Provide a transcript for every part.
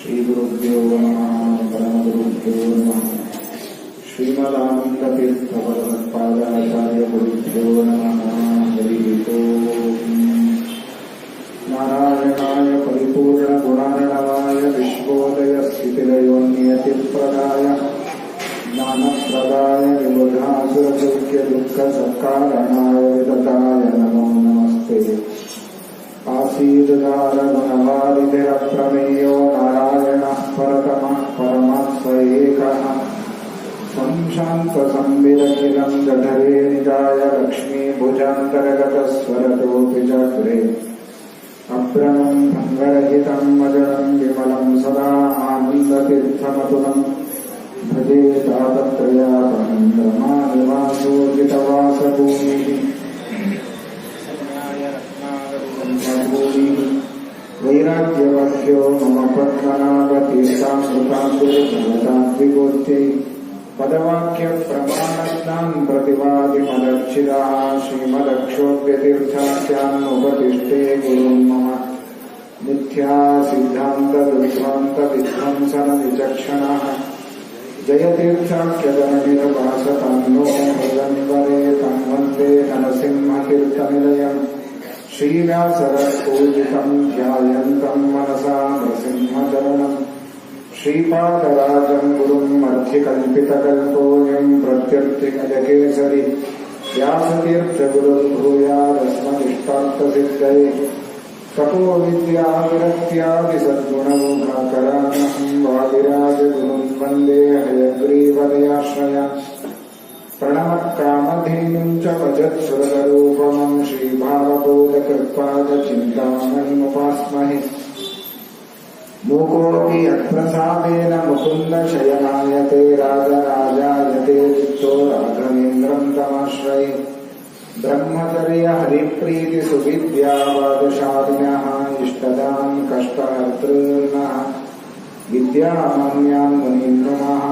ಶ್ರೀಗುರುಭ್ಯೋ ನಮಃ ಪರಮಗುರುಭ್ಯೋ ನಮಃ ಶ್ರೀಮದಾನಂದತೀರ್ಥಭಗವತ್ಪಾದಾಚಾರ್ಯಗುರುಭ್ಯೋ ನಮಃ ಹರಿ ಓಂ ನಾರಾಯಣಾಯ ಪರಿಪೂರ್ಣಗುಣಾರ್ಣವಾಯ ವಿಶ್ವೋದಯ ಸ್ಥಿತಿಲಯೋನ್ಯತಿಪ್ರದಾಯ ಜ್ಞಾನಪ್ರದಾಯ ವಿಬುಧಾಸುರಸೌಖ್ಯದುಃಖಸತ್ಕಾರಣಾಯ ವಿದತಾಯ ನಮೋ ನಮಸ್ತೆ ಆಸೀದಗಾರಗುಣವಾರಿಧಿರಪ್ರಮೇಯೋ ನಾರಾಯಣಃ ಪರತಮಃ ಪರಮಾತ್ಮ ಏಕಃ ಸಂಶಾಂತಸಂವಿರಖಿಲಂ ಜಠರೇ ನಿಜಾಯ ಲಕ್ಷ್ಮೀಭುಜಾಂತರ್ಗತಸ್ವರತೋಪಿ ಚಕ್ರೆ ಅಭ್ರಮಂ ಭಂಗರಹಿತಂ ಅಜಡಂ ವಿಮಲಂ ಸದಾ ಆನಂದತೀರ್ಥಮತುಲಂ ಭಜೆ ತಾಪತ್ರಯಾಪಹಂ ರಮಾನಿವಾಸೋಜಿತವಾಸಭೂಮಿಃ ವೈರಾಗ್ಯವಹ್ಯೋ ಮಮ ಪದ್ಮನಾಭತೀರ್ಥಾಮೃತಾಂಬುಜಭವತಾದ್ವಿಗೋತ್ಯೈ ಪದವಾಕ್ಯ ಪ್ರಮಾಣಜ್ಞಾನ್ ಪ್ರತಿವಾದಿಮದರ್ಶಿತಃ ಶ್ರೀಮದಕ್ಷೋಭ್ಯತೀರ್ಥಾಖ್ಯಾನ್ನೋಪತಿಷ್ಠೆ ಗುರುಂ ಮಮ ಮಿಥ್ಯಾ ಸಿದ್ಧಾಂತ ದುರ್ಧ್ವಾಂತ ವಿಧ್ವಂಸನ ವಿಚಕ್ಷಣಃ ಜಯತೀರ್ಥಾಖ್ಯದನಿರ್ವಾಸತನ್ನೋ ಹೃದನ್ವರೇ ತನ್ವಂದೇ ನರಸಿಂಹತೀರ್ಥನಿಲಯಂ ಶ್ರೀವ್ಯಾಸರಪೂಜಿತಂ ಧ್ಯಾಯಂತಂ ಮನಸಾ ನೃಸಿಂಹಚರಣಂ ಶ್ರೀಪಾದರಾಜಂ ಗುರುಂ ಅರ್ಥಿಕಲ್ಪಿತಕಲ್ಪೋಯಂ ಪ್ರತ್ಯರ್ಥಿಗಜಕೇಸರಿ ವ್ಯಾಸತೀರ್ಥಗುರುರ್ಭೂಯಾದಸ್ಮದಿಷ್ಟಾರ್ಥಸಿದ್ಧಯೇ ತಪೋ ವಿದ್ಯಾ ವಿರಕ್ತ್ಯಾದಿ ಸದ್ಗುಣಮುಖಕರಾನಹಂ ವಾದಿರಾಜಗುರುಂ ವಂದೇ ಹಯಗ್ರೀವದಯಾಶ್ರಯ ಪ್ರಣಮತ್ಕಾಮಧೇನುಂ ಚ ಭಜತ್ಸುರಗರೂಪಮಂ ಶ್ರೀಭಾವಬೋಧಕೃತ್ಪಾದಚಿಂತಾಮಣಿमुपास्महे ಮೂಕೋಪಿ ಯತ್ಪ್ರಸಾದೇನ ಮುಕುಂದ ಶಯನಾಯತೆ ರಾಜರಾಜಾಯತೆ ಚಿತ್ತೋ ರಾಘವೇಂದ್ರಂ ತಮಾಶ್ರಯೇ ಬ್ರಹ್ಮಚರ್ಯ ಹರಿಪ್ರೀತಿ ಸುವಿದ್ಯಾವಾದಶಾಲಿನಃ ಇಷ್ಟದಾನ್ ಕಷ್ಟಹರ್ತॄನ್ನಃ ವಿದ್ಯಾಮಾನ್ಯಾನ್ ಮುನೀನ್ ನಮಃ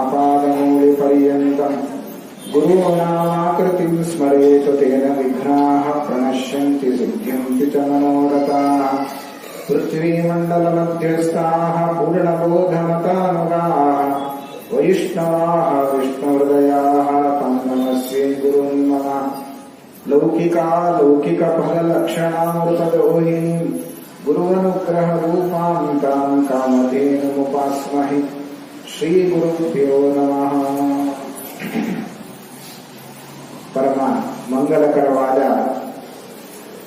ಆಪಾದಮೂಲಿಪರ್ಯಂತಂ ಗುರುನಾಮಾಕೃತಿಂ ಸ್ಮರೇತ್ ತೇನ ವಿಘ್ನಾಃ ಪ್ರಣಶ್ಯಂತಿ ಸಿದ್ಧ್ಯಂತಿ ಚ ಮನೋರಥಾಃ ಪೃಥ್ವೀಮಂಡಲಮಧ್ಯಸ್ಥಾಃ ಪೂರ್ಣಬೋಧಮತಾನುಗಾಃ ವೈಷ್ಣವಾಃ ವಿಷ್ಣುಹೃದಯಾಃ ತಂ ನಮಸ್ಯೆ ಗುರುಂ ಮಮ ಲೌಕಿಕಫಲಲಕ್ಷಣಾಮೃತದೋಹಿನೀಂ ಗುರುವನುಗ್ರಹರೂಪಾಂ ತಾಂ ಕಾಮಧೇನುमुपास्महे ಶ್ರೀಗುರುಭ್ಯೋ ನಮಃ. ಪರಮ ಮಂಗಲಕರವಾದ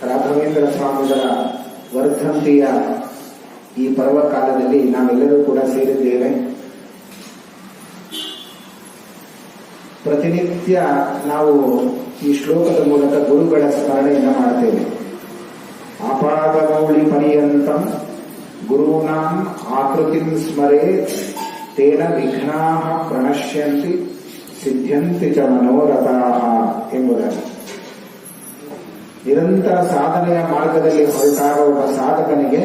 ರಾಘವೇಂದ್ರ ಸ್ವಾಮಿಗಳ ವರ್ಧಂತಿಯ ಈ ಪರ್ವಕಾಲದಲ್ಲಿ ನಾವೆಲ್ಲರೂ ಕೂಡ ಸೇರಿದ್ದೇವೆ. ಪ್ರತಿನಿತ್ಯ ನಾವು ಈ ಶ್ಲೋಕದ ಮೂಲಕ ಗುರುಗಳ ಸ್ಮರಣೆಯನ್ನು ಮಾಡ್ತೇವೆ. ಆಪಾದಮೌಳಿ ಪರ್ಯಂತಂ ಗುರುನಾಂ ಆಕೃತಿಂ ಸ್ಮರೇತ್ ತೇನ ವಿಘ್ನಾಃ ಪ್ರಣಶ್ಯಂತಿ ಸಿದ್ಧ್ಯಂತಿ ಚ ಮನೋರಥಾಃ ಎಂಬುದಾಗಿ. ನಿರಂತರ ಸಾಧನೆಯ ಮಾರ್ಗದಲ್ಲಿ ಹೊರಟಾಗ ಒಬ್ಬ ಸಾಧಕನಿಗೆ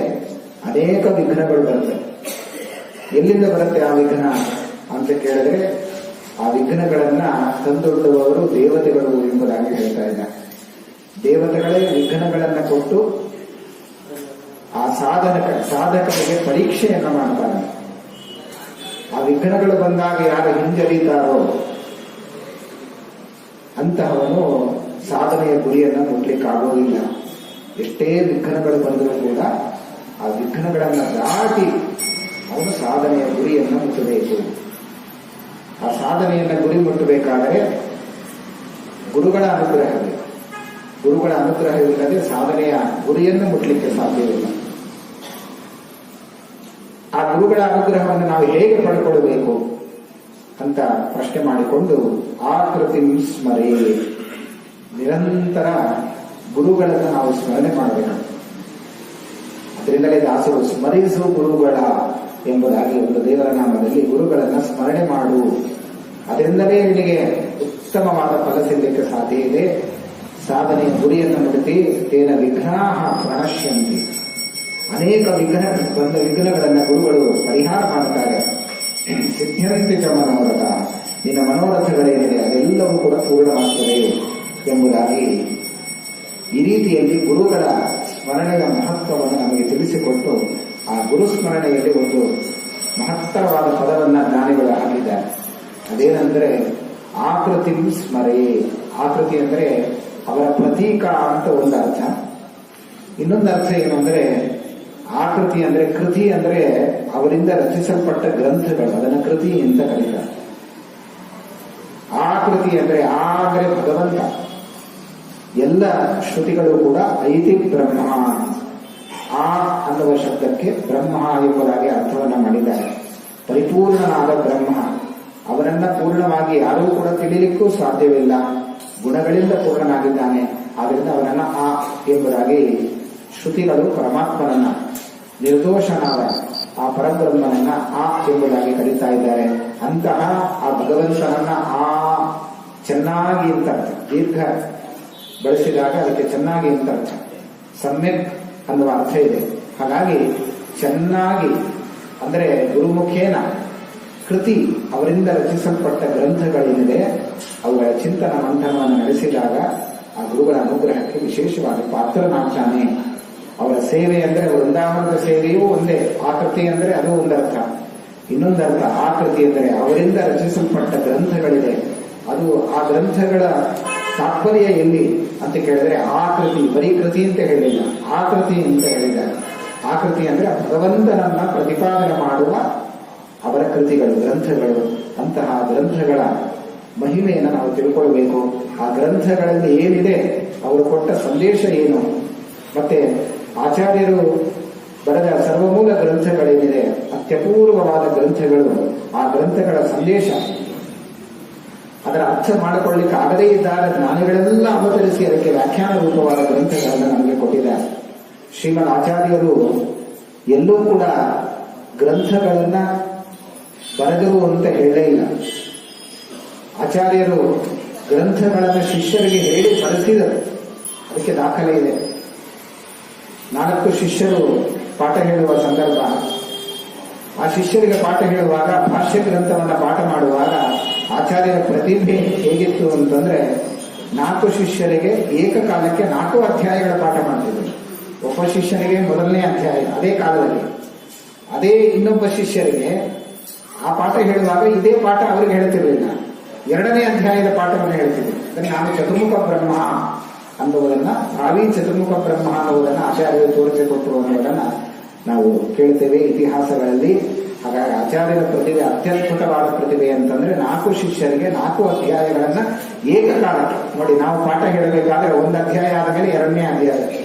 ಅನೇಕ ವಿಘ್ನಗಳು ಬರ್ತವೆ. ಎಲ್ಲಿಂದ ಬರುತ್ತೆ ಆ ವಿಘ್ನ ಅಂತ ಕೇಳಿದ್ರೆ, ಆ ವಿಘ್ನಗಳನ್ನ ತಂದೊಡ್ಡುವವರು ದೇವತೆಗಳು ಎಂಬುದಾಗಿ ಹೇಳ್ತಾ ಇದ್ದಾರೆ. ದೇವತೆಗಳೇ ವಿಘ್ನಗಳನ್ನ ಕೊಟ್ಟು ಆ ಸಾಧಕನಿಗೆ ಪರೀಕ್ಷೆಯನ್ನ ಮಾಡ್ತಾರೆ. ಆ ವಿಘ್ನಗಳು ಬಂದಾಗ ಯಾರು ಹಿಂಜರಿತಾರೋ ಅಂತಹವನು ಸಾಧನೆಯ ಗುರಿಯನ್ನು ಮುಟ್ಲಿಕ್ಕಾಗೋದಿಲ್ಲ. ಎಷ್ಟೇ ವಿಘ್ನಗಳು ಬಂದರೂ ಕೂಡ ಆ ವಿಘ್ನಗಳನ್ನು ದಾಟಿ ಅವನು ಸಾಧನೆಯ ಗುರಿಯನ್ನು ಮುಟ್ಟಬೇಕು. ಆ ಸಾಧನೆಯನ್ನು ಗುರಿ ಮುಟ್ಟಬೇಕಾದರೆ ಗುರುಗಳ ಅನುಗ್ರಹವೇ. ಗುರುಗಳ ಅನುಗ್ರಹವಿಲ್ಲದೆ ಸಾಧನೆಯ ಗುರಿಯನ್ನು ಮುಟ್ಟಲಿಕ್ಕೆ ಸಾಧ್ಯವಿಲ್ಲ. ಆ ಗುರುಗಳ ಅನುಗ್ರಹವನ್ನು ನಾವು ಹೇಗೆ ಪಡ್ಕೊಳ್ಬೇಕು ಅಂತ ಪ್ರಶ್ನೆ ಮಾಡಿಕೊಂಡು ಆಕೃತಿ ಸ್ಮರೇ, ನಿರಂತರ ಗುರುಗಳನ್ನು ನಾವು ಸ್ಮರಣೆ ಮಾಡಬೇಕು. ಅದರಿಂದಲೇ ದಾಸರು ಸ್ಮರಿಸು ಗುರುಗಳ ಎಂಬುದಾಗಿ ಒಂದು ದೇವರ ನಾಮದಲ್ಲಿ ಗುರುಗಳನ್ನು ಸ್ಮರಣೆ ಮಾಡು. ಅದರಿಂದಲೇ ನಿನಗೆ ಉತ್ತಮವಾದ ಫಲ ಸಿಗಲಿಕ್ಕೆ ಸಾಧ್ಯ ಇದೆ. ಸಾಧನೆಯ ಗುರಿಯನ್ನು ಮುಟ್ಟಿ ತೇನ ವಿಘ್ನಾಃ ಪ್ರಣಶ್ಯಂತಿ. ಅನೇಕ ವಿಘ್ನಗಳನ್ನು ಗುರುಗಳು ಪರಿಹಾರ ಮಾಡುತ್ತಾರೆ. ಸಿದ್ಧ್ಯಂತಿ ಚ ಮನೋರಥ, ನಿನ್ನ ಮನೋರಥಗಳೇನಿದೆ ಅದೆಲ್ಲವೂ ಕೂಡ ಪೂರ್ಣವಾಗ್ತದೆ ಎಂಬುದಾಗಿ ಈ ರೀತಿಯಲ್ಲಿ ಗುರುಗಳ ಸ್ಮರಣೆಯ ಮಹತ್ವವನ್ನು ನಮಗೆ ತಿಳಿಸಿಕೊಟ್ಟು ಆ ಗುರುಸ್ಮರಣೆಯಲ್ಲಿ ಒಂದು ಮಹತ್ತರವಾದ ಪದವನ್ನ ಜ್ಞಾನಿಗಳು ಹಾಕಿದ್ದಾರೆ. ಅದೇನೆಂದರೆ ಆಕೃತಿ ಸ್ಮರೇ. ಆಕೃತಿ ಅಂದರೆ ಅವರ ಪ್ರತೀಕ ಅಂತ ಒಂದು ಅರ್ಥ. ಇನ್ನೊಂದು ಅರ್ಥ ಏನು ಅಂದ್ರೆ ಆಕೃತಿ ಅಂದ್ರೆ ಕೃತಿ ಅಂದ್ರೆ ಅವರಿಂದ ರಚಿಸಲ್ಪಟ್ಟ ಗ್ರಂಥಗಳು, ಅದನ್ನು ಕೃತಿ ಅಂತ ಕರೀತಾರೆ. ಆಕೃತಿ ಅಂದ್ರೆ ಅಂದ್ರೆ ಭಗವಂತ. ಎಲ್ಲ ಶ್ರುತಿಗಳು ಕೂಡ ಐತಿ ಬ್ರಹ್ಮ, ಆ ಅನ್ನುವ ಶಬ್ದಕ್ಕೆ ಬ್ರಹ್ಮ ಎಂಬುದಾಗಿ ಅರ್ಥವನ್ನ ಮಾಡಿದ್ದಾರೆ. ಪರಿಪೂರ್ಣನಾದ ಬ್ರಹ್ಮ, ಅವರನ್ನ ಪೂರ್ಣವಾಗಿ ಯಾರೂ ಕೂಡ ತಿಳಿಲಿಕ್ಕೂ ಸಾಧ್ಯವಿಲ್ಲ. ಗುಣಗಳಿಂದ ಪೂರ್ಣನಾಗಿದ್ದಾನೆ. ಆದ್ದರಿಂದ ಅವನನ್ನ ಆ ಎಂಬುದಾಗಿ ಶ್ರುತಿಗಳು ಪರಮಾತ್ಮನನ್ನ, ನಿರ್ದೋಷನಾದ ಆ ಪರಬ್ರಹ್ಮನನ್ನ ಆ ಎಂಬುದಾಗಿ ಕರೀತಾ ಇದ್ದಾರೆ. ಅಂತಹ ಆ ಭಗವಂತನನ್ನ ಆ ಚೆನ್ನಾಗಿ ಅಂತ ಅರ್ಥ. ದೀರ್ಘ ಬಳಸಿದಾಗ ಅದಕ್ಕೆ ಚೆನ್ನಾಗಿ ಅಂತ ಅರ್ಥ. ಸಮ್ಯಕ್ ಅನ್ನುವ ಅರ್ಥ ಇದೆ. ಹಾಗಾಗಿ ಚೆನ್ನಾಗಿ ಅಂದರೆ ಗುರುಮುಖೇನ ಕೃತಿ, ಅವರಿಂದ ರಚಿಸಲ್ಪಟ್ಟ ಗ್ರಂಥಗಳೇನಿದೆ ಅವುಗಳ ಚಿಂತನ ಮಂಥನವನ್ನು ನಡೆಸಿದಾಗ ಆ ಗುರುಗಳ ಅನುಗ್ರಹಕ್ಕೆ ವಿಶೇಷವಾಗಿ ಪಾತ್ರನಾಗ್ತಾನೆ. ಅವರ ಸೇವೆ ಅಂದರೆ ವೃಂದಾವನದ ಸೇವೆಯೂ ಒಂದೇ. ಆಕೃತಿ ಅಂದರೆ ಅದು ಒಂದರ್ಥ. ಇನ್ನೊಂದರ್ಥ ಆಕೃತಿ ಅಂದರೆ ಅವರಿಂದ ರಚಿಸಲ್ಪಟ್ಟ ಗ್ರಂಥಗಳಿದೆ, ಅದು ಆ ಗ್ರಂಥಗಳ ತಾತ್ಪರ್ಯ ಎಲ್ಲಿ ಅಂತ ಕೇಳಿದ್ರೆ ಆಕೃತಿ, ಬರೀ ಕೃತಿ ಅಂತ ಹೇಳಿಲ್ಲ, ಆಕೃತಿ ಅಂತ ಹೇಳಿದ್ದಾರೆ. ಆಕೃತಿ ಅಂದ್ರೆ ಭಗವಂತನನ್ನ ಪ್ರತಿಪಾದನೆ ಮಾಡುವ ಅವರ ಕೃತಿಗಳು, ಗ್ರಂಥಗಳು. ಅಂತಹ ಗ್ರಂಥಗಳ ಮಹಿಮೆಯನ್ನು ನಾವು ತಿಳ್ಕೊಳ್ಬೇಕು. ಆ ಗ್ರಂಥಗಳಲ್ಲಿ ಏನಿದೆ, ಅವರು ಕೊಟ್ಟ ಸಂದೇಶ ಏನು, ಮತ್ತೆ ಆಚಾರ್ಯರು ಬರೆದ ಸರ್ವಮೂಲ ಗ್ರಂಥಗಳೇನಿದೆ, ಅತ್ಯಪೂರ್ವವಾದ ಗ್ರಂಥಗಳು, ಆ ಗ್ರಂಥಗಳ ಸಂದೇಶ, ಅದರ ಅರ್ಥ ಮಾಡಿಕೊಳ್ಳಿಕ್ಕೆ ಆಗದೇ ಇದ್ದಾಗ ಜ್ಞಾನಿಗಳೆಲ್ಲ ಅವತರಿಸಿ ಅದಕ್ಕೆ ವ್ಯಾಖ್ಯಾನ ರೂಪವಾದ ಗ್ರಂಥಗಳನ್ನು ನಮಗೆ ಕೊಟ್ಟಿದ್ದಾರೆ. ಶ್ರೀಮದ್ ಆಚಾರ್ಯರು ಎಲ್ಲೂ ಕೂಡ ಗ್ರಂಥಗಳನ್ನ ಬರೆದರು ಅಂತ ಹೇಳೇ ಇಲ್ಲ. ಆಚಾರ್ಯರು ಗ್ರಂಥಗಳನ್ನು ಶಿಷ್ಯರಿಗೆ ಹೇಳಿ ಬರೆಸಿದರು, ಅದಕ್ಕೆ ದಾಖಲೆ ಇದೆ. 4 ಶಿಷ್ಯರು ಪಾಠ ಹೇಳುವ ಸಂದರ್ಭ, ಆ ಶಿಷ್ಯರಿಗೆ ಪಾಠ ಹೇಳುವಾಗ, ಭಾಷ್ಯ ಗ್ರಂಥವನ್ನ ಪಾಠ ಮಾಡುವಾಗ ಆಚಾರ್ಯರ ಪ್ರತಿಭೆ ಹೇಗಿತ್ತು ಅಂತಂದ್ರೆ 4 ಶಿಷ್ಯರಿಗೆ ಏಕಕಾಲಕ್ಕೆ 4 ಅಧ್ಯಾಯಗಳ ಪಾಠ ಮಾಡ್ತಿದ್ರು. ಒಬ್ಬ ಶಿಷ್ಯನಿಗೆ ಮೊದಲನೇ ಅಧ್ಯಾಯ ಅದೇ ಕಾಲದಲ್ಲಿ, ಅದೇ ಇನ್ನೊಬ್ಬ ಶಿಷ್ಯರಿಗೆ ಆ ಪಾಠ ಹೇಳುವಾಗ ಇದೇ ಪಾಠ ಅವರಿಗೆ ಹೇಳ್ತಿರ್ಲಿಲ್ಲ, 2ನೇ ಅಧ್ಯಾಯದ ಪಾಠವನ್ನು ಹೇಳ್ತಿದ್ರು. ಅಂದರೆ ನಾನು ಚತುರ್ಮುಖ ಬ್ರಹ್ಮ ಅನ್ನುವುದನ್ನ, ಭಾವಿ ಚತುರ್ಮುಖ ಬ್ರಹ್ಮ ಅನ್ನುವುದನ್ನು ಆಚಾರ್ಯರು ತೋರಿಸಿಕೊಟ್ಟರು ಅನ್ನೋದನ್ನ ನಾವು ಕೇಳ್ತೇವೆ ಇತಿಹಾಸಗಳಲ್ಲಿ. ಹಾಗಾಗಿ ಆಚಾರ್ಯರ ಪ್ರತಿಭೆ ಅತ್ಯದ್ಭುತವಾದ ಪ್ರತಿಭೆ ಅಂತಂದ್ರೆ 4 ಶಿಷ್ಯರಿಗೆ 4 ಅಧ್ಯಾಯಗಳನ್ನ ಏಕಕಾಲಕ್ಕೆ ನೋಡಿ. ನಾವು ಪಾಠ ಹೇಳಬೇಕಾದ್ರೆ 1 ಅಧ್ಯಾಯ ಆದಮೇಲೆ 2ನೇ ಅಧ್ಯಾಯ,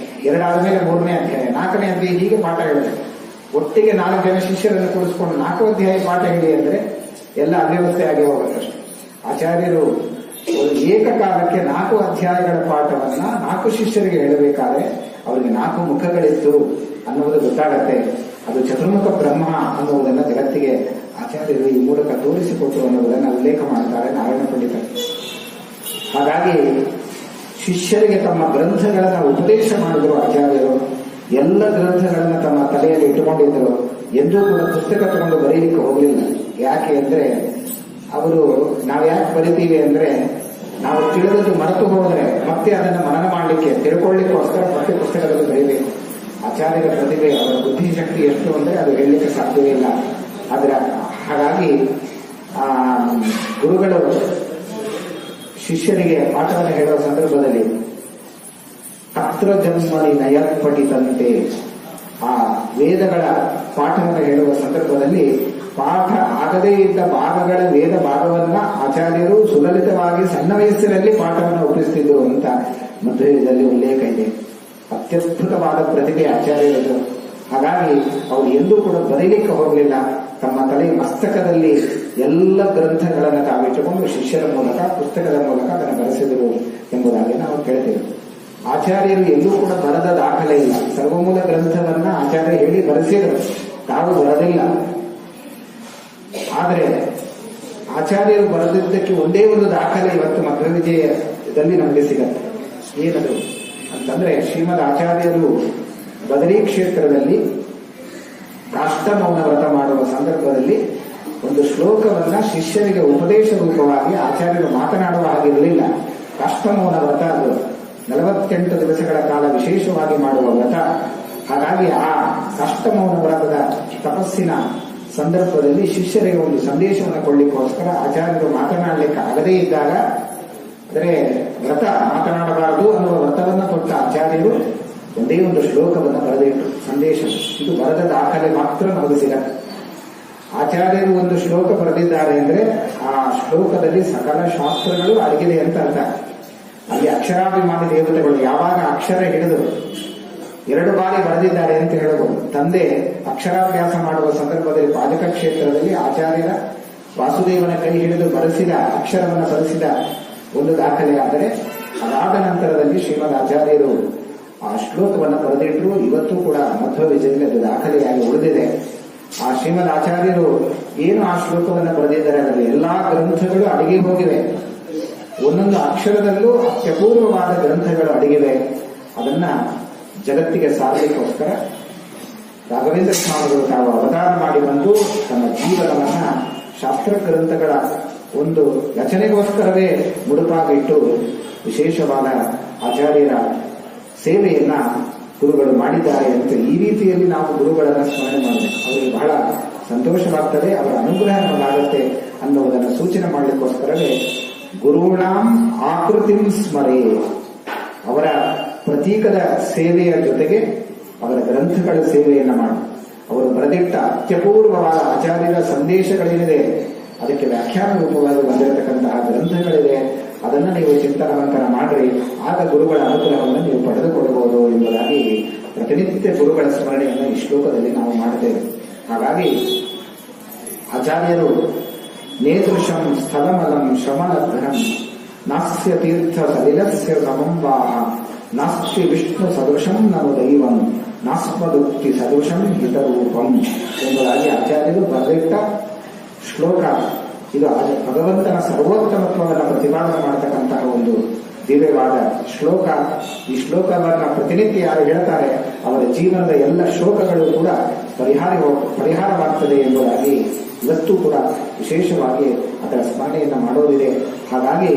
2 ಆದಮೇಲೆ 3ನೇ ಅಧ್ಯಾಯ, 4ನೇ ಅಧ್ಯಾಯ, ಹೀಗೆ ಪಾಠ ಹೇಳಬೇಕು. ಒಟ್ಟಿಗೆ 4 ಜನ ಶಿಷ್ಯರನ್ನು ಕೂಡಿಸ್ಕೊಂಡು 4 ಅಧ್ಯಾಯ ಪಾಠ ಹೇಳಿ ಅಂದ್ರೆ ಎಲ್ಲ ಅವ್ಯವಸ್ಥೆ ಆಗಿ ಹೋಗುತ್ತಷ್ಟೆ. ಆಚಾರ್ಯರು ಏಕಕಾಲಕ್ಕೆ 4 ಅಧ್ಯಾಯಗಳ ಪಾಠವನ್ನ 4 ಶಿಷ್ಯರಿಗೆ ಹೇಳಬೇಕಾದ್ರೆ ಅವರಿಗೆ 4 ಮುಖಗಳಿತ್ತು ಅನ್ನುವುದು ಗೊತ್ತಾಗತ್ತೆ. ಅದು ಚತುರ್ಮುಖ ಬ್ರಹ್ಮ ಅನ್ನುವುದನ್ನ ಜಗತ್ತಿಗೆ ಆಚಾರ್ಯರು ಈ ಮೂಲಕ ತೋರಿಸಿಕೊಟ್ಟರು ಅನ್ನುವುದನ್ನು ಉಲ್ಲೇಖ ಮಾಡ್ತಾರೆ ನಾರಾಯಣ ಪಂಡಿತರು. ಹಾಗಾಗಿ ಶಿಷ್ಯರಿಗೆ ತಮ್ಮ ಗ್ರಂಥಗಳನ್ನ ಉಪದೇಶ ಮಾಡಿದರು ಆಚಾರ್ಯರು. ಎಲ್ಲ ಗ್ರಂಥಗಳನ್ನ ತಮ್ಮ ತಲೆಯಲ್ಲಿ ಇಟ್ಟುಕೊಂಡಿದ್ದರು. ಎಂದೂ ಕೂಡ ಪುಸ್ತಕ ತಗೊಂಡು ಬರೀಲಿಕ್ಕೆ ಹೋಗಲಿಲ್ಲ. ಯಾಕೆ ಅಂದ್ರೆ ಅವರು ನಾವು ಯಾಕೆ ಬರಿತೀವಿ ಅಂದ್ರೆ ನಾವು ತಿಳಿದದ್ದು ಮರೆತು ಹೋದರೆ ಮತ್ತೆ ಅದನ್ನು ಮನನ ಮಾಡಲಿಕ್ಕೆ, ತಿಳ್ಕೊಳ್ಳಿಕ್ಕೋಸ್ಕರ ಮತ್ತೆ ಪುಸ್ತಕದಲ್ಲಿ ಬರೀಬೇಕು. ಆಚಾರ್ಯರ ಪ್ರತಿಭೆ, ಅವರ ಬುದ್ಧಿಶಕ್ತಿ ಎಷ್ಟು ಅಂದ್ರೆ ಅದು ಹೇಳಲಿಕ್ಕೆ ಸಾಧ್ಯವೇ ಇಲ್ಲ. ಆದ್ರೆ ಹಾಗಾಗಿ ಗುರುಗಳು ಶಿಷ್ಯರಿಗೆ ಪಾಠವನ್ನು ಹೇಳುವ ಸಂದರ್ಭದಲ್ಲಿ ತತ್ರ ಜನ್ಮನಿ ನಯರ್ಪಟಿತಂತೆ, ಆ ವೇದಗಳ ಪಾಠವನ್ನು ಹೇಳುವ ಸಂದರ್ಭದಲ್ಲಿ ಪಾಠ ಆಗದೇ ಇದ್ದ ಭಾಗಗಳ ವೇದ ಭಾಗವನ್ನ ಆಚಾರ್ಯರು ಸುಲಲಿತವಾಗಿ ಸಣ್ಣ ವಯಸ್ಸಿನಲ್ಲಿ ಪಾಠವನ್ನು ಒಪ್ಪಿಸುತ್ತಿದ್ದರು ಅಂತ ಮಧ್ವದಲ್ಲಿ ಉಲ್ಲೇಖ ಇದೆ. ಅತ್ಯದ್ಭುತವಾದ ಪ್ರತಿಭೆ ಆಚಾರ್ಯರು. ಹಾಗಾಗಿ ಅವರು ಎಂದೂ ಕೂಡ ಬರೀಲಿಕ್ಕೆ ಹೋಗಲಿಲ್ಲ. ತಮ್ಮ ತಲೆ ಮಸ್ತಕದಲ್ಲಿ ಎಲ್ಲ ಗ್ರಂಥಗಳನ್ನು ತಾವಿಟ್ಟುಕೊಂಡು ಶಿಷ್ಯರ ಮೂಲಕ, ಪುಸ್ತಕದ ಮೂಲಕ ಅದನ್ನು ಬರೆಸಿದರು ಎಂಬುದಾಗಿ ನಾವು ಕೇಳ್ತೇವೆ. ಆಚಾರ್ಯರು ಎಲ್ಲೂ ಕೂಡ ಬರೆದ ದಾಖಲೆ ಇಲ್ಲ. ಸರ್ವಮೂಲ ಗ್ರಂಥವನ್ನ ಆಚಾರ್ಯ ಹೇಳಿ ಬರೆಸಿದರು, ತಾವು ಬರದಿಲ್ಲ. ಆದರೆ ಆಚಾರ್ಯರು ಬರೆದಿದ್ದಕ್ಕೆ ಒಂದೇ ಒಂದು ದಾಖಲೆ ಇವತ್ತು ಮಧ್ವ ವಿಜಯದಲ್ಲಿ ನಮಗೆ ಸಿಗತ್ತೆ. ಏನದು ಅಂತಂದ್ರೆ ಶ್ರೀಮದ್ ಆಚಾರ್ಯರು ಬದರಿ ಕ್ಷೇತ್ರದಲ್ಲಿ ಕಾಷ್ಟಮೌನ ವ್ರತ ಮಾಡುವ ಸಂದರ್ಭದಲ್ಲಿ ಒಂದು ಶ್ಲೋಕವನ್ನ ಶಿಷ್ಯರಿಗೆ ಉಪದೇಶ ರೂಪವಾಗಿ ಆಚಾರ್ಯರು ಮಾತನಾಡುವ ಹಾಗಿರಲಿಲ್ಲ. ಕಾಷ್ಟಮೌನ ವ್ರತ ಅದು 48 ದಿವಸಗಳ ಕಾಲ ವಿಶೇಷವಾಗಿ ಮಾಡುವ ವ್ರತ. ಹಾಗಾಗಿ ಆ ಕಾಷ್ಟಮೌನ ವ್ರತದ ತಪಸ್ಸಿನ ಸಂದರ್ಭದಲ್ಲಿ ಶಿಷ್ಯರಿಗೆ ಒಂದು ಸಂದೇಶವನ್ನು ಕೊಡ್ಲಿಕ್ಕೋಸ್ಕರ ಆಚಾರ್ಯರು ಮಾತನಾಡಲಿಕ್ಕೆ ಆಗದೇ ಇದ್ದಾಗ, ಅಂದರೆ ವ್ರತ ಮಾತನಾಡಬಾರದು ಅನ್ನುವ ವ್ರತವನ್ನು ಕೊಟ್ಟ ಆಚಾರ್ಯರು ಒಂದೇ ಒಂದು ಶ್ಲೋಕವನ್ನು ಬರೆದಿಟ್ಟು ಸಂದೇಶ, ಇದು ಬರೆದ ದಾಖಲೆ ಮಾತ್ರ ನಮಗೆ ಸಿಗತ್ತೆ. ಆಚಾರ್ಯರು ಒಂದು ಶ್ಲೋಕ ಬರೆದಿದ್ದಾರೆ ಅಂದ್ರೆ ಆ ಶ್ಲೋಕದಲ್ಲಿ ಸಕಲ ಶಾಸ್ತ್ರಗಳು ಅಡಗಿದೆ ಅಂತ ಅರ್ಥ. ಅಲ್ಲಿ ಅಕ್ಷರಾಭಿಮಾನಿ ದೇವತೆಗಳು ಯಾವಾಗ ಅಕ್ಷರ ಹಿಡಿದು 2 ಬಾರಿ ಬರೆದಿದ್ದಾರೆ ಅಂತ ಹೇಳಬಹುದು. ತಂದೆ ಅಕ್ಷರಾಭ್ಯಾಸ ಮಾಡುವ ಸಂದರ್ಭದಲ್ಲಿ ಪಾಜಕ ಕ್ಷೇತ್ರದಲ್ಲಿ ಆಚಾರ್ಯರ ವಾಸುದೇವನ ಕೈ ಹಿಡಿದು ಬರೆಸಿದ ಅಕ್ಷರವನ್ನು ಬರೆಸಿದ ಒಂದು ದಾಖಲೆ. ಆದರೆ ಅದಾದ ನಂತರದಲ್ಲಿ ಶ್ರೀಮದ್ ಆಚಾರ್ಯರು ಆ ಶ್ಲೋಕವನ್ನು ಬರೆದಿಟ್ಟರು. ಇವತ್ತು ಕೂಡ ಮಧ್ವ ವಿಜಯದಲ್ಲಿ ಅದು ದಾಖಲೆಯಾಗಿ ಉಳಿದಿದೆ. ಆ ಶ್ರೀಮದ್ ಆಚಾರ್ಯರು ಏನು ಆ ಶ್ಲೋಕವನ್ನು ಬರೆದಿದ್ದಾರೆ ಅದರಲ್ಲಿ ಎಲ್ಲಾ ಗ್ರಂಥಗಳು ಅಡಗಿ ಹೋಗಿವೆ. ಒಂದೊಂದು ಅಕ್ಷರದಲ್ಲೂ ಅತ್ಯಪೂರ್ವವಾದ ಗ್ರಂಥಗಳು ಅಡಗಿವೆ. ಅದನ್ನ ಜಗತ್ತಿಗೆ ಸಾರಲಿಕ್ಕೋಸ್ಕರ ರಾಘವೇಂದ್ರ ಸ್ವಾಮಿಗಳು ತಾವು ಅವತಾರ ಮಾಡಿ ಬಂದು ತಮ್ಮ ಜೀವನವನ್ನ ಶಾಸ್ತ್ರ ಗ್ರಂಥಗಳ ಒಂದು ರಚನೆಗೋಸ್ಕರವೇ ಮುಡುಪಾಗಿಟ್ಟು ವಿಶೇಷವಾದ ಆಚಾರ್ಯರ ಸೇವೆಯನ್ನ ಗುರುಗಳು ಮಾಡಿದ್ದಾರೆ ಅಂತ ಈ ರೀತಿಯಲ್ಲಿ ನಾವು ಗುರುಗಳನ್ನ ಸ್ಮರಣೆ ಮಾಡಬೇಕು. ಅವರಿಗೆ ಬಹಳ ಸಂತೋಷವಾಗ್ತದೆ, ಅವರ ಅನುಗ್ರಹ ನಮಗಾಗುತ್ತೆ ಅನ್ನುವುದನ್ನು ಸೂಚನೆ ಮಾಡಲಿಕ್ಕೋಸ್ಕರವೇ ಗುರುಣಾಂ ಆಕೃತಿಂ ಸ್ಮರೇ, ಅವರ ಪ್ರತೀಕದ ಸೇವೆಯ ಜೊತೆಗೆ ಅವರ ಗ್ರಂಥಗಳ ಸೇವೆಯನ್ನ ಮಾಡಿ ಅವರು ಬರೆದಿಟ್ಟ ಅತ್ಯಪೂರ್ವವಾದ ಆಚಾರ್ಯರ ಸಂದೇಶಗಳೇನಿದೆ ಅದಕ್ಕೆ ವ್ಯಾಖ್ಯಾನ ರೂಪವಾಗಿ ಬಂದಿರತಕ್ಕಂತಹ ಗ್ರಂಥಗಳಿದೆ. ಅದನ್ನು ನೀವು ಚಿಂತನವಂತನ ಮಾಡ್ರಿ, ಆಗ ಗುರುಗಳ ಅನುಗ್ರಹವನ್ನು ನೀವು ಪಡೆದುಕೊಳ್ಳಬಹುದು ಎಂಬುದಾಗಿ ಪ್ರತಿನಿತ್ಯ ಗುರುಗಳ ಸ್ಮರಣೆಯನ್ನು ಈ ಶ್ಲೋಕದಲ್ಲಿ ನಾವು ಮಾಡ್ತೇವೆ. ಹಾಗಾಗಿ ಆಚಾರ್ಯರು ನೇದೃಶಂ ಸ್ಥಳಮಲಂ ಶಮನಘ್ನಂ ನಾಸ್ಯ ತೀರ್ಥ ಸಲಿಲಸ್ಯ ಸಮಂವಾಹ ನಾಸ್ತಿ ವಿಷ್ಣು ಸದೃಶಂ ನನು ದೈವಂ ನಾಸ್ಮದುಕ್ತಿ ಸದೃಶಂ ಹಿತರೂಪಂ ಎಂಬುದಾಗಿ ಆಚಾರ್ಯರು ಬರೆದಿಟ್ಟ ಶ್ಲೋಕ. ಇದು ಭಗವಂತನ ಸರ್ವೋತ್ತಮತ್ವವನ್ನು ಪ್ರತಿಪಾದನೆ ಮಾಡತಕ್ಕಂತಹ ಒಂದು ದಿವ್ಯವಾದ ಶ್ಲೋಕ. ಈ ಶ್ಲೋಕವನ್ನು ಪ್ರತಿನಿತ್ಯ ಯಾರು ಹೇಳ್ತಾರೆ ಅವರ ಜೀವನದ ಎಲ್ಲ ಶೋಕಗಳು ಕೂಡ ಪರಿಹಾರವಾಗ್ತದೆ ಎಂಬುದಾಗಿ ಇವತ್ತು ಕೂಡ ವಿಶೇಷವಾಗಿ ಅದರ ಸ್ಮರಣೆಯನ್ನು ಮಾಡೋದಿದೆ. ಹಾಗಾಗಿ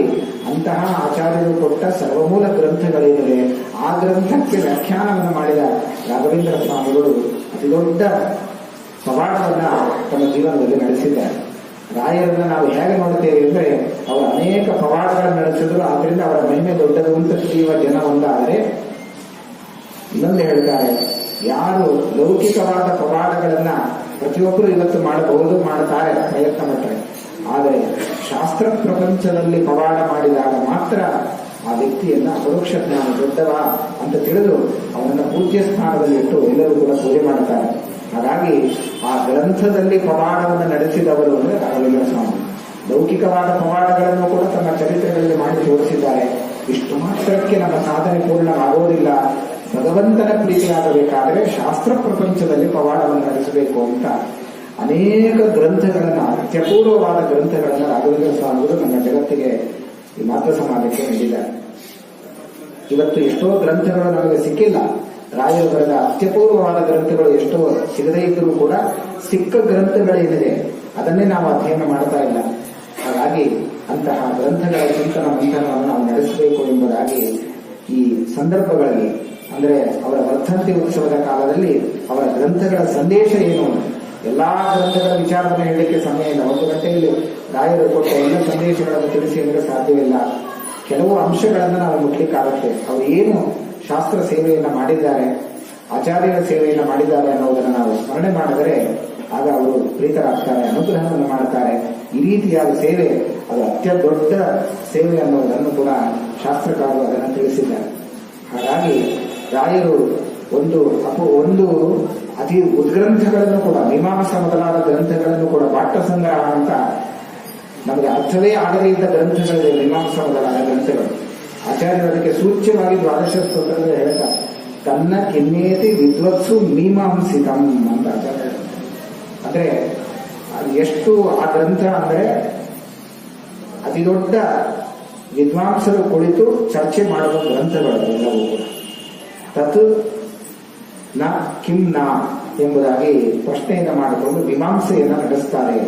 ಅಂತಹ ಆಚಾರ್ಯರು ಕೊಟ್ಟ ಸರ್ವಮೂಲ ಗ್ರಂಥಗಳೇನಿದೆ ಆ ಗ್ರಂಥಕ್ಕೆ ವ್ಯಾಖ್ಯಾನವನ್ನು ಮಾಡಿದ ರಾಘವೇಂದ್ರ ಸ್ವಾಮಿಗಳು ಅತಿ ದೊಡ್ಡ ಪವಾಡವನ್ನು ತಮ್ಮ ಜೀವನದಲ್ಲಿ ನಡೆಸಿದ್ದಾರೆ. ರಾಯರನ್ನ ನಾವು ಹೇಗೆ ನೋಡುತ್ತೇವೆ ಅಂದರೆ ಅವರು ಅನೇಕ ಪವಾಡಗಳನ್ನು ನಡೆಸಿದ್ರು, ಆದ್ರಿಂದ ಅವರ ಮಹಿಮೆ ದೊಡ್ಡದು ಅಂತ ತಿಳಿಯುವ ಜನ ಒಂದಾದರೆ, ಇನ್ನೊಂದು ಹೇಳ್ತಾರೆ, ಯಾರು ಲೌಕಿಕವಾದ ಪವಾಡಗಳನ್ನ ಪ್ರತಿಯೊಬ್ಬರು ಇವತ್ತು ಮಾಡಬಹುದು, ಮಾಡುತ್ತಾರೆ ಪ್ರಯತ್ನ ಪಟ್ಟರೆ, ಆದರೆ ಶಾಸ್ತ್ರ ಪ್ರಪಂಚದಲ್ಲಿ ಪವಾಡ ಮಾಡಿದಾಗ ಮಾತ್ರ ಆ ವ್ಯಕ್ತಿಯನ್ನ ಅಪರೋಕ್ಷ ಜ್ಞಾನ ದೊಡ್ಡವ ಅಂತ ತಿಳಿದು ಅವನನ್ನ ಪೂಜ್ಯ ಸ್ಥಾನದಲ್ಲಿ ಇಟ್ಟು ಎಲ್ಲರೂ ಕೂಡ ಪೂಜೆ ಮಾಡುತ್ತಾರೆ. ಹಾಗಾಗಿ ಆ ಗ್ರಂಥದಲ್ಲಿ ಪವಾಡವನ್ನು ನಡೆಸಿದವರು ಅಂದರೆ ರಾಘವೇಂದ್ರ ಸ್ವಾಮಿ. ಲೌಕಿಕವಾದ ಪವಾಡಗಳನ್ನು ಕೂಡ ತಮ್ಮ ಚರಿತ್ರೆಗಳಲ್ಲಿ ಮಾಡಿ ತೋರಿಸಿದ್ದಾರೆ. ಇಷ್ಟು ಮಾತ್ರಕ್ಕೆ ನಮ್ಮ ಸಾಧನೆ ಪೂರ್ಣವಾಗುವುದಿಲ್ಲ. ಭಗವಂತನ ಪ್ರೀತಿಯಾಗಬೇಕಾದರೆ ಶಾಸ್ತ್ರ ಪ್ರಪಂಚದಲ್ಲಿ ಪವಾಡವನ್ನು ನಡೆಸಬೇಕು ಅಂತ ಅನೇಕ ಗ್ರಂಥಗಳನ್ನು, ಅತ್ಯಪೂರ್ವವಾದ ಗ್ರಂಥಗಳನ್ನು ರಾಘವೇಂದ್ರ ಸ್ವಾಮಿಗಳು ನಮ್ಮ ಜಗತ್ತಿಗೆ ಈ ಮಾತೃ ಸಮಾಜಕ್ಕೆ ನೀಡಿದ್ದಾರೆ. ಇವತ್ತು ಎಷ್ಟೋ ಗ್ರಂಥಗಳು ನಮಗೆ ಸಿಕ್ಕಿಲ್ಲ. ರಾಯರು ಬರೆದ ಅತ್ಯಪೂರ್ವವಾದ ಗ್ರಂಥಗಳು ಎಷ್ಟೋ ಸಿಗದೇ ಇದ್ದರೂ ಕೂಡ ಸಿಕ್ಕ ಗ್ರಂಥಗಳೇನಿದೆ ಅದನ್ನೇ ನಾವು ಅಧ್ಯಯನ ಮಾಡ್ತಾ ಇಲ್ಲ. ಹಾಗಾಗಿ ಅಂತಹ ಗ್ರಂಥಗಳ ಚಿಂತನ ಮಂಥನವನ್ನು ನಾವು ನಡೆಸಬೇಕು ಎಂಬುದಾಗಿ ಈ ಸಂದರ್ಭಗಳಲ್ಲಿ, ಅಂದರೆ ಅವರ ವರ್ಧಂತಿ ಉತ್ಸವದ ಕಾಲದಲ್ಲಿ ಅವರ ಗ್ರಂಥಗಳ ಸಂದೇಶ ಏನು, ಎಲ್ಲಾ ಗ್ರಂಥಗಳ ವಿಚಾರವನ್ನು ಹೇಳಲಿಕ್ಕೆ ಸಮಯ ಇಲ್ಲ. 1 ಗಂಟೆಯಲ್ಲಿ ರಾಯರು ಕೊಟ್ಟ ಎಲ್ಲ ಸಂದೇಶಗಳನ್ನು ತಿಳಿಸಿ ಅಂದರೆ ಸಾಧ್ಯವಿಲ್ಲ. ಕೆಲವು ಅಂಶಗಳನ್ನು ನಾವು ಮುಟ್ಲಿಕ್ಕಾಗುತ್ತೆ. ಅವರು ಏನು ಶಾಸ್ತ್ರ ಸೇವೆಯನ್ನು ಮಾಡಿದ್ದಾರೆ, ಆಚಾರ್ಯರ ಸೇವೆಯನ್ನು ಮಾಡಿದ್ದಾರೆ ಅನ್ನೋದನ್ನು ನಾವು ಸ್ಮರಣೆ ಮಾಡಿದರೆ ಆಗ ಅವರು ಪ್ರೀತರಾಗ್ತಾರೆ, ಅನುಗ್ರಹವನ್ನು ಮಾಡ್ತಾರೆ. ಈ ರೀತಿಯಾದ ಸೇವೆ ಅದು ದೊಡ್ಡ ಸೇವೆ ಅನ್ನೋದನ್ನು ಕೂಡ ಶಾಸ್ತ್ರಕಾರರು ಅದನ್ನು ತಿಳಿಸಿದ್ದಾರೆ. ಹಾಗಾಗಿ ರಾಯರು ಒಂದು ಅತಿ ಉದ್ಗ್ರಂಥಗಳನ್ನು ಕೂಡ, ಮೀಮಾಂಸಾ ಮೊದಲಾದ ಗ್ರಂಥಗಳನ್ನು ಕೂಡ, ಬಾಟ್ಟ ಸಂಗ್ರಹ ಅಂತ ನಮಗೆ ಅರ್ಥವೇ ಆಗದೇ ಇದ್ದ ಗ್ರಂಥಗಳಿದೆ, ಮೀಮಾಂಸಾ ಮೊದಲಾದ ಗ್ರಂಥಗಳು. ಆಚಾರ್ಯರು ಅದಕ್ಕೆ ಸೂಚ್ಯವಾಗಿ ದ್ವಾದಶ ಸ್ತೋತ್ರದಲ್ಲಿ ಹೇಳ್ತಾರೆ, ತನ್ನ ಕಿನ್ನೇತಿ ವಿದ್ವತ್ಸು ಮೀಮಾಂಸಿತಂ ಅಂತ ಆಚಾರ್ಯ. ಅಂದ್ರೆ ಎಷ್ಟು ಆ ಗ್ರಂಥ ಅಂದ್ರೆ ಅತಿ ದೊಡ್ಡ ವಿದ್ವಾಂಸರು ಕುಳಿತು ಚರ್ಚೆ ಮಾಡುವ ಗ್ರಂಥಗಳು ಎಲ್ಲವೂ ಕೂಡ. ತತ್ ನ ಕಿಂ ನ ಎಂಬುದಾಗಿ ಪ್ರಶ್ನೆಯನ್ನು ಮಾಡಿಕೊಂಡು ಮೀಮಾಂಸೆಯನ್ನು ನಡೆಸ್ತಾರೆ.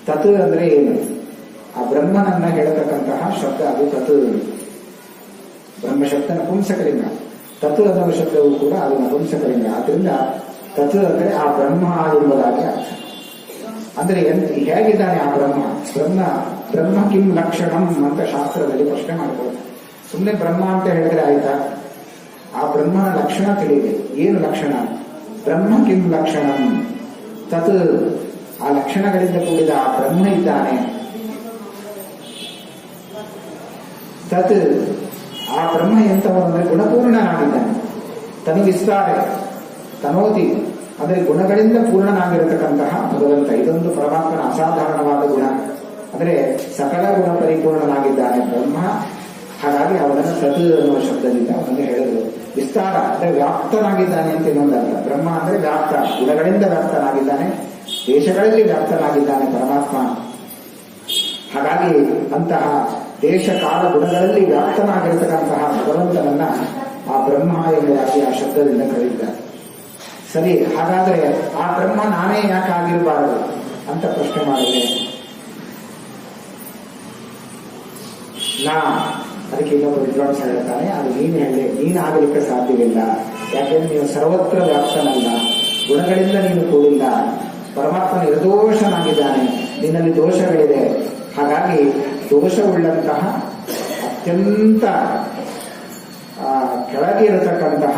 ತತ್ ಅಂದ್ರೆ ಏನು? ಆ ಬ್ರಹ್ಮನನ್ನ ಹೇಳತಕ್ಕಂತಹ ಶಬ್ದ ಅದು ತತ್. ಬ್ರಹ್ಮಶಬ್ದ ನಪುಂಸಕಲಿಂಗ, ತತ್ ಅನ್ನುವ ಶಬ್ದವು ಕೂಡ ಅದು ನಪುಂಸಕಲಿಂಗ. ಆದ್ರಿಂದ ತತ್ ಅಂದ್ರೆ ಆ ಬ್ರಹ್ಮ ಎಂಬುದಾಗಿ ಅರ್ಥ. ಅಂದ್ರೆ ಹೇಗಿದ್ದಾನೆ ಆ ಬ್ರಹ್ಮ ಕಿಂ ಲಕ್ಷಣಂ ಅಂತ ಶಾಸ್ತ್ರದಲ್ಲಿ ಪ್ರಶ್ನೆ ಮಾಡ್ಬೋದು. ಸುಮ್ಮನೆ ಬ್ರಹ್ಮ ಅಂತ ಹೇಳಿದ್ರೆ ಆಯ್ತಾ? ಆ ಬ್ರಹ್ಮನ ಲಕ್ಷಣ ತಿಳಿಯಿದೆ. ಏನು ಲಕ್ಷಣ? ಬ್ರಹ್ಮ ಕಿಂ ಲಕ್ಷಣಂ ತತ್, ಆ ಲಕ್ಷಣಗಳಿಂದ ಕೂಡಿದ ಆ ಬ್ರಹ್ಮ ಇದ್ದಾನೆ. ತತ್, ಆ ಬ್ರಹ್ಮ ಎಂತವನು ಅಂದ್ರೆ ಗುಣಪೂರ್ಣನಾಗಿದ್ದಾನೆ. ತನು ವಿಸ್ತಾರ ತನೋತಿ, ಅಂದರೆ ಗುಣಗಳಿಂದ ಪೂರ್ಣನಾಗಿರತಕ್ಕಂತಹ ಭಗವಂತ. ಇದೊಂದು ಪರಮಾತ್ಮನ ಅಸಾಧಾರಣವಾದ ಗುಣ. ಅಂದರೆ ಸಕಲ ಗುಣ ಪರಿಪೂರ್ಣನಾಗಿದ್ದಾನೆ ಬ್ರಹ್ಮ. ಹಾಗಾಗಿ ಅವನನ್ನು ತತ್ ಅನ್ನುವ ಶಬ್ದದಿಂದ ಅವನಿಗೆ ಹೇಳಿದ್ರು. ವಿಸ್ತಾರ ಅಂದ್ರೆ ವ್ಯಾಪ್ತನಾಗಿದ್ದಾನೆ ಅಂತ ಇನ್ನೊಂದರ್ಥ. ಬ್ರಹ್ಮ ಅಂದ್ರೆ ವ್ಯಾಪ್ತ, ಗುಣಗಳಿಂದ ವ್ಯಾಪ್ತನಾಗಿದ್ದಾನೆ, ದೇಶಗಳಲ್ಲಿ ವ್ಯಾಪ್ತನಾಗಿದ್ದಾನೆ ಪರಮಾತ್ಮ. ಹಾಗಾಗಿ ಅಂತಹ ದೇಶ ಕಾಲ ಗುಣಗಳಲ್ಲಿ ವ್ಯಾಪ್ತನಾಗಿರತಕ್ಕಂತಹ ಭಗವಂತನನ್ನ ಆ ಬ್ರಹ್ಮ ಎಂಬುದಾಗಿ ಆ ಶಬ್ದದಿಂದ ಕರೆದಿದ್ದಾರೆ. ಸರಿ, ಹಾಗಾದ್ರೆ ಆ ಬ್ರಹ್ಮ ನಾನೇ ಯಾಕಾಗಿರಬಾರದು ಅಂತ ಪ್ರಶ್ನೆ ಮಾಡಿದ್ರೆ, ಅದಕ್ಕೆ ಇನ್ನೊಬ್ಬ ವಿದ್ವಾಂಸ ಹೇಳ್ತಾನೆ, ಅದು ನೀನು ಆಗಲಿಕ್ಕೆ ಸಾಧ್ಯವಿಲ್ಲ. ಯಾಕೆಂದ್ರೆ ನೀನು ಸರ್ವತ್ರ ವ್ಯಾಪ್ತನಲ್ಲ, ಗುಣಗಳಿಂದ ನೀನು ಕೂಡಿಲ್ಲ. ಪರಮಾತ್ಮ ನಿರ್ದೋಷನಾಗಿದ್ದಾನೆ, ನಿನ್ನಲ್ಲಿ ದೋಷಗಳಿದೆ. ಹಾಗಾಗಿ ದೋಷವುಳ್ಳಂತಹ ಅತ್ಯಂತ ಕೆಳಗೆ ಇರತಕ್ಕಂತಹ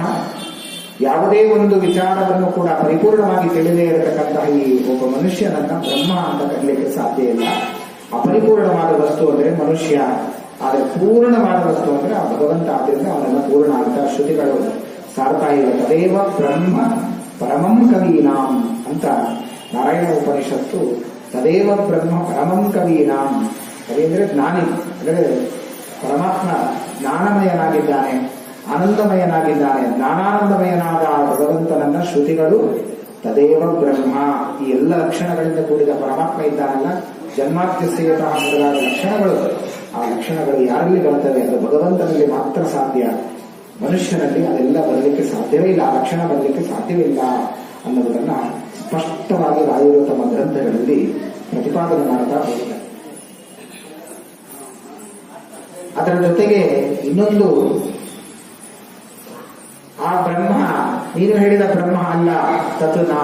ಯಾವುದೇ ಒಂದು ವಿಚಾರವನ್ನು ಕೂಡ ಪರಿಪೂರ್ಣವಾಗಿ ತಿಳಿದೇ ಇರತಕ್ಕಂತಹ ಈ ಒಬ್ಬ ಮನುಷ್ಯನನ್ನ ಬ್ರಹ್ಮ ಅಂತ ಕರೀಲಿಕ್ಕೆ ಸಾಧ್ಯ ಇಲ್ಲ. ಅಪರಿಪೂರ್ಣವಾದ ವಸ್ತು ಅಂದ್ರೆ ಮನುಷ್ಯ, ಆದರೆ ಪೂರ್ಣವಾದ ವಸ್ತು ಅಂದ್ರೆ ಆ ಭಗವಂತ. ಆದ್ರಿಂದ ಅವನೆಲ್ಲ ಪೂರ್ಣ ಅಂತ ಶ್ರುತಿಗಳು ಸಾರ್ತಾ ಇವೆ. ತದೇವ ಬ್ರಹ್ಮ ಪರಮಂ ಕವೀನಾಂ ಅಂತ ನಾರಾಯಣ ಉಪನಿಷತ್ತು ತದೇವ ಬ್ರಹ್ಮ ಪರಮಂ ಕವೀನಾಂ. ಕವಿ ಅಂದ್ರೆ ಜ್ಞಾನಿ, ಅಂದರೆ ಪರಮಾತ್ಮ ಜ್ಞಾನಮಯನಾಗಿದ್ದಾನೆ, ಆನಂದಮಯನಾಗಿದ್ದಾನೆ. ಜ್ಞಾನಾನಂದಮಯನಾದ ಆ ಭಗವಂತನನ್ನ ಶ್ರುತಿಗಳು ತದೇವ ಬ್ರಹ್ಮ, ಈ ಎಲ್ಲ ಲಕ್ಷಣಗಳಿಂದ ಕೂಡಿದ ಪರಮಾತ್ಮ ಇದ್ದಾನಲ್ಲ, ಜನ್ಮಾದ್ಯಸ್ಯತಃ ಮೊದಲಾದ ಲಕ್ಷಣಗಳು, ಆ ಲಕ್ಷಣಗಳು ಯಾರಲ್ಲಿ ಬರ್ತವೆ? ಅದು ಭಗವಂತನಲ್ಲಿ ಮಾತ್ರ ಸಾಧ್ಯ. ಮನುಷ್ಯನಲ್ಲಿ ಅದೆಲ್ಲ ಬರಲಿಕ್ಕೆ ಸಾಧ್ಯವೇ ಇಲ್ಲ, ಆ ಲಕ್ಷಣ ಬರಲಿಕ್ಕೆ ಸಾಧ್ಯವಿಲ್ಲ ಅನ್ನೋದನ್ನ ಸ್ಪಷ್ಟವಾಗಿ ರಾಯರು ತಮ್ಮ ಗ್ರಂಥಗಳಲ್ಲಿ ಪ್ರತಿಪಾದನೆ ಮಾಡ್ತಾ ಹೋಗಿದ್ದಾರೆ. ಅದರ ಜೊತೆಗೆ ಇನ್ನೊಂದು, ಆ ಬ್ರಹ್ಮ ನೀನು ಹೇಳಿದ ಬ್ರಹ್ಮ ಅಲ್ಲ, ತತ್ ನಾ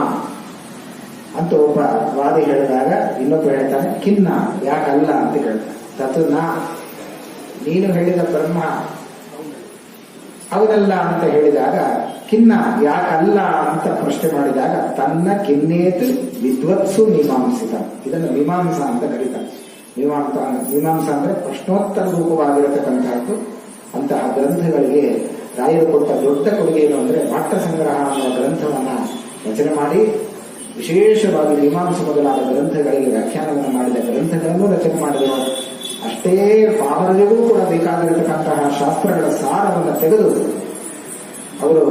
ಅಂತ ಒಬ್ಬ ವಾದಿ ಹೇಳಿದಾಗ ಇನ್ನೊಬ್ಬ ಹೇಳ್ತಾನೆ ಕಿನ್ನ, ಯಾಕಲ್ಲ ಅಂತ ಹೇಳ್ತಾನೆ. ತತ್ ನಾ, ನೀನು ಹೇಳಿದ ಬ್ರಹ್ಮ ಅವನಲ್ಲ ಅಂತ ಹೇಳಿದಾಗ ಕಿನ್ನ, ಯಾಕಲ್ಲ ಅಂತ ಪ್ರಶ್ನೆ ಮಾಡಿದಾಗ ತನ್ನ ಕಿನ್ನೇತ್ ವಿದ್ವತ್ಸು ಮೀಮಾಂಸಿತ, ಇದನ್ನು ಮೀಮಾಂಸ ಅಂತ ಕರೀತಾರೆ. ಮೀಮಾಂಸ ಅಂದ್ರೆ ಪ್ರಶ್ನೋತ್ತರ ರೂಪವಾಗಿರತಕ್ಕಂತಹದ್ದು. ಅಂತಹ ಗ್ರಂಥಗಳಿಗೆ ರಾಯರು ಕೊಟ್ಟ ದೊಡ್ಡ ಕೊಡುಗೆ ಏನು ಅಂದ್ರೆ ಪಾಠ ಸಂಗ್ರಹ ಅನ್ನುವ ಗ್ರಂಥವನ್ನ ರಚನೆ ಮಾಡಿ, ವಿಶೇಷವಾಗಿ ಮೀಮಾಂಸ ಮೊದಲಾದ ಗ್ರಂಥಗಳಿಗೆ ವ್ಯಾಖ್ಯಾನವನ್ನು ಮಾಡಿದ ಗ್ರಂಥಗಳನ್ನು ರಚನೆ ಮಾಡಿದರು. ಅಷ್ಟೇ ಪಾಮರರಿಗೂ ಕೂಡ ಬೇಕಾಗಿರತಕ್ಕಂತಹ ಶಾಸ್ತ್ರಗಳ ಸಾರವನ್ನು ತೆಗೆದು ಅವರು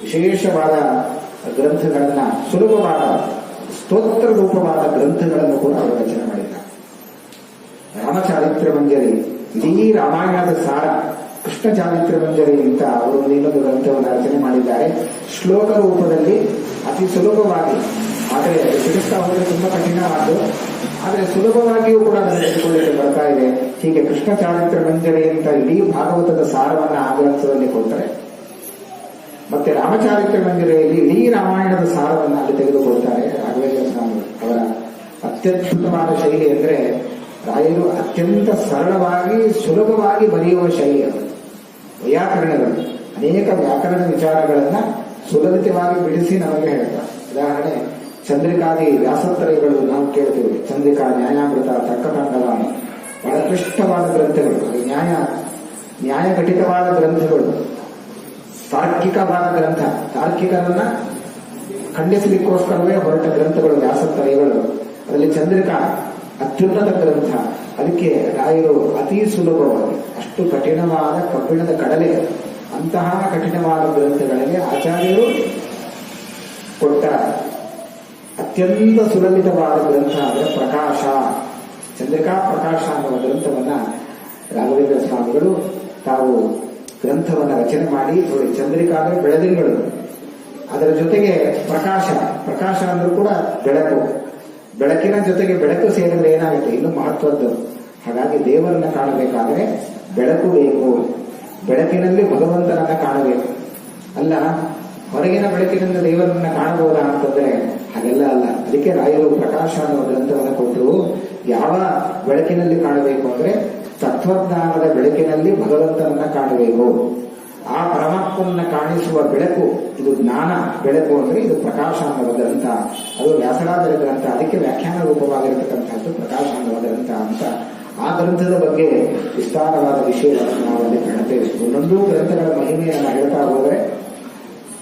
ವಿಶೇಷವಾದ ಗ್ರಂಥಗಳನ್ನ, ಸುಲಭವಾದ ಸ್ತೋತ್ರ ರೂಪವಾದ ಗ್ರಂಥಗಳನ್ನು ಕೂಡ ಅವರು ರಚನೆ ಮಾಡಿದ್ದಾರೆ. ರಾಮಚಾರಿತ್ರ ಮಂಜರಿ ಇಡೀ ರಾಮಾಯಣದ ಸಾರ, ಕೃಷ್ಣ ಚಾರಿತ್ರ ಮಂಜರಿ ಅಂತ ಅವರು ಇನ್ನೊಂದು ಗ್ರಂಥವನ್ನು ರಚನೆ ಮಾಡಿದ್ದಾರೆ. ಶ್ಲೋಕ ರೂಪದಲ್ಲಿ ಅತಿ ಸುಲಭವಾಗಿ, ಆದರೆ ತಿಳಿಸ್ತಾ ಹೋದರೆ ತುಂಬಾ ಕಠಿಣವಾದ್ದು, ಆದರೆ ಸುಲಭವಾಗಿಯೂ ಕೂಡ ಅದನ್ನು ತೆಗೆದುಕೊಳ್ಳಿಕ್ಕೆ ಬರ್ತಾ ಇದೆ. ಹೀಗೆ ಕೃಷ್ಣ ಚಾರಿತ್ರ ಮಂಜರಿ ಅಂತ ಇಡೀ ಭಾಗವತದ ಸಾರವನ್ನ ಆ ಗ್ರಂಥದಲ್ಲಿ ಕೊಡ್ತಾರೆ. ಮತ್ತೆ ರಾಮಚಾರಿತ್ರ ಮಂಜರಿಯಲ್ಲಿ ಇಡೀ ರಾಮಾಯಣದ ಸಾರವನ್ನ ಅಲ್ಲಿ ತೆಗೆದುಕೊಳ್ತಾರೆ ರಾಘವೇಂದ್ರ ಸ್ವಾಮಿ. ಅವರ ಅತ್ಯದ್ಭುತವಾದ ಶೈಲಿ ಅಂದ್ರೆ ರಾಯರು ಅತ್ಯಂತ ಸರಳವಾಗಿ ಸುಲಭವಾಗಿ ಬರೆಯುವ ಶೈಲಿ ಅದು. ವೈಯಾಕರಣಗಳು, ಅನೇಕ ವ್ಯಾಕರಣ ವಿಚಾರಗಳನ್ನ ಸುಲಲಿತವಾಗಿ ಬಿಡಿಸಿ ನಮಗೆ ಹೇಳ್ತಾರೆ. ಉದಾಹರಣೆ, ಚಂದ್ರಿಕಾದಿ ವ್ಯಾಸತ್ರಯಗಳು ನಾವು ಕೇಳ್ತೀವಿ. ಚಂದ್ರಿಕಾ, ನ್ಯಾಯಾಮೃತ, ತರ್ಕತಾಂಡವ ಬಹಳ ಕ್ಲಿಷ್ಟವಾದ ಗ್ರಂಥಗಳು, ನ್ಯಾಯ ಘಟಿತವಾದ ಗ್ರಂಥಗಳು, ತಾರ್ಕಿಕವಾದ ಗ್ರಂಥ, ತಾರ್ಕಿಕರನ್ನ ಖಂಡಿಸಲಿಕ್ಕೋಸ್ಕರವೇ ಹೊರಟ ಗ್ರಂಥಗಳು ವ್ಯಾಸತ್ರಯಗಳು. ಅದರಲ್ಲಿ ಚಂದ್ರಿಕಾ ಅತ್ಯುನ್ನತ ಗ್ರಂಥ. ಅದಕ್ಕೆ ರಾಯರು ಅತಿ ಸುಲಭವಾಗಿ, ಅಷ್ಟು ಕಠಿಣವಾದ ಕಬ್ಬಿಣದ ಕಡಲೆ, ಅಂತಹ ಕಠಿಣವಾದ ಗ್ರಂಥಗಳಿಗೆ ಆಚಾರ್ಯರು ಕೊಟ್ಟ ಅತ್ಯಂತ ಸುಲಲಿತವಾದ ಗ್ರಂಥ ಅಂದರೆ ಪ್ರಕಾಶ, ಚಂದ್ರಿಕಾ ಪ್ರಕಾಶ ಅನ್ನುವ ಗ್ರಂಥವನ್ನ ರಾಘವೇಂದ್ರ ಸ್ವಾಮಿಗಳು ತಾವು ಗ್ರಂಥವನ್ನ ರಚನೆ ಮಾಡಿ, ಚಂದ್ರಿಕಾ ಅಂದ್ರೆ ಬೆಳದಿಂಗಳು, ಅದರ ಜೊತೆಗೆ ಪ್ರಕಾಶ ಅಂದ್ರೂ ಕೂಡ ಬೆಳಕು, ಬೆಳಕಿನ ಜೊತೆಗೆ ಬೆಳಕು ಸೇರಿದ್ರೆ ಏನಾಗುತ್ತೆ, ಇನ್ನು ಮಹತ್ವದ್ದು. ಹಾಗಾಗಿ ದೇವರನ್ನ ಕಾಣಬೇಕಾದ್ರೆ ಬೆಳಕು ಬೇಕು, ಬೆಳಕಿನಲ್ಲಿ ಭಗವಂತನನ್ನ ಕಾಣಬೇಕು. ಅಲ್ಲ ಹೊರಗಿನ ಬೆಳಕಿನಿಂದ ದೇವರನ್ನ ಕಾಣಬಹುದಾ ಅಂತಂದ್ರೆ ಹಾಗೆಲ್ಲ ಅಲ್ಲ. ಅದಕ್ಕೆ ರಾಯರು ಪ್ರಕಾಶ ಅನ್ನೋ ಗ್ರಂಥವನ್ನು ಕೊಟ್ಟರು. ಯಾವ ಬೆಳಕಿನಲ್ಲಿ ಕಾಣಬೇಕು ಅಂದ್ರೆ ತತ್ವಜ್ಞಾನದ ಬೆಳಕಿನಲ್ಲಿ ಭಗವಂತನನ್ನ ಕಾಣಬೇಕು. ಆ ಪರಮಾತ್ಮನನ್ನ ಕಾಣಿಸುವ ಬೆಳಕು ಇದು ಜ್ಞಾನ ಬೆಳಕು ಅಂದ್ರೆ ಇದು ಪ್ರಕಾಶ ಅನ್ನುವ ಗ್ರಂಥ. ಅದು ವ್ಯಾಸರಾಜರ ಗ್ರಂಥ. ಅದಕ್ಕೆ ವ್ಯಾಖ್ಯಾನ ರೂಪವಾಗಿರತಕ್ಕಂಥದ್ದು ಪ್ರಕಾಶ ಅನ್ನುವ ಗ್ರಂಥ ಅಂತ. ಆ ಗ್ರಂಥದ ಬಗ್ಗೆ ವಿಸ್ತಾರವಾದ ವಿಷಯಗಳನ್ನು ನಾವು ಅಲ್ಲಿ ಕಾಣುತ್ತೇವೆ. ಒಂದೊಂದು ಗ್ರಂಥಗಳ ಮಹಿಮೆಯನ್ನು ಹೇಳ್ತಾ ಹೋದರೆ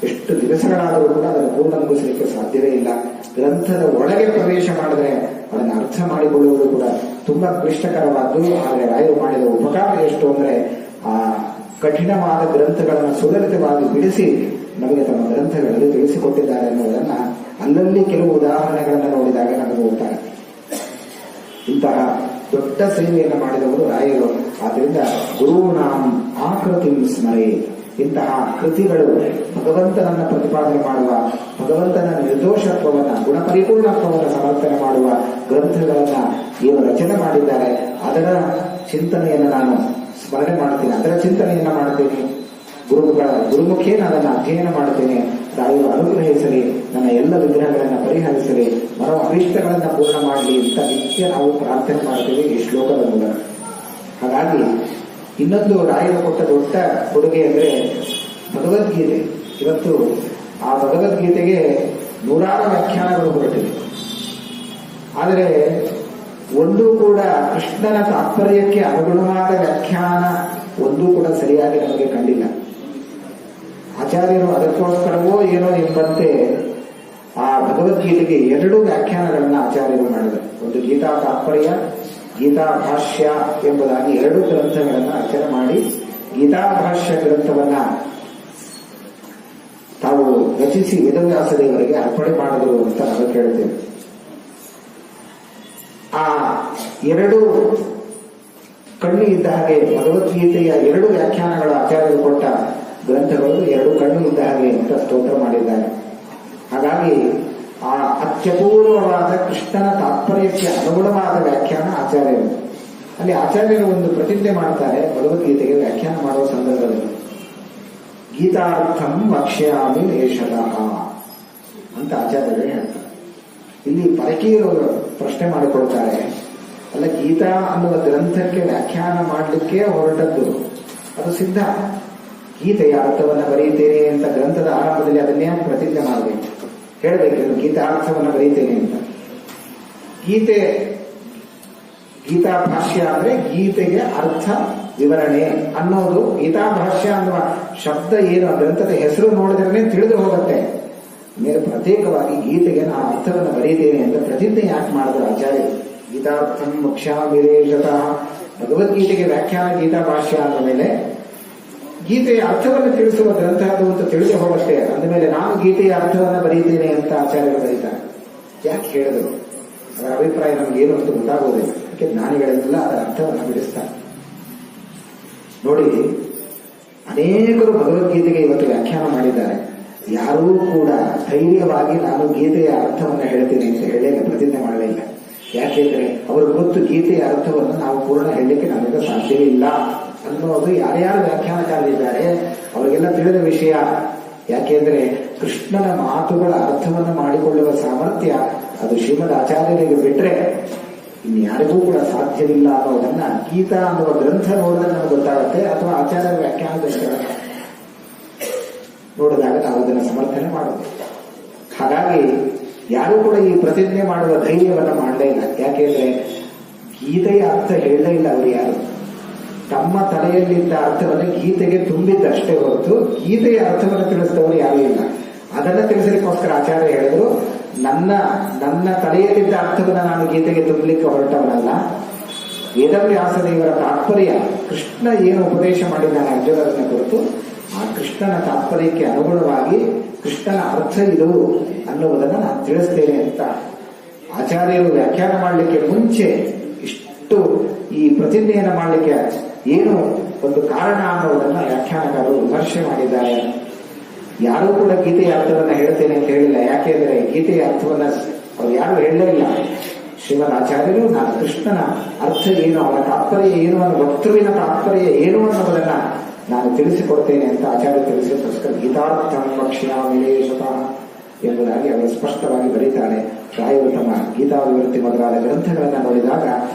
ಎಷ್ಟು ದಿವಸಗಳಾದರೂ ಕೂಡ ಅದನ್ನು ಪೂರ್ಣ ಮುಗಿಸಲಿಕ್ಕೆ ಸಾಧ್ಯವೇ ಇಲ್ಲ. ಗ್ರಂಥದ ಒಳಗೆ ಪ್ರವೇಶ ಮಾಡಿದ್ರೆ ಅದನ್ನು ಅರ್ಥ ಮಾಡಿಕೊಳ್ಳುವುದು ಕೂಡ ತುಂಬಾ ಕ್ಲಿಷ್ಟಕರವಾದ್ದು. ಆದರೆ ರಾಯರು ಮಾಡಿದ ಉಪಕಾರ ಎಷ್ಟು ಅಂದ್ರೆ ಆ ಕಠಿಣವಾದ ಗ್ರಂಥಗಳನ್ನು ಸುಲಲಿತವಾಗಿ ಬಿಡಿಸಿ ನಮಗೆ ತಮ್ಮ ಗ್ರಂಥಗಳಲ್ಲಿ ತಿಳಿಸಿಕೊಟ್ಟಿದ್ದಾರೆ ಎನ್ನುವುದನ್ನ ಅಲ್ಲಲ್ಲಿ ಕೆಲವು ಉದಾಹರಣೆಗಳನ್ನು ನೋಡಿದಾಗ ನಮಗೆ ಗೊತ್ತಾಗುತ್ತೆ. ಇಂತಹ ದೊಡ್ಡ ಸೇವೆಯನ್ನು ಮಾಡಿದವರು ರಾಯರು. ಆದ್ದರಿಂದ ಗುರುನಾಂ ಆಕೃತಿ ಸ್ಮರೆ. ಇಂತಹ ಕೃತಿಗಳು ಭಗವಂತನನ್ನ ಪ್ರತಿಪಾದನೆ ಮಾಡುವ, ಭಗವಂತನ ನಿರ್ದೋಷತ್ವವನ್ನ ಗುಣಪರಿಪೂರ್ಣತ್ವವನ್ನು ಸಮರ್ಥನೆ ಮಾಡುವ ಗ್ರಂಥಗಳನ್ನ ಏನು ರಚನೆ ಮಾಡಿದ್ದಾರೆ ಅದರ ಚಿಂತನೆಯನ್ನು ನಾನು ಸ್ಮರಣೆ ಮಾಡ್ತೇನೆ, ಅದರ ಚಿಂತನೆಯನ್ನ ಮಾಡ್ತೇನೆ. ಗುರುಮುಖೇನ ಅದನ್ನು ಅಧ್ಯಯನ ಮಾಡುತ್ತೇನೆ. ರಾಯರು ಅನುಗ್ರಹಿಸಲಿ, ನನ್ನ ಎಲ್ಲ ವಿಗ್ರಹಗಳನ್ನು ಪರಿಹರಿಸಲಿ, ಮನೋ ಅಭೀಷ್ಟಗಳನ್ನು ಪೂರ್ಣ ಮಾಡಲಿ ಅಂತ ನಿತ್ಯ ನಾವು ಪ್ರಾರ್ಥನೆ ಮಾಡ್ತೇವೆ ಈ ಶ್ಲೋಕದ ಮೂಲಕ. ಹಾಗಾಗಿ ಇನ್ನೊಂದು ರಾಯರು ಕೊಟ್ಟ ದೊಡ್ಡ ಕೊಡುಗೆ ಅಂದ್ರೆ ಭಗವದ್ಗೀತೆ. ಇವತ್ತು ಆ ಭಗವದ್ಗೀತೆಗೆ ನೂರಾರು ವ್ಯಾಖ್ಯಾನಗಳು ಹೊರಟಿವೆ. ಆದರೆ ಒಂದೂ ಕೂಡ ಕೃಷ್ಣನ ತಾತ್ಪರ್ಯಕ್ಕೆ ಅನುಗುಣವಾದ ವ್ಯಾಖ್ಯಾನ ಒಂದೂ ಕೂಡ ಸರಿಯಾಗಿ ನಮಗೆ ಕಂಡಿಲ್ಲ. ಆಚಾರ್ಯರು ಅದಕ್ಕೋಸ್ಕರವೋ ಏನೋ ಎಂಬಂತೆ ಆ ಭಗವದ್ಗೀತೆಗೆ 2 ವ್ಯಾಖ್ಯಾನಗಳನ್ನು ಆಚಾರ್ಯರು ಮಾಡಿದರು. ಒಂದು ಗೀತಾ ತಾತ್ಪರ್ಯ, ಗೀತಾ ಭಾಷ್ಯ ಎಂಬುದಾಗಿ 2 ಗ್ರಂಥಗಳನ್ನು ರಚನೆ ಮಾಡಿ ಗೀತಾ ಭಾಷ್ಯ ಗ್ರಂಥವನ್ನ ತಾವು ರಚಿಸಿ ವೇದವ್ಯಾಸ ದೇವರಿಗೆ ಅರ್ಪಣೆ ಮಾಡಿದರು ಅಂತ ನಾವು ಕೇಳ್ತೇವೆ. ಆ 2 ಕಣ್ಣು ಇದ್ದ ಹಾಗೆ ಭಗವದ್ಗೀತೆಯ 2 ವ್ಯಾಖ್ಯಾನಗಳ ಆಚಾರ್ಯರು ಕೊಟ್ಟ ಗ್ರಂಥಗಳು 2 ಕಣ್ಣು ಇದ್ದ ಹಾಗೆ ಅಂತ ಸ್ತೋತ್ರ ಮಾಡಿದ್ದಾರೆ. ಹಾಗಾಗಿ ಆ ಅತ್ಯಪೂರ್ವವಾದ ಕೃಷ್ಣನ ತಾತ್ಪರ್ಯಕ್ಕೆ ಅನುಗುಣವಾದ ವ್ಯಾಖ್ಯಾನ ಆಚಾರ್ಯರು. ಅಲ್ಲಿ ಆಚಾರ್ಯರು ಒಂದು ಪ್ರತಿಜ್ಞೆ ಮಾಡ್ತಾರೆ ಭಗವದ್ಗೀತೆಗೆ ವ್ಯಾಖ್ಯಾನ ಮಾಡುವ ಸಂದರ್ಭದಲ್ಲಿ, ಗೀತಾರ್ಥಂ ವಕ್ಷ್ಯಾಮಿ ಲೇಷತಃ ಅಂತ ಆಚಾರ್ಯರು ಹೇಳ್ತಾರೆ. ಇಲ್ಲಿ ಪರಕೀಯರು ಪ್ರಶ್ನೆ ಮಾಡಿಕೊಳ್ತಾರೆ, ಅಲ್ಲ ಗೀತಾ ಅನ್ನುವ ಗ್ರಂಥಕ್ಕೆ ವ್ಯಾಖ್ಯಾನ ಮಾಡಲಿಕ್ಕೆ ಹೊರಟದ್ದು ಅದು ಸಿದ್ಧ. ಗೀತೆಯ ಅರ್ಥವನ್ನು ಬರೀತೇನೆ ಅಂತ ಗ್ರಂಥದ ಆರಂಭದಲ್ಲಿ ಅದನ್ನೇ ಪ್ರತಿಜ್ಞೆ ಮಾಡಬೇಕು, ಹೇಳಬೇಕು ಗೀತಾ ಅರ್ಥವನ್ನು ಬರೀತೇನೆ ಅಂತ. ಗೀತಾ ಭಾಷ್ಯ ಅಂದ್ರೆ ಗೀತೆಗೆ ಅರ್ಥ ವಿವರಣೆ ಅನ್ನೋದು. ಗೀತಾ ಭಾಷ್ಯ ಅನ್ನುವ ಶಬ್ದ ಏನು ಗ್ರಂಥದ ಹೆಸರು ನೋಡಿದ್ರೆ ತಿಳಿದು ಹೋಗುತ್ತೆ. ಮೇಲೆ ಪ್ರತ್ಯೇಕವಾಗಿ ಗೀತೆಗೆ ನಾ ಅರ್ಥವನ್ನು ಬರೀತೇನೆ ಅಂತ ಪ್ರತಿಜ್ಞೆ ಯಾಕೆ ಮಾಡಿದ್ರು ಆಚಾರ್ಯರು? ಗೀತಾರ್ಥಂ ವಕ್ಷ್ಯಾಮಿ ಲೇಷತಃ, ಭಗವದ್ಗೀತೆಗೆ ವ್ಯಾಖ್ಯಾನ ಗೀತಾ ಭಾಷ್ಯ ಅಂದ ಮೇಲೆ ಗೀತೆಯ ಅರ್ಥವನ್ನು ತಿಳಿಸುವ ಗ್ರಂಥ ಅದು ಅಂತ ತಿಳಿದು ಹೋಗುತ್ತೆ. ಅಂದಮೇಲೆ ನಾನು ಗೀತೆಯ ಅರ್ಥವನ್ನು ಬರೀತೇನೆ ಅಂತ ಆಚಾರ್ಯರು ಬರೀತಾರೆ. ಯಾಕೆ ಹೇಳಿದರು? ಅದರ ಅಭಿಪ್ರಾಯ ನಮಗೇನು ಅಂತ ಗೊತ್ತಾಗೋದಿಲ್ಲ. ಯಾಕೆ ಜ್ಞಾನಿಗಳೆಲ್ಲ ಅದರ ಅರ್ಥವನ್ನು ಬಿಡಿಸ್ತಾರೆ. ನೋಡಿ, ಅನೇಕರು ಭಗವದ್ಗೀತೆಗೆ ಇವತ್ತು ವ್ಯಾಖ್ಯಾನ ಮಾಡಿದ್ದಾರೆ. ಯಾರೂ ಕೂಡ ಧೈರ್ಯವಾಗಿ ನಾನು ಗೀತೆಯ ಅರ್ಥವನ್ನು ಹೇಳ್ತೀನಿ ಅಂತ ಹೇಳಲಿಲ್ಲ, ಪ್ರತಿಜ್ಞೆ ಮಾಡಲಿಲ್ಲ. ಯಾಕೆಂದ್ರೆ ಅವರು ಗೊತ್ತು ಗೀತೆಯ ಅರ್ಥವನ್ನು ನಾವು ಪೂರ್ಣ ಹೇಳಲಿಕ್ಕೆ ನಮಗೆ ಸಾಧ್ಯವೇ ಇಲ್ಲ ಅನ್ನೋದು ಯಾರ್ಯಾರು ವ್ಯಾಖ್ಯಾನಕಾರರಿದ್ದಾರೆ ಅವರಿಗೆಲ್ಲ ತಿಳಿದ ವಿಷಯ. ಯಾಕೆಂದ್ರೆ ಕೃಷ್ಣನ ಮಾತುಗಳ ಅರ್ಥವನ್ನು ಮಾಡಿಕೊಳ್ಳುವ ಸಾಮರ್ಥ್ಯ ಅದು ಶ್ರೀಮದ್ ಆಚಾರ್ಯರಿಗೆ ಬಿಟ್ರೆ ಇನ್ಯಾರಿಗೂ ಕೂಡ ಸಾಧ್ಯವಿಲ್ಲ ಅನ್ನೋದನ್ನ ಗೀತಾ ಅನ್ನುವ ಗ್ರಂಥ ನೋಡಿದ್ರೆ ನಮ್ಗೆ ಗೊತ್ತಾಗುತ್ತೆ, ಅಥವಾ ಆಚಾರ್ಯರ ವ್ಯಾಖ್ಯಾನದ ನೋಡಿದಾಗ ನಾವು ಅದನ್ನು ಸಮರ್ಥನೆ ಮಾಡಬೇಕು. ಹಾಗಾಗಿ ಯಾರೂ ಕೂಡ ಈ ಪ್ರತಿಜ್ಞೆ ಮಾಡುವ ಧೈರ್ಯವನ್ನು ಮಾಡಲೇ ಇಲ್ಲ. ಯಾಕೆಂದ್ರೆ ಗೀತೆಯ ಅರ್ಥ ಹೇಳಲೇ ಇಲ್ಲ ಅವರು ಯಾರು. ತಮ್ಮ ತಲೆಯಲ್ಲಿದ್ದ ಅರ್ಥವನ್ನು ಗೀತೆಗೆ ತುಂಬಿದ್ದಷ್ಟೇ ಹೊರತು ಗೀತೆಯ ಅರ್ಥವನ್ನು ತಿಳಿಸಿದವರು ಯಾರೂ ಇಲ್ಲ. ಅದನ್ನ ತಿಳಿಸಲಿಕ್ಕೋಸ್ಕರ ಆಚಾರ್ಯ ಹೇಳಿದ್ರು, ನನ್ನ ತಲೆಯಲ್ಲಿದ್ದ ಅರ್ಥವನ್ನು ನಾನು ಗೀತೆಗೆ ತುಂಬಲಿಕ್ಕೆ ಹೊರಟವನಲ್ಲ. ವೇದವ್ಯಾಸ ದೇವರ ತಾತ್ಪರ್ಯ, ಕೃಷ್ಣ ಏನು ಉಪದೇಶ ಮಾಡಿದ್ದಾನೆ ಅರ್ಜುನರನ್ನ ಕುರಿತು, ಆ ಕೃಷ್ಣನ ತಾತ್ಪರ್ಯಕ್ಕೆ ಅನುಗುಣವಾಗಿ ಕೃಷ್ಣನ ಅರ್ಥ ಇದು ಅನ್ನುವುದನ್ನು ನಾನು ತಿಳಿಸ್ತೇನೆ ಅಂತ ಆಚಾರ್ಯರು ವ್ಯಾಖ್ಯಾನ ಮಾಡಲಿಕ್ಕೆ ಮುಂಚೆ ಇಷ್ಟು ಈ ಪ್ರತಿಜ್ಞೆಯನ್ನು ಮಾಡಲಿಕ್ಕೆ ಏನು ಒಂದು ಕಾರಣ ಅನ್ನೋದನ್ನ ವ್ಯಾಖ್ಯಾನಕಾರರು ವಿಮರ್ಶೆ ಮಾಡಿದ್ದಾರೆ. ಯಾರೂ ಕೂಡ ಗೀತೆಯ ಅರ್ಥವನ್ನು ಹೇಳ್ತೇನೆ ಅಂತ ಹೇಳಿಲ್ಲ. ಯಾಕೆಂದ್ರೆ ಗೀತೆಯ ಅರ್ಥವನ್ನ ಅವ್ರು ಯಾರು ಹೇಳಲೇ ಇಲ್ಲ. ಶ್ರೀಮದ್ ಆಚಾರ್ಯರು ನಾನು ಕೃಷ್ಣನ ಅರ್ಥ ಏನು, ಅವನ ತಾತ್ಪರ್ಯ ಏನು, ಅವನ ವಕ್ತೃವಿನ ತಾತ್ಪರ್ಯ ಏನು ಅನ್ನೋದನ್ನ ನಾನು ತಿಳಿಸಿಕೊಡ್ತೇನೆ ಅಂತ ಆಚಾರ್ಯ ತಿಳಿಸಿದಕ್ಕೋಸ್ಕರ ಗೀತಾರ್ಥಂ ವಕ್ಷ್ಯಾಮಿ ಲೇಷತಃ ಎಂಬುದಾಗಿ ಅವರು ಸ್ಪಷ್ಟವಾಗಿ ಬರೀತಾಳೆ. ರಾಯರು ತಮ್ಮ ಗೀತಾವಿವೃತ್ತಿ ಮೊದಲಾದ ಗ್ರಂಥಗಳನ್ನು ನೋಡಿದಾಗ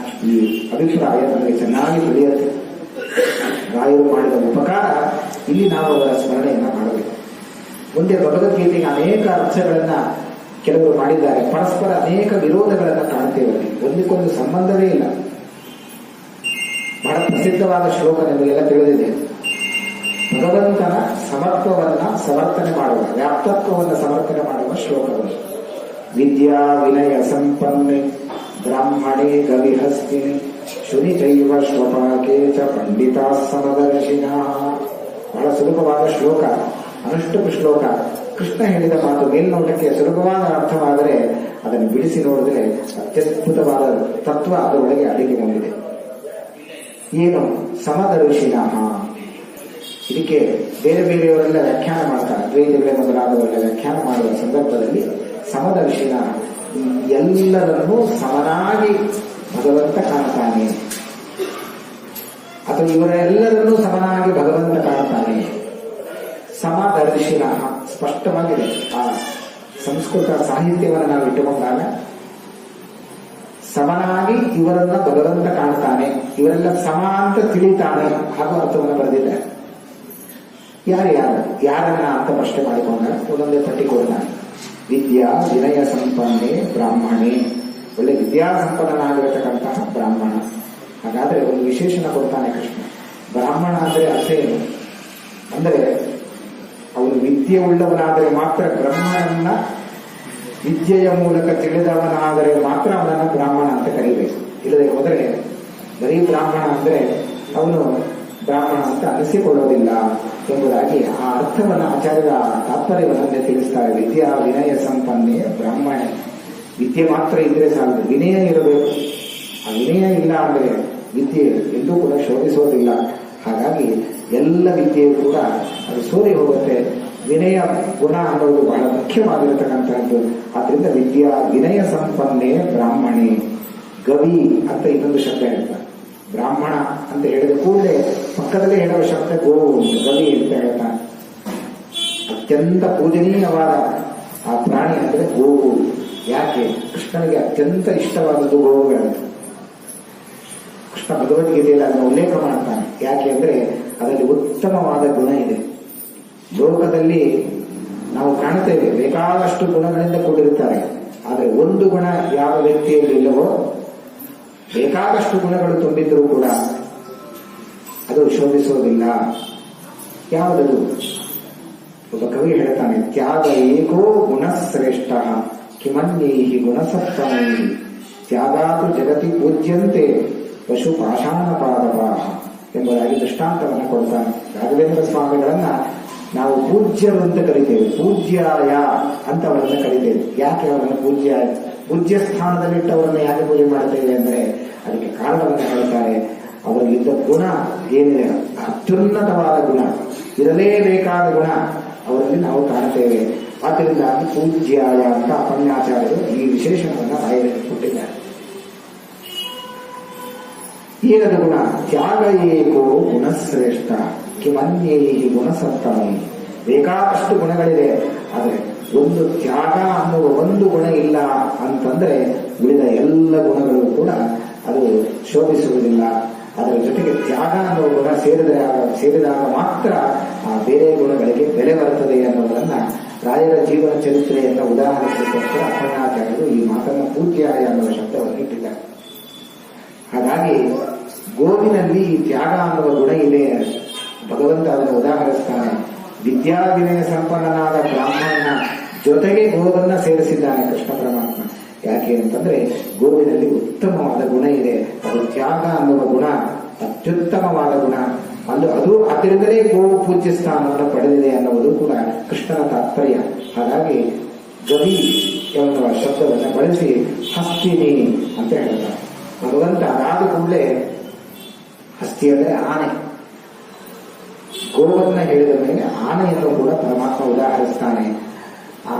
ಈ ಅಭಿಪ್ರಾಯ ನಮಗೆ ಚೆನ್ನಾಗಿ ತಿಳಿಯುತ್ತೆ. ರಾಯರು ಮಾಡಿದ ಉಪಕಾರ ಇಲ್ಲಿ ನಾವು ಅವರ ಸ್ಮರಣೆಯನ್ನ ಮಾಡಬೇಕು. ಮುಂದೆ ಭಗವದ್ಗೀತೆಗೆ ಅನೇಕ ಅರ್ಥಗಳನ್ನ ಕೆಲವರು ಮಾಡಿದ್ದಾರೆ. ಪರಸ್ಪರ ಅನೇಕ ವಿರೋಧಗಳನ್ನು ಕಾಣ್ತೇವೆ. ಒಂದಕ್ಕೊಂದು ಸಂಬಂಧವೇ ಇಲ್ಲ. ಬಹಳ ಪ್ರಸಿದ್ಧವಾದ ಶ್ಲೋಕ ನಿಮಗೆಲ್ಲ ತಿಳಿದಿದೆ. ಭಗವಂತನ ಸಮತ್ವವನ್ನ ಸಮರ್ಥನೆ ಮಾಡುವ, ವ್ಯಾಪ್ತತ್ವವನ್ನು ಸಮರ್ಥನೆ ಮಾಡುವ ಶ್ಲೋಕಗಳು. ವಿದ್ಯಾ ವಿನಯ ಸಂಪನ್ನೆ ಬ್ರಾಹ್ಮಣೇ ಗವಿಹಸ್ತಿನಿ ಶುನಿಚೈವ ಶ್ವಪಾಕೆ ಚ ಪಂಡಿತಾ ಸಮದರ್ಶಿನ. ಬಹಳ ಸುಲಭವಾದ ಶ್ಲೋಕ, ಅನುಷ್ಠುಪ ಶ್ಲೋಕ. ಕೃಷ್ಣ ಹೇಳಿದ ಮಾತು ಮೇಲ್ನೋಟಕ್ಕೆ ಸುಲಭವಾದ ಅರ್ಥವಾದರೆ ಅದನ್ನು ಬಿಡಿಸಿ ನೋಡಿದ್ರೆ ಅತ್ಯದ್ಭುತವಾದ ತತ್ವ ಅದರೊಳಗೆ ಅಡಗಿಕೊಂಡಿದೆ. ಏನು? ಸಮದರ್ಶಿನ. ಇದಕ್ಕೆ ಬೇರೆ ಬೇರೆಯವರೆಲ್ಲ ವ್ಯಾಖ್ಯಾನ ಮಾಡ್ತಾರೆ. ದ್ವೈತಗಳೇ ಮೊದಲಾದವರೆಲ್ಲ ವ್ಯಾಖ್ಯಾನ ಮಾಡುವ ಸಂದರ್ಭದಲ್ಲಿ ಸಮದರ್ಶಿನ, ಎಲ್ಲರನ್ನೂ ಸಮನಾಗಿ ಭಗವಂತ ಕಾಣ್ತಾನೆ, ಅಥವಾ ಇವರೆಲ್ಲರನ್ನೂ ಸಮನಾಗಿ ಭಗವಂತ ಕಾಣ್ತಾನೆ. ಸಮದರ್ಶಿನ ಸ್ಪಷ್ಟವಾಗಿದೆ. ಆ ಸಂಸ್ಕೃತ ಸಾಹಿತ್ಯವನ್ನು ನಾವು ಇಟ್ಟುಕೊಂಡಾಗ ಸಮನಾಗಿ ಇವರನ್ನ ಭಗವಂತ ಕಾಣ್ತಾನೆ, ಇವರೆಲ್ಲ ಸಮ ಅಂತ ತಿಳಿತಾನೆ ಹಾಗೂ ಅರ್ಥವನ್ನು ಬರೆದಿದ್ದಾರೆ. ಯಾರನ್ನ ಅಂತ ಪ್ರಶ್ನೆ ಮಾಡಿಕೊಂಡಾಗ ಒಂದೊಂದೇ ಪಟ್ಟಿ ಕೊಡ್ತಾನೆ. ವಿದ್ಯಾ ವಿನಯ ಸಂಪನ್ನೆ ಬ್ರಾಹ್ಮಣೆ, ಒಳ್ಳೆ ವಿದ್ಯಾಸಂಪನ್ನನಾಗಿರತಕ್ಕಂತಹ ಬ್ರಾಹ್ಮಣ. ಹಾಗಾದ್ರೆ ಒಂದು ವಿಶೇಷಣ ಕೊಡ್ತಾನೆ ಕೃಷ್ಣ. ಬ್ರಾಹ್ಮಣ ಅಂದ್ರೆ ಅರ್ಥ ಏನು ಅಂದ್ರೆ ಅವನು ವಿದ್ಯೆ ಉಳ್ಳವನಾದರೆ ಮಾತ್ರ, ಬ್ರಹ್ಮನನ್ನ ವಿದ್ಯೆಯ ಮೂಲಕ ತಿಳಿದವನಾದರೆ ಮಾತ್ರ ಅವನನ್ನ ಬ್ರಾಹ್ಮಣ ಅಂತ ಕರೀಬೇಕು. ಇಲ್ಲದೆ ಹೋದರೆ ಬರೀ ಬ್ರಾಹ್ಮಣ ಅಂದ್ರೆ ಅವನು ಬ್ರಾಹ್ಮಣ ಅಂತ ಅನಿಸಿಕೊಳ್ಳೋದಿಲ್ಲ ಎಂಬುದಾಗಿ ಆ ಅರ್ಥವನ್ನು ಆಚಾರ್ಯರ ತಾತ್ಪರ್ಯವನ್ನೇ ತಿಳಿಸ್ತಾರೆ. ವಿದ್ಯಾ ವಿನಯ ಸಂಪನ್ನೆ ಬ್ರಾಹ್ಮಣ. ವಿದ್ಯೆ ಮಾತ್ರ ಇದ್ರೆ ಸಾಲದು, ವಿನಯ ಇರಬೇಕು. ಆ ವಿನಯ ಇಲ್ಲ ಅಂದ್ರೆ ವಿದ್ಯೆ ಎಂದೂ ಕೂಡ ಶೋಧಿಸೋದಿಲ್ಲ. ಹಾಗಾಗಿ ಎಲ್ಲ ವಿದ್ಯೆಯು ಕೂಡ ಅದು ಸೋರಿ ಹೋಗುತ್ತೆ. ವಿನಯ ಗುಣ ಅನ್ನೋದು ಬಹಳ ಮುಖ್ಯವಾಗಿರತಕ್ಕಂಥದ್ದು. ಆದ್ರಿಂದ ವಿದ್ಯಾ ವಿನಯ ಸಂಪನ್ನೆ ಬ್ರಾಹ್ಮಣಿ. ಗವಿ ಅಂತ ಇನ್ನೊಂದು ಶಬ್ದ ಹೇಳ್ತಾರೆ. ಬ್ರಾಹ್ಮಣ ಅಂತ ಹೇಳಿದ ಕೂಡಲೇ ಪಕ್ಕದಲ್ಲೇ ಹೇಳುವ ಶಬ್ದ ಗೋವು, ಗವಿ ಅಂತ ಹೇಳ್ತಾನೆ. ಅತ್ಯಂತ ಪೂಜನೀಯವಾದ ಆ ಪ್ರಾಣಿ ಅಂದ್ರೆ ಗೋವು. ಯಾಕೆ? ಕೃಷ್ಣನಿಗೆ ಅತ್ಯಂತ ಇಷ್ಟವಾದದ್ದು ಗೋವುಗಳಂತ ಕೃಷ್ಣ ಭಗವದ್ಗೀತೆಯಲ್ಲಿ ಅದನ್ನು ಉಲ್ಲೇಖ ಮಾಡ್ತಾನೆ. ಯಾಕೆ ಅಂದ್ರೆ ಅದರಲ್ಲಿ ಉತ್ತಮವಾದ ಗುಣ ಇದೆ. ಲೋಕದಲ್ಲಿ ನಾವು ಕಾಣುತ್ತೇವೆ ಬೇಕಾದಷ್ಟು ಗುಣಗಳಿಂದ ಕೂಡಿರುತ್ತಾರೆ. ಆದರೆ ಒಂದು ಗುಣ ಯಾವ ವ್ಯಕ್ತಿಯಲ್ಲಿ ಇಲ್ಲವೋ, ಬೇಕಾದಷ್ಟು ಗುಣಗಳು ತುಂಬಿದ್ರೂ ಕೂಡ ಅದು ಶೋಭಿಸೋದಿಲ್ಲ. ಯಾವುದದು? ಒಬ್ಬ ಕವಿ ಹೇಳ್ತಾನೆ, ತ್ಯಾಗ ಏಕೋ ಗುಣಶ್ರೇಷ್ಠ ಕಿಮನ್ಯೈಹಿ ಗುಣಸತ್ತಮೈಹಿ ತ್ಯಾಗಾತು ಜಗತಿ ಪೂಜ್ಯಂತೆ ಪಶು ಪಾಷಾಣ ಪಾದವ ಎಂಬುದಾಗಿ ದೃಷ್ಟಾಂತವನ್ನು ಕೊಡ್ತಾನೆ. ರಾಘವೇಂದ್ರ ಸ್ವಾಮಿಗಳನ್ನ ನಾವು ಪೂಜ್ಯರು ಅಂತ ಕರಿತೇವೆ. ಪೂಜ್ಯಾಯ ಅಂತ ಅವರನ್ನ ಕರಿತೇವೆ. ಯಾಕೆ ಅವರನ್ನು ಪೂಜ್ಯ ಸ್ಥಾನದಲ್ಲಿಟ್ಟು ಅವರನ್ನು ಯಾಕೆ ಪೂಜೆ ಮಾಡ್ತೇವೆ ಅಂದ್ರೆ ಅದಕ್ಕೆ ಕಾರಣವನ್ನು ಹೇಳ್ತಾರೆ. ಅವರಲ್ಲಿದ್ದ ಗುಣ ಏನಿದೆ, ಅತ್ಯುನ್ನತವಾದ ಗುಣ, ಇರಲೇಬೇಕಾದ ಗುಣ ಅವರಲ್ಲಿ ನಾವು ಕಾಣುತ್ತೇವೆ. ಆದ್ದರಿಂದ ಪೂಜ್ಯಾಯ ಅಂತ ಅಪನ್ಯಾಚಾರ್ಯರು ಈ ವಿಶೇಷಣವನ್ನು ರಾಯರಿಗೆ ಕೊಟ್ಟಿದ್ದಾರೆ. ಏನದು ಗುಣ? ತ್ಯಾಗ ಏಕೋ ಗುಣಶ್ರೇಷ್ಠ ಕಿಮನ್ಯೈಹಿ ಗುಣಸತ್ತಮೈ. ಬೇಕಾದಷ್ಟು ಗುಣಗಳಿದೆ, ಆದರೆ ಒಂದು ತ್ಯಾಗ ಅನ್ನುವ ಒಂದು ಗುಣ ಇಲ್ಲ ಅಂತಂದ್ರೆ ಉಳಿದ ಎಲ್ಲ ಗುಣಗಳು ಕೂಡ ಅದು ಶೋಭಿಸುವುದಿಲ್ಲ. ಅದರ ಜೊತೆಗೆ ತ್ಯಾಗ ಅನ್ನುವ ಗುಣ ಸೇರಿದಾಗ ಮಾತ್ರ ಆ ಬೇರೆ ಗುಣಗಳಿಗೆ ಬೆಲೆ ಬರುತ್ತದೆ ಅನ್ನೋದನ್ನ ರಾಯರ ಜೀವನ ಚರಿತ್ರೆಯನ್ನು ಉದಾಹರಿಸಲಿಕ್ಕೋಸ್ಕರ ಅಪರ್ಣಾಚಾರ್ಯರು ಈ ಮಾತನ್ನು ಪೂಜ್ಯಾಯ ಅನ್ನುವ ಶಬ್ದವನ್ನು ಇಟ್ಟಿದ್ದಾರೆ. ಹಾಗಾಗಿ ಗೋವಿನಲ್ಲಿ ಈ ತ್ಯಾಗ ಅನ್ನುವ ಗುಣ ಇದೆ. ಭಗವಂತ ಅದನ್ನು ಉದಾಹರಿಸ್ತಾನೆ. ವಿದ್ಯಾ ವಿನಯ ಸಂಪನ್ನನಾದ ಬ್ರಾಹ್ಮಣನ ಜೊತೆಗೆ ಗೋವನ್ನ ಸೇರಿಸಿದ್ದಾನೆ ಕೃಷ್ಣ ಪರಮಾತ್ಮ. ಯಾಕೆ ಅಂತಂದ್ರೆ ಗೋವಿನಲ್ಲಿ ಉತ್ತಮವಾದ ಗುಣ ಇದೆ. ಅದು ತ್ಯಾಗ ಅನ್ನುವ ಗುಣ ಅತ್ಯುತ್ತಮವಾದ ಗುಣ. ಅದು ಅದರಿಂದಲೇ ಗೋವು ಪೂಜ್ಯ ಸ್ಥಾನವನ್ನು ಪಡೆದಿದೆ ಅನ್ನುವುದು ಕೂಡ ಕೃಷ್ಣನ ತಾತ್ಪರ್ಯ. ಹಾಗಾಗಿ ಗವಿ ಎನ್ನುವ ಶಬ್ದವನ್ನು ಬಳಸಿ ಹಸ್ತಿನಿ ಅಂತ ಹೇಳ್ತಾರೆ. ಭಗವಂತ ಅದಾದ ಕೂಡಲೇ, ಹಸ್ತಿ ಅಂದರೆ ಆನೆ, ಗೋವನ್ನ ಹೇಳಿದ ಮೇಲೆ ಆನೆಯನ್ನು ಕೂಡ ಪರಮಾತ್ಮ ಉದಾಹರಿಸ್ತಾನೆ. ಆ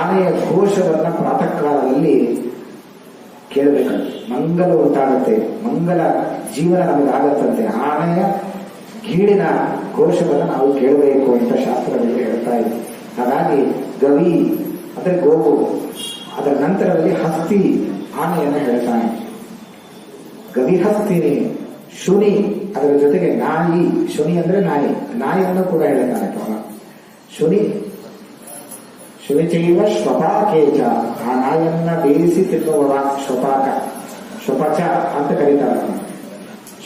ಆನೆಯ ಘೋಷವನ್ನ ಪ್ರಾತಃ ಕಾಲದಲ್ಲಿ ಕೇಳಬೇಕಂತೆ. ಮಂಗಲ ಉಂಟಾಗುತ್ತೆ, ಮಂಗಲ ಜೀವನ ನಮಗಾಗತ್ತಂತೆ. ಆನೆಯ ಗೀಳಿನ ಘೋಷವನ್ನು ನಾವು ಕೇಳಬೇಕು ಅಂತ ಶಾಸ್ತ್ರದಲ್ಲಿ ಹೇಳ್ತಾ ಇದೆ. ಹಾಗಾಗಿ ಗವಿ ಅಂದ್ರೆ ಗೋವು. ಅದರ ನಂತರದಲ್ಲಿ ಹಸ್ತಿ ಆನೆಯನ್ನು ಹೇಳ್ತಾನೆ. ಗವಿಹಸ್ತಿನಿ, ಶುನಿ, ಅದರ ಜೊತೆಗೆ ನಾಯಿ. ಶುನಿ ಅಂದ್ರೆ ನಾಯಿ, ನಾಯಿಯನ್ನು ಕೂಡ ಹೇಳ್ತಾನೆ ಪವ. ಶುನಿ ಶುನಿಚೈವ ಶ್ವಪಾಕೇಚ, ಆ ನಾಯನ್ನ ಬೇಯಿಸಿ ತಿನ್ನುವವ ಶ್ವಪಾಕ, ಶ್ವಪಚ ಅಂತ ಕರೀತಾರೆ.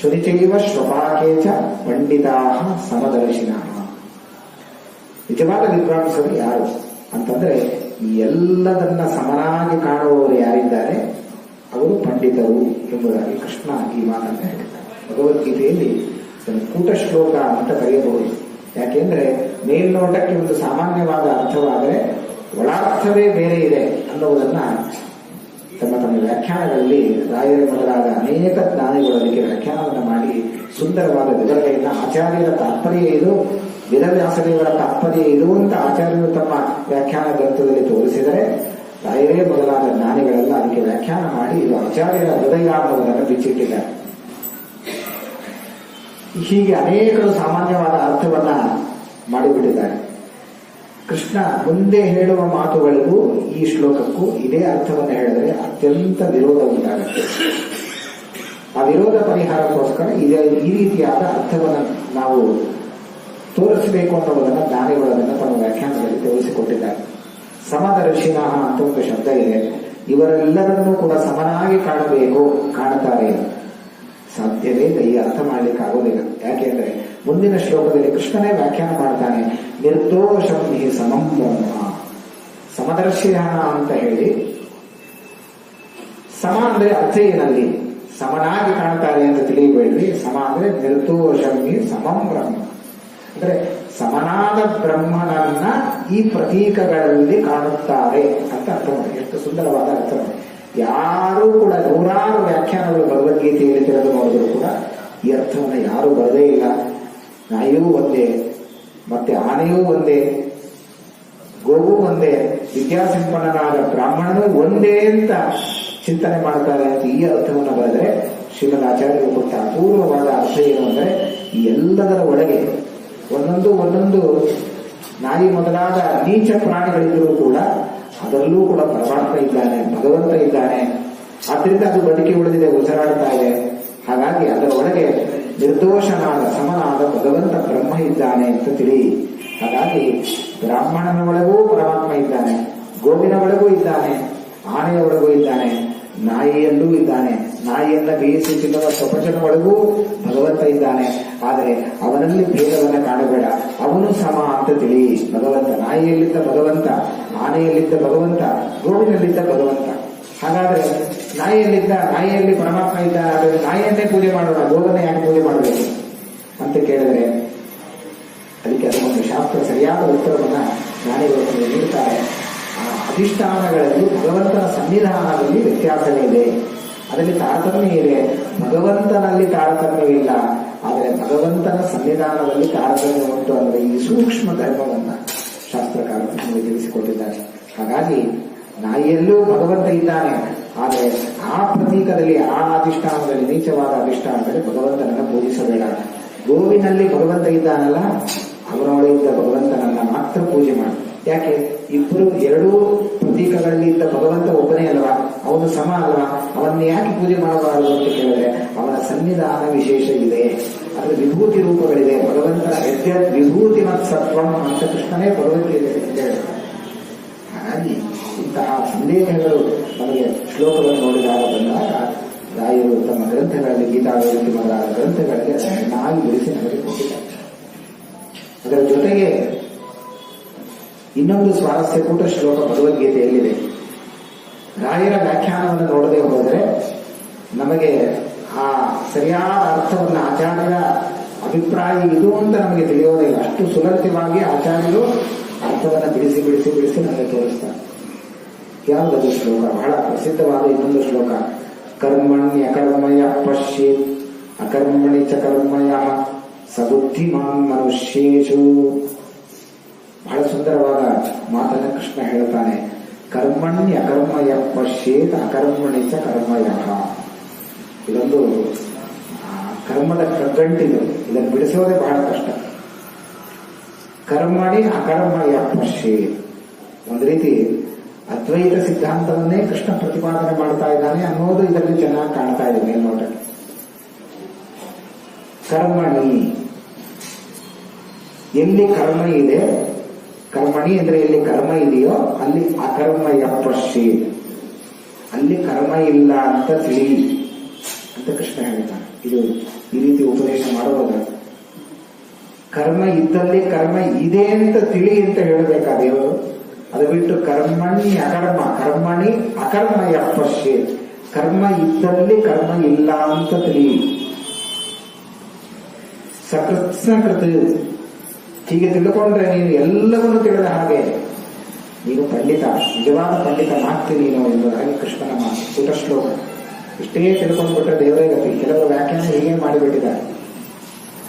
ಶುನಿಚೈವ ಶ್ವಪಾಕೇಚ ಪಂಡಿತಾ ಸಮದರ್ಶಿನ. ನಿಜವಾದ ವಿದ್ವಾಂಸರು ಯಾರು ಅಂತಂದ್ರೆ ಈ ಎಲ್ಲದನ್ನ ಸಮನಾಗಿ ಕಾಣುವವರು ಯಾರಿದ್ದಾರೆ ಅವರು ಪಂಡಿತರು ಎಂಬುದಾಗಿ ಕೃಷ್ಣ ಈ ಮಾತನ್ನ ಹೇಳಿದ್ದಾರೆ. ಭಗವದ್ಗೀತೆಯಲ್ಲಿ ಕೂಟ ಶ್ಲೋಕ ಅಂತ ಕರೆಯಬಹುದು. ಯಾಕೆಂದ್ರೆ ಮೇಲ್ನೋಟಕ್ಕೆ ಒಂದು ಸಾಮಾನ್ಯವಾದ ಅರ್ಥವಾದರೆ ಒಳಾರ್ಥವೇ ಬೇರೆ ಇದೆ ಅನ್ನುವುದನ್ನ ತಮ್ಮ ತಮ್ಮ ವ್ಯಾಖ್ಯಾನಗಳಲ್ಲಿ ರಾಯರ ಮೊದಲಾದ ಅನೇಕ ಜ್ಞಾನಿಗಳು ಅದಕ್ಕೆ ವ್ಯಾಖ್ಯಾನವನ್ನು ಮಾಡಿ ಸುಂದರವಾದ ವಿವರಣೆಯನ್ನು, ಆಚಾರ್ಯರ ತಾತ್ಪರ್ಯ ಇದು, ವೇದವ್ಯಾಸದೇವರ ತಾತ್ಪರ್ಯ ಇದು ಅಂತ ಆಚಾರ್ಯರು ತಮ್ಮ ವ್ಯಾಖ್ಯಾನ ಗ್ರಂಥದಲ್ಲಿ ತೋರಿಸಿದರೆ, ರಾಯರೇ ಮೊದಲಾದ ಜ್ಞಾನಿಗಳೆಲ್ಲ ಅದಕ್ಕೆ ವ್ಯಾಖ್ಯಾನ ಮಾಡಿ ಇದು ಆಚಾರ್ಯರ ಹೃದಯ ಅನ್ನುವುದನ್ನು ಬಿಚ್ಚಿಟ್ಟಿದ್ದಾರೆ. ಹೀಗೆ ಅನೇಕರು ಸಾಮಾನ್ಯವಾದ ಅರ್ಥವನ್ನ ಮಾಡಿಬಿಟ್ಟಿದ್ದಾರೆ. ಕೃಷ್ಣ ಮುಂದೆ ಹೇಳುವ ಮಾತುಗಳಿಗೂ ಈ ಶ್ಲೋಕಕ್ಕೂ ಇದೇ ಅರ್ಥವನ್ನು ಹೇಳಿದರೆ ಅತ್ಯಂತ ವಿರೋಧ ಉಂಟಾಗುತ್ತೆ. ಆ ವಿರೋಧ ಪರಿಹಾರಕ್ಕೋಸ್ಕರ ಈ ರೀತಿಯಾದ ಅರ್ಥವನ್ನು ನಾವು ತೋರಿಸಬೇಕು ಅನ್ನೋದನ್ನ ಜ್ಞಾನಿಗಳು ಅದನ್ನು ತಮ್ಮ ವ್ಯಾಖ್ಯಾನದಲ್ಲಿ ತೋರಿಸಿಕೊಟ್ಟಿದ್ದಾರೆ. ಸಮದರ್ಶಿನ ಅಂತ ಒಂದು ಶಬ್ದ ಇದೆ. ಇವರೆಲ್ಲರನ್ನೂ ಕೂಡ ಸಮನಾಗಿ ಕಾಣಬೇಕು, ಕಾಣುತ್ತಾರೆ. ಸಾಧ್ಯವೇ ಈ ಅರ್ಥ ಮಾಡಲಿಕ್ಕಾಗೋದಿಲ್ಲ. ಯಾಕೆಂದ್ರೆ ಮುಂದಿನ ಶ್ಲೋಕದಲ್ಲಿ ಕೃಷ್ಣನೇ ವ್ಯಾಖ್ಯಾನ ಮಾಡ್ತಾನೆ, ನಿರ್ದೋಷಂ ಹಿ ಸಮಂ ಬ್ರಹ್ಮ. ಸಮದರ್ಶಿನ ಅಂತ ಹೇಳಿ, ಸಮ ಅಂದ್ರೆ ಅರ್ಥ ಏನಲ್ಲಿ ಸಮನಾಗಿ ಕಾಣ್ತಾರೆ ಅಂತ ತಿಳಿಯಬೇಡ್ರಿ. ಸಮ ಅಂದ್ರೆ ನಿರ್ದೋಷಂ ಹಿ ಸಮಂ ಬ್ರಹ್ಮ ಅಂದ್ರೆ ಸಮನಾದ ಬ್ರಹ್ಮನನ್ನ ಈ ಪ್ರತೀಕಗಳಲ್ಲಿ ಕಾಣುತ್ತಾರೆ ಅಂತ ಅರ್ಥ ಮಾಡಿ. ಎಷ್ಟು ಸುಂದರವಾದ ಅರ್ಥ ಮಾಡಿ. ಯಾರೂ ಕೂಡ ನೂರಾರು ವ್ಯಾಖ್ಯಾನಗಳು ಭಗವದ್ಗೀತೆಯಲ್ಲಿ ತೆರೆದು ನೋಡಿದ್ರು ಕೂಡ ಈ ಅರ್ಥವನ್ನು ಯಾರು ಬರದೇ ಇಲ್ಲ. ನಾಯಿಯೂ ಒಂದೇ, ಮತ್ತೆ ಆನೆಯೂ ಒಂದೇ, ಗೋವು ಒಂದೇ, ವಿದ್ಯಾಸಂಪನ್ನನಾದ ಬ್ರಾಹ್ಮಣನೂ ಒಂದೇ ಅಂತ ಚಿಂತನೆ ಮಾಡ್ತಾರೆ ಅಂತ ಈ ಅರ್ಥವನ್ನು ಬರೆದರೆ ಶ್ರೀಮದ್ ಆಚಾರ್ಯರು ಕೊಟ್ಟ ಅಪೂರ್ವವಾದ ಅರ್ಥ ಏನು ಅಂದರೆ, ಈ ಎಲ್ಲದರ ಒಳಗೆ ಒಂದೊಂದು ನಾಯಿ ಮೊದಲಾದ ನೀಚ ಪ್ರಾಣಿಗಳಿದ್ದರೂ ಕೂಡ ಅದರಲ್ಲೂ ಕೂಡ ಪರಮಾತ್ಮ ಇದ್ದಾನೆ, ಭಗವಂತ ಇದ್ದಾನೆ. ಆದ್ರಿಂದ ಅದು ಬದುಕಿ ಉಳಿದಿದೆ, ಉಸಿರಾಡ್ತಾ ಇದೆ. ಹಾಗಾಗಿ ಅದರ ಒಳಗೆ ನಿರ್ದೋಷನಾದ ಸಮನಾದ ಭಗವಂತ ಬ್ರಹ್ಮ ಇದ್ದಾನೆ ಅಂತ ತಿಳಿ. ಹಾಗಾಗಿ ಬ್ರಾಹ್ಮಣನ ಒಳಗೂ ಪರಮಾತ್ಮ ಇದ್ದಾನೆ, ಗೋವಿನ ಒಳಗೂ ಇದ್ದಾನೆ, ಆನೆಯ ಒಳಗೂ ಇದ್ದಾನೆ, ನಾಯಿಯಲ್ಲೂ ಇದ್ದಾನೆ. ನಾಯಿಯನ್ನ ಬೇಯಿಸಿ ತಿನ್ನುವ ಸ್ವಪಚನ ಒಳಗೂ ಭಗವಂತ ಇದ್ದಾನೆ. ಆದರೆ ಅವನಲ್ಲಿ ಭೇದವನ್ನ ಕಾಣಬೇಡ, ಅವನು ಸಮ ಅಂತ ತಿಳಿ. ಭಗವಂತ ನಾಯಿಯಲ್ಲಿದ್ದ ಭಗವಂತ, ಆನೆಯಲ್ಲಿದ್ದ ಭಗವಂತ, ಗೋವಿನಲ್ಲಿದ್ದ ಭಗವಂತ. ಹಾಗಾದ್ರೆ ನಾಯಿಯಲ್ಲಿ ಪರಮಾತ್ಮ ಇದ್ದ, ಆದರೆ ನಾಯಿಯನ್ನೇ ಪೂಜೆ ಮಾಡೋಣ, ಗೋವನ್ನ ಯಾಕೆ ಪೂಜೆ ಮಾಡಬೇಕು ಅಂತ ಕೇಳಿದ್ರೆ ಅದಕ್ಕೆ ಅದಕ್ಕೊಂದು ಶಾಸ್ತ್ರ ಸರಿಯಾದ ಉತ್ತರವನ್ನ ಜ್ಞಾನಿಗಳು ನೀಡುತ್ತಾರೆ. ಆ ಅಧಿಷ್ಠಾನಗಳಲ್ಲಿ ಭಗವಂತನ ಸನ್ನಿಧಾನದಲ್ಲಿ ವ್ಯತ್ಯಾಸವಿದೆ, ಅದರಲ್ಲಿ ತಾರತಮ್ಯ ಇದೆ. ಭಗವಂತನಲ್ಲಿ ತಾರತಮ್ಯವಿಲ್ಲ, ಆದರೆ ಭಗವಂತನ ಸನ್ನಿಧಾನದಲ್ಲಿ ತಾರತಮ್ಯ ಉಂಟು ಅಂದರೆ ಈ ಸೂಕ್ಷ್ಮ ಧರ್ಮವನ್ನ ಶಾಸ್ತ್ರಕಾರರು ನಮಗೆ ತಿಳಿಸಿಕೊಟ್ಟಿದ್ದಾರೆ. ಹಾಗಾಗಿ ನಾಯಿಯಲ್ಲೂ ಭಗವಂತ ಇದ್ದಾನೆ, ಆದರೆ ಆ ಪ್ರತೀಕದಲ್ಲಿ, ಆ ಅಧಿಷ್ಠಾನದಲ್ಲಿ, ನೀಚವಾದ ಅಧಿಷ್ಠಾನದಲ್ಲಿ ಭಗವಂತನನ್ನ ಪೂಜಿಸಬೇಡ. ಗೋವಿನಲ್ಲಿ ಭಗವಂತ ಇದ್ದಾನಲ್ಲ, ಅವನೊಳಗಿದ್ದ ಭಗವಂತನನ್ನ ಮಾತ್ರ ಪೂಜೆ ಮಾಡಿ. ಯಾಕೆ? ಎರಡೂ ಪ್ರತೀಕಗಳಲ್ಲಿ ಇದ್ದ ಭಗವಂತ ಒಬ್ಬನೇ ಅಲ್ವಾ, ಅವನು ಸಮ ಅಲ್ವಾ, ಅವನ್ನ ಯಾಕೆ ಪೂಜೆ ಮಾಡಬಾರದು ಅಂತ ಕೇಳಿದ್ರೆ ಅವನ ಸನ್ನಿಧಾನ ವಿಶೇಷ ಇದೆ, ಅದರ ವಿಭೂತಿ ರೂಪಗಳಿದೆ. ಭಗವಂತನ ಯದ್ಯದ್ ವಿಭೂತಿ ಮತ್ ಸತ್ವಂ ಅಂತ ಕೃಷ್ಣನೇ ಭಗವದ್ಗೀತೆ ಹೇಳ್ತಾರೆ. ಹಾಗಾಗಿ ಇಂತಹ ಸಂದೇಹಗಳು ನಮಗೆ ಶ್ಲೋಕವನ್ನು ನೋಡಿದಾಗ ಬಂದಾಗ ರಾಯರು ತಮ್ಮ ಗ್ರಂಥಗಳಲ್ಲಿ, ಗೀತಾವೇದಿ ಮೊದಲಾದ ಗ್ರಂಥಗಳಿಗೆ ಚೆನ್ನಾಗಿ ಬಿಡಿಸಿ ನಮಗೆ ಕೊಟ್ಟಿದ್ದಾರೆ. ಅದರ ಜೊತೆಗೆ ಇನ್ನೊಂದು ಸ್ವಾರಸ್ಯಕೂಟ ಶ್ಲೋಕ ಭಗವದ್ಗೀತೆಯಲ್ಲಿದೆ. ರಾಯರ ವ್ಯಾಖ್ಯಾನವನ್ನು ನೋಡದೆ ಹೋದರೆ ನಮಗೆ ಆ ಸರಿಯಾದ ಅರ್ಥವನ್ನು, ಆಚಾರ್ಯರ ಅಭಿಪ್ರಾಯ ಇದು ಅಂತ ನಮಗೆ ತಿಳಿಯೋದಿಲ್ಲ. ಅಷ್ಟು ಸುಲಲಿತವಾಗಿ ಆಚಾರ್ಯರು ಅರ್ಥವನ್ನು ಬಿಡಿಸಿ ಬಿಡಿಸಿ ಬಿಡಿಸಿ ನಮಗೆ ತೋರಿಸ್ತಾರೆ. ಯಾವುದದು ಶ್ಲೋಕ? ಬಹಳ ಪ್ರಸಿದ್ಧವಾದ ಇನ್ನೊಂದು ಶ್ಲೋಕ. ಕರ್ಮಣ್ಯ ಕರ್ಮಯ ಪಶ್ಯೇತ್ ಅಕರ್ಮಣಿ ಚ ಕರ್ಮಯ ಸಬುದ್ಧಿಮಾನ್ ಮನುಷ್ಯೇಷು. ಬಹಳ ಸುಂದರವಾದ ಮಾತನ್ನು ಕೃಷ್ಣ ಹೇಳ್ತಾನೆ. ಕರ್ಮಣ್ಯ ಕರ್ಮಯ ಪಶ್ಯೇತ್ ಅಕರ್ಮಣಿ ಚ ಕರ್ಮಯ. ಇದೊಂದು ಕರ್ಮದ ಕಗ್ಗಂಟಿದು, ಇದನ್ನು ಬಿಡಿಸೋದೇ ಬಹಳ ಕಷ್ಟ. ಕರ್ಮಣಿ ಅಕರ್ಮಯ ಪಶ್ಯೇತ್, ಒಂದು ರೀತಿ ಅದ್ವೈತ ಸಿದ್ಧಾಂತವನ್ನೇ ಕೃಷ್ಣ ಪ್ರತಿಪಾದನೆ ಮಾಡ್ತಾ ಇದ್ದಾನೆ ಅನ್ನೋದು ಇದರಲ್ಲಿ ಚೆನ್ನಾಗಿ ಕಾಣ್ತಾ ಇದೆ ಮೇಲ್ನೋಟಕ್ಕೆ. ಕರ್ಮಣಿ, ಎಲ್ಲಿ ಕರ್ಮ ಇದೆ, ಕರ್ಮಣಿ ಅಂದ್ರೆ ಎಲ್ಲಿ ಕರ್ಮ ಇದೆಯೋ ಅಲ್ಲಿ ಅಕರ್ಮಯ ಪಶ್ಯೆ, ಅಲ್ಲಿ ಕರ್ಮ ಇಲ್ಲ ಅಂತ ತಿಳಿ ಅಂತ ಕೃಷ್ಣ ಹೇಳ್ತಾನೆ. ಇದು ಈ ರೀತಿ ಉಪದೇಶ ಮಾಡೋದು. ಕರ್ಮ ಇದ್ದಲ್ಲಿ ಕರ್ಮ ಇದೆ ಅಂತ ತಿಳಿ ಅಂತ ಹೇಳಬೇಕಾ ದೇವರು? ಅದು ಬಿಟ್ಟು ಕರ್ಮಣಿ ಅಕರ್ಮ, ಕರ್ಮಣಿ ಅಕರ್ಮಯ ಪಶ್ಯೆ, ಕರ್ಮ ಇದ್ದಲ್ಲಿ ಕರ್ಮ ಇಲ್ಲ ಅಂತ ತಿಳಿ. ಸಕೃತ್ ಹೀಗೆ ತಿಳ್ಕೊಂಡ್ರೆ ನೀನು ಎಲ್ಲವನ್ನೂ ತಿಳಿದ ಹಾಗೆ, ನೀನು ಪಂಡಿತ, ನಿಜವಾದ ಪಂಡಿತ ಮಾಗ್ತಿ ನೀನು ಎಂಬುದಾಗಿ ಕೃಷ್ಣನ ಮಾತು. ಪುಟ ಶ್ಲೋಕ ಇಷ್ಟೇ ತಿಳ್ಕೊಂಡ್ಬಿಟ್ರೆ ದೇವರೇ ಗತಿ. ಕೆಲವರು ವ್ಯಾಖ್ಯಾನ ಹೀಗೆ ಮಾಡಿಬಿಟ್ಟಿದ್ದಾರೆ.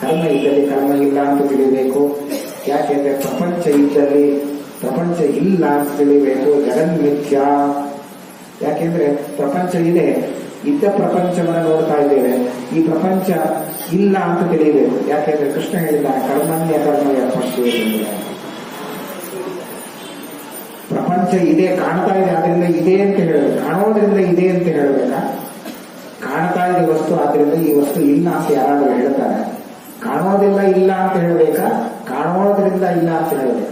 ಕರ್ಮ ಇದ್ದಲ್ಲಿ ಕರ್ಮ ಇಲ್ಲ ಅಂತ ತಿಳಿಬೇಕು. ಯಾಕೆಂದ್ರೆ ಪ್ರಪಂಚ ಇದ್ದಲ್ಲಿ ಪ್ರಪಂಚ ಇಲ್ಲ ಅಂತ ತಿಳಿಬೇಕು. ಜಗನ್ಮಿಥ್ಯ, ಯಾಕೆಂದ್ರೆ ಪ್ರಪಂಚ ಇದೆ, ಇದ್ದ ಪ್ರಪಂಚವನ್ನು ನೋಡ್ತಾ ಇದ್ದೇವೆ, ಈ ಪ್ರಪಂಚ ಇಲ್ಲ ಅಂತ ತಿಳಿಯಬೇಕು. ಯಾಕೆಂದ್ರೆ ಕೃಷ್ಣ ಹೇಳಿದ್ದಾನೆ ಕರ್ಮಣ್ಯ ಕರ್ಮಯ ಪಶ್ಯೆ ಎಂಬುದಾಗಿ. ಪ್ರಪಂಚ ಇದೆ, ಕಾಣ್ತಾ ಇದೆ, ಆದ್ರಿಂದ ಇದೆ ಅಂತ ಹೇಳಬೇಕು. ಕಾಣೋದ್ರಿಂದ ಇದೆ ಅಂತ ಹೇಳಬೇಕಾ? ಕಾಣ್ತಾ ಇದೆ ವಸ್ತು, ಆದ್ರಿಂದ ಈ ವಸ್ತು ಇಲ್ಲ ಅಂತ ಯಾರಾದರೂ ಹೇಳ್ತಾರೆ? ಕಾಣೋದಿಲ್ಲ ಇಲ್ಲ ಅಂತ ಹೇಳಬೇಕಾ? ಕಾಣೋದ್ರಿಂದ ಇಲ್ಲ ಅಂತ ಹೇಳಬೇಕು.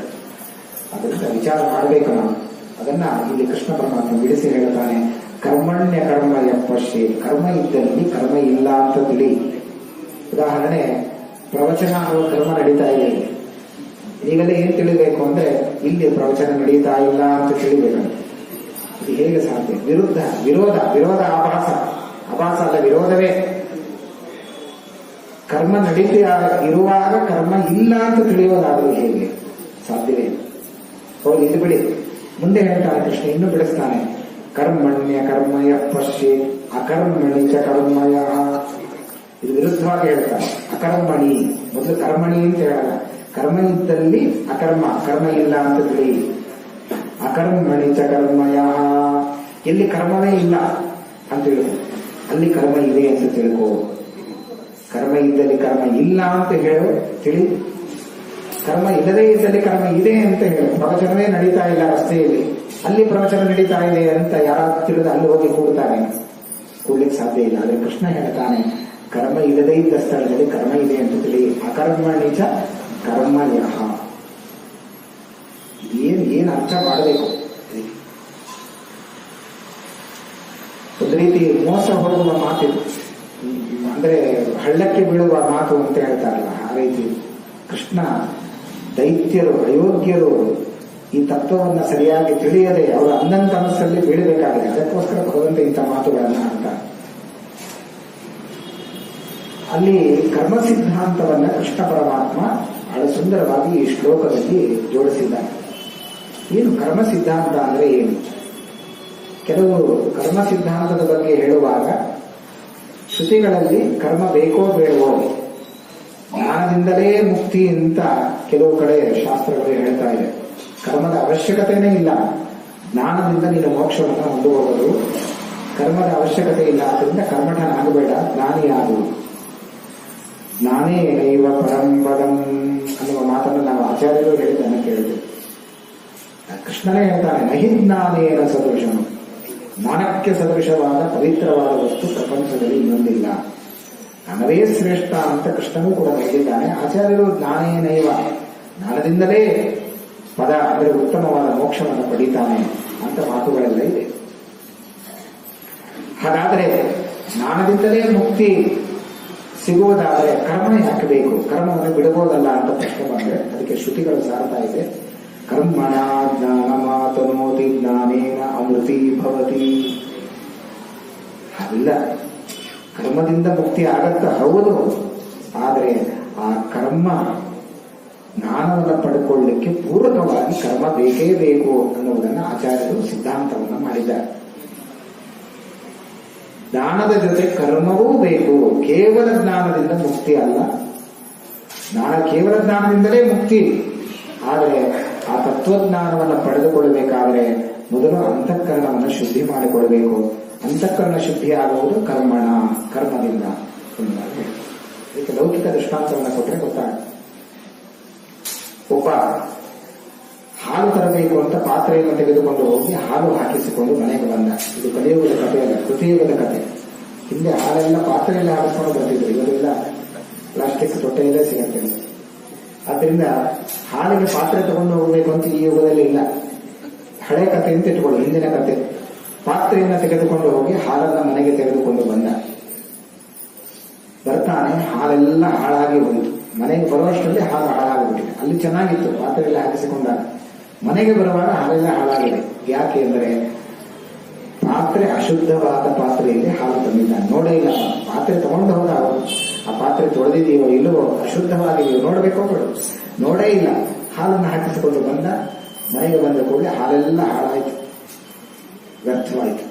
ಅದರಿಂದ ವಿಚಾರ ಮಾಡಬೇಕು ನಾವು. ಅದನ್ನ ಇಲ್ಲಿ ಕೃಷ್ಣ ಪರಮಾತ್ಮ ಬಿಡಿಸಿ ಹೇಳ್ತಾನೆ, ಕರ್ಮಣ್ಯ ಕರ್ಮಯ ಪಶ್ಯೆ, ಕರ್ಮ ಇದ್ದಲ್ಲಿ ಕರ್ಮ ಇಲ್ಲ ಅಂತ ತಿಳಿ. ಉದಾಹರಣೆ, ಪ್ರವಚನ ಹಾಗೂ ಕರ್ಮ ನಡೀತಾ ಇದೆ. ಈಗಲೇ ಏನ್ ತಿಳಿಬೇಕು ಅಂದ್ರೆ ಇಲ್ಲಿ ಪ್ರವಚನ ನಡೀತಾ ಇಲ್ಲ ಅಂತ ತಿಳಿಬೇಕು. ಇದು ಹೇಗೆ ಸಾಧ್ಯ? ವಿರೋಧ ಆಭಾಸ, ಆಭಾಸ ಅಲ್ಲ, ವಿರೋಧವೇ. ಕರ್ಮ ನಡೀತಾ ಇರುವಾಗ ಕರ್ಮ ಇಲ್ಲ ಅಂತ ತಿಳಿಯೋದಾದ್ರೂ ಹೇಗೆ ಸಾಧ್ಯವೇ? ಹೌದು, ಇದು ಬಿಡಿ. ಮುಂದೆ ಹೇಳ್ತಾನೆ ಕೃಷ್ಣ, ಇನ್ನೂ ಬಿಡಿಸ್ತಾನೆ. ಕರ್ಮಣ್ಯ ಕರ್ಮಯ ಪಶ್ಯೆ ಅಕರ್ಮಣಿ ಚ ಕರ್ಮಯ. ಇದು ವಿರುದ್ಧವಾಗಿ ಹೇಳ್ತಾನೆ. ಅಕರ್ಮಣಿ, ಮೊದಲು ಕರ್ಮಣಿ ಅಂತ ಹೇಳಲ್ಲ. ಕರ್ಮ ಇದ್ದಲ್ಲಿ ಅಕರ್ಮ, ಕರ್ಮ ಇಲ್ಲ ಅಂತ ತಿಳಿ. ಅಕರ್ಮಣಿ ಚ ಕರ್ಮಯ, ಎಲ್ಲಿ ಕರ್ಮವೇ ಇಲ್ಲ ಅಂತ ಹೇಳು, ಅಲ್ಲಿ ಕರ್ಮ ಇದೆ ಅಂತ ತಿಳ್ಕೋ. ಕರ್ಮ ಇದ್ದಲ್ಲಿ ಕರ್ಮ ಇಲ್ಲ ಅಂತ ಹೇಳು, ತಿಳಿ. ಕರ್ಮ ಇಲ್ಲದೇ ಇದ್ದಲ್ಲಿ ಕರ್ಮ ಇದೆ ಅಂತ ಹೇಳು. ಪ್ರವಚನವೇ ನಡೀತಾ ಇಲ್ಲ ರಸ್ತೆಯಲ್ಲಿ, ಅಲ್ಲಿ ಪ್ರವಚನ ನಡೀತಾ ಇದೆ ಅಂತ ಯಾರಾದ್ರೂ ತಿಳಿದು ಅಲ್ಲಿ ಹೋಗಿ ಕೂಡ್ತಾನೆ? ಕೂಡ್ಲಿಕ್ಕೆ ಸಾಧ್ಯ ಇಲ್ಲ. ಆದ್ರೆ ಕೃಷ್ಣ ಹೇಳ್ತಾನೆ, ಕರ್ಮ ಇಲ್ಲದೇ ಇದ್ದ ಸ್ಥಳದಲ್ಲಿ ಕರ್ಮ ಇದೆ ಅಂತ ತಿಳಿ. ಅಕರ್ಮಣಿ ಚ ಕರ್ಮಯ. ಏನ್ ಅರ್ಥ ಮಾಡಬೇಕು? ಒಂದು ರೀತಿ ಮೋಸ ಹೋಗುವ ಮಾತಿದು, ಅಂದ್ರೆ ಹಳ್ಳಕ್ಕೆ ಬೀಳುವ ಮಾತು ಅಂತ ಹೇಳ್ತಾರಲ್ಲ, ಆ ರೀತಿ ಕೃಷ್ಣ ದೈತ್ಯರು, ಅಯೋಗ್ಯರು ಈ ತತ್ವವನ್ನ ಸರಿಯಾಗಿ ತಿಳಿಯದೆ ಅವರ ಅಂದಂತಮಸ್ಸಲ್ಲಿ ಬೀಳಬೇಕಾಗಿದೆ. ಅದಕ್ಕೋಸ್ಕರ ಭಗವಂತ ಇಂಥ ಮಾತುಗಳನ್ನ ಅಂತಾರೆ. ಅಲ್ಲಿ ಕರ್ಮ ಸಿದ್ಧಾಂತವನ್ನ ಕೃಷ್ಣ ಪರಮಾತ್ಮ ಬಹಳ ಸುಂದರವಾಗಿ ಈ ಶ್ಲೋಕದಲ್ಲಿ ಜೋಡಿಸಿದ್ದಾರೆ. ಏನು ಕರ್ಮ ಸಿದ್ಧಾಂತ ಅಂದ್ರೆ ಏನು? ಕೆಲವು ಕರ್ಮ ಸಿದ್ಧಾಂತದ ಬಗ್ಗೆ ಹೇಳುವಾಗ ಶ್ರುತಿಗಳಲ್ಲಿ ಕರ್ಮ ಬೇಕೋ ಬೇಡವೋ, ಜ್ಞಾನದಿಂದಲೇ ಮುಕ್ತಿ ಅಂತ ಕೆಲವು ಕಡೆ ಶಾಸ್ತ್ರಗಳು ಹೇಳ್ತಾ ಇದೆ. ಕರ್ಮದ ಅವಶ್ಯಕತೆನೇ ಇಲ್ಲ, ಜ್ಞಾನದಿಂದ ನೀನು ಮೋಕ್ಷವನ್ನು ಹೊಂದುವುದು. ಕರ್ಮದ ಅವಶ್ಯಕತೆ ಇಲ್ಲ, ಅದರಿಂದ ಕರ್ಮಠನಾಗಬೇಡ, ಜ್ಞಾನಿಯಾಗು. ಜ್ಞಾನೇ ನೈವ ಪರಂಪದಂ ಅನ್ನುವ ಮಾತನ್ನು ನಾವು ಆಚಾರ್ಯರು ಹೇಳಿದ್ದನ್ನು ಕೇಳಿದೆ. ಕೃಷ್ಣನೇ ಹೇಳ್ತಾನೆ, ನಹಿ ಜ್ಞಾನೇನ ಸದೃಶಂ, ಜ್ಞಾನಕ್ಕೆ ಸದೃಶವಾದ ಪವಿತ್ರವಾದ ವಸ್ತು ಪ್ರಪಂಚದಲ್ಲಿ ಇನ್ನೊಂದಿಲ್ಲ, ಜ್ಞಾನವೇ ಶ್ರೇಷ್ಠ ಅಂತ ಕೃಷ್ಣನೂ ಕೂಡ ಹೇಳಿದ್ದಾನೆ. ಆಚಾರ್ಯರು ಜ್ಞಾನೇನೈವ, ಜ್ಞಾನದಿಂದಲೇ ಪದ ಅಂದರೆ ಉತ್ತಮವಾದ ಮೋಕ್ಷವನ್ನು ಪಡೀತಾನೆ ಅಂತ ಮಾತುಗಳೆಲ್ಲ ಇದೆ. ಹಾಗಾದರೆ ಜ್ಞಾನದಿಂದಲೇ ಮುಕ್ತಿ ಸಿಗುವುದಾದರೆ ಕರ್ಮ ಯಾಕೆ ಬೇಕು? ಕರ್ಮವನ್ನು ಬಿಡಬಹುದಲ್ಲ ಅಂತ ಪ್ರಶ್ನೆ ಬಂದರೆ ಅದಕ್ಕೆ ಶ್ರುತಿಗಳು ಸಾರ್ತಾ ಇದೆ. ಕರ್ಮಣ ಜ್ಞಾನ ಮಾತನೋತಿ ಜ್ಞಾನೇನ ಅಮೃತಿ ಭವತಿ. ಅಲ್ಲ, ಕರ್ಮದಿಂದ ಮುಕ್ತಿ ಆಗತ್ತ, ಹೌದು. ಆದರೆ ಆ ಕರ್ಮ ಜ್ಞಾನವನ್ನು ಪಡ್ಕೊಳ್ಳಿಕ್ಕೆ ಪೂರಕವಾಗಿ ಕರ್ಮ ಬೇಕೇ ಬೇಕು ಅನ್ನುವುದನ್ನು ಆಚಾರ್ಯರು ಸಿದ್ಧಾಂತವನ್ನು ಮಾಡಿದ್ದಾರೆ. ಜ್ಞಾನದ ಜೊತೆ ಕರ್ಮವೂ ಬೇಕು. ಕೇವಲ ಜ್ಞಾನದಿಂದ ಮುಕ್ತಿ ಅಲ್ಲ, ಕೇವಲ ಜ್ಞಾನದಿಂದಲೇ ಮುಕ್ತಿ. ಆದರೆ ಆ ತತ್ವಜ್ಞಾನವನ್ನು ಪಡೆದುಕೊಳ್ಳಬೇಕಾದರೆ ಮೊದಲು ಅಂತಃಕರಣವನ್ನು ಶುದ್ಧಿ ಮಾಡಿಕೊಳ್ಳಬೇಕು. ಅಂತಃಕರಣ ಶುದ್ಧಿ ಆಗುವುದು ಕರ್ಮದಿಂದ. ಇದಕ್ಕೆ ಲೌಕಿಕ ದೃಷ್ಟಾಂತವನ್ನು ಕೊಟ್ಟರೆ ಗೊತ್ತಾಗುತ್ತೆ. ಒಬ್ಬ ಹಾಲು ತರಬೇಕು ಅಂತ ಪಾತ್ರೆಯನ್ನು ತೆಗೆದುಕೊಂಡು ಹೋಗಿ ಹಾಲು ಹಾಕಿಸಿಕೊಂಡು ಮನೆಗೆ ಬಂದ. ಇದು ಕಲಿಯುಗದ ಕಥೆ ಅಲ್ಲ, ಕೃತಿಯುಗದ ಕಥೆ. ಹಿಂದೆ ಹಾಲೆಲ್ಲ ಪಾತ್ರೆಯಲ್ಲಿ ಹಾಕಿಸ್ಕೊಂಡು ಬರ್ತಿದ್ರು, ಇವರೆಲ್ಲ ಪ್ಲಾಸ್ಟಿಕ್ ತೊಟ್ಟೆಯಲ್ಲೇ ಸಿಗತ್ತೆ. ಆದ್ರಿಂದ ಹಾಲಿಗೆ ಪಾತ್ರೆ ತಗೊಂಡು ಹೋಗ್ಬೇಕು ಅಂತ ಈ ಯುಗದಲ್ಲಿ ಇಲ್ಲ. ಹಳೆ ಕಥೆ ಅಂತ ಇಟ್ಕೊಳ್ಳಿ, ಹಿಂದಿನ ಕಥೆ. ಪಾತ್ರೆಯನ್ನು ತೆಗೆದುಕೊಂಡು ಹೋಗಿ ಹಾಲನ್ನ ಮನೆಗೆ ತೆಗೆದುಕೊಂಡು ಬಂದ. ಬರ್ತಾನೆ, ಹಾಲೆಲ್ಲ ಹಾಳಾಗಿ ಹೋಯಿತು. ಮನೆಗೆ ಬರುವಷ್ಟರಲ್ಲಿ ಹಾಲು ಹಾಳಾಗಿಬಿಟ್ಟಿದೆ. ಅಲ್ಲಿ ಚೆನ್ನಾಗಿತ್ತು ಪಾತ್ರೆಯಲ್ಲಿ ಹಾಕಿಸಿಕೊಂಡಾಗ. ಮನೆಗೆ ಬರುವಾಗ ಹಾಲೆಲ್ಲ ಹಾಳಾಗಿದೆ. ಯಾಕೆ ಅಂದರೆ ಪಾತ್ರೆ ಅಶುದ್ಧವಾದ ಪಾತ್ರೆಯಲ್ಲಿ ಹಾಲು ತಂದಿದ್ದಾನೆ. ನೋಡೇ ಇಲ್ಲ, ಪಾತ್ರೆ ತಗೊಂಡು ಹೋದ ಅವರು. ಆ ಪಾತ್ರೆ ತೊಳೆದಿದೆಯೋ ಇಲ್ಲವೋ, ಅಶುದ್ಧವಾಗಿದೆಯೋ ನೋಡಬೇಕೋ ಬೇಡ, ನೋಡೇ ಇಲ್ಲ. ಹಾಲನ್ನು ಹಾಕಿಸಿಕೊಂಡು ಬಂದ. ಮನೆಗೆ ಬಂದ ಕೂಡಲೇ ಹಾಲೆಲ್ಲ ಹಾಳಾಯಿತು, ವ್ಯರ್ಥವಾಯಿತು.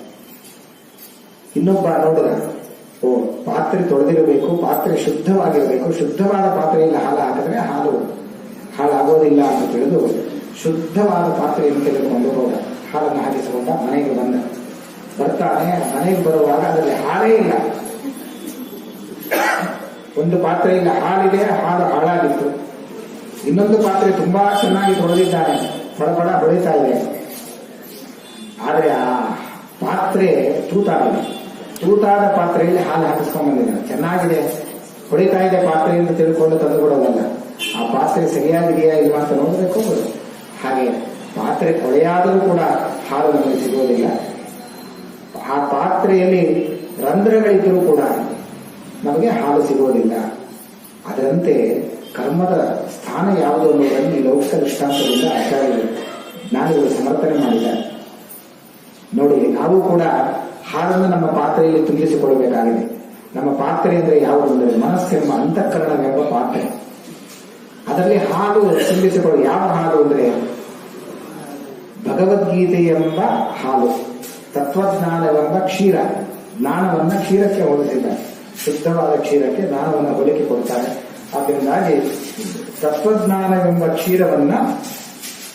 ಇನ್ನೊಬ್ಬ ನೋಡಿದ, ಓ ಪಾತ್ರೆ ತೊಳೆದಿರಬೇಕು, ಪಾತ್ರೆ ಶುದ್ಧವಾಗಿರಬೇಕು, ಶುದ್ಧವಾದ ಪಾತ್ರೆಯಲ್ಲಿ ಹಾಲು ಹಾಕಿದ್ರೆ ಹಾಲು ಹಾಳಾಗೋದಿಲ್ಲ ಅಂತ ತಿಳಿದು ಶುದ್ಧವಾದ ಪಾತ್ರೆಯನ್ನು ತೆಗೆದುಕೊಂಡು ಹೋದ. ಹಾಲನ್ನು ಹಾಕಿಸಿಕೊಂಡ, ಮನೆಗೆ ಬಂದ. ಬರ್ತಾನೆ, ಮನೆಗೆ ಬರುವಾಗ ಅದರಲ್ಲಿ ಹಾಲೇ ಇಲ್ಲ. ಒಂದು ಪಾತ್ರೆಯಿಂದ ಹಾಲಿದೆ, ಹಾಲು ಹಾಳಾಗಿತ್ತು. ಇನ್ನೊಂದು ಪಾತ್ರೆ ತುಂಬಾ ಚೆನ್ನಾಗಿ ತೊಳೆದಿದ್ದಾನೆ, ಫಡಫಡ ಹೊಳಿತಾ ಇದೆ. ಆದರೆ ಆ ಪಾತ್ರೆ ತೂತಾಗಿದೆ. ತೂತಾದ ಪಾತ್ರೆಯಲ್ಲಿ ಹಾಲು ಹಾಕಿಸ್ಕೊಂಡ್ ಬಂದಿದ್ದಾನೆ. ಚೆನ್ನಾಗಿದೆ, ಹೊಡಿತಾ ಇದೆ ಪಾತ್ರೆ ಅಂತ ತಿಳ್ಕೊಂಡು ತಂದು ಬಿಡೋದಲ್ಲ, ಆ ಪಾತ್ರೆ ಸರಿಯಾಗಿದೆಯಾ ಇಲ್ವಾ ಅಂತ ನೋಡಬೇಕು. ಹಾಗೆ ಪಾತ್ರೆ ಕೊಳೆಯಾದರೂ ಕೂಡ ಹಾಲು ನಮಗೆ ಸಿಗೋದಿಲ್ಲ. ಆ ಪಾತ್ರೆಯಲ್ಲಿ ರಂಧ್ರಗಳಿದ್ದರೂ ಕೂಡ ನಮಗೆ ಹಾಲು ಸಿಗೋದಿಲ್ಲ. ಅದರಂತೆ ಕರ್ಮದ ಸ್ಥಾನ ಯಾವುದು ಅನ್ನೋದನ್ನು ಈ ಲೌಕಿಕ ದೃಷ್ಟಾಂತದಿಂದ ಆಚಾರ್ಯರು ಜ್ಞಾನಿಗಳು ಸಮರ್ಥನೆ ಮಾಡಿದ್ದಾರೆ. ನೋಡಿ, ನಾವು ಕೂಡ ಹಾಲನ್ನು ನಮ್ಮ ಪಾತ್ರೆಯಲ್ಲಿ ತುಂಬಿಸಿಕೊಳ್ಳಬೇಕಾಗಿದೆ. ನಮ್ಮ ಪಾತ್ರೆ ಅಂದರೆ ಯಾವುದು ಅಂದರೆ ಮನಸ್ಸೆಂಬ ಅಂತಃಕರಣವೆಂಬ ಪಾತ್ರೆ. ಅದರಲ್ಲಿ ಹಾಲು ತುಂಬಿಸಿಕೊಳ್ಳ ಯಾವ ಹಾಲು ಅಂದರೆ ಭಗವದ್ಗೀತೆ ಎಂಬ ಹಾಲು, ತತ್ವಜ್ಞಾನವೆಂಬ ಕ್ಷೀರ. ಜ್ಞಾನವನ್ನ ಕ್ಷೀರಕ್ಕೆ ಹೋಲಿಸಿದ್ದಾರೆ. ಶುದ್ಧವಾದ ಕ್ಷೀರಕ್ಕೆ ಜ್ಞಾನವನ್ನು ಹೋಲಿಕೆ ಕೊಡ್ತಾರೆ. ಆದ್ದರಿಂದಾಗಿ ತತ್ವಜ್ಞಾನವೆಂಬ ಕ್ಷೀರವನ್ನ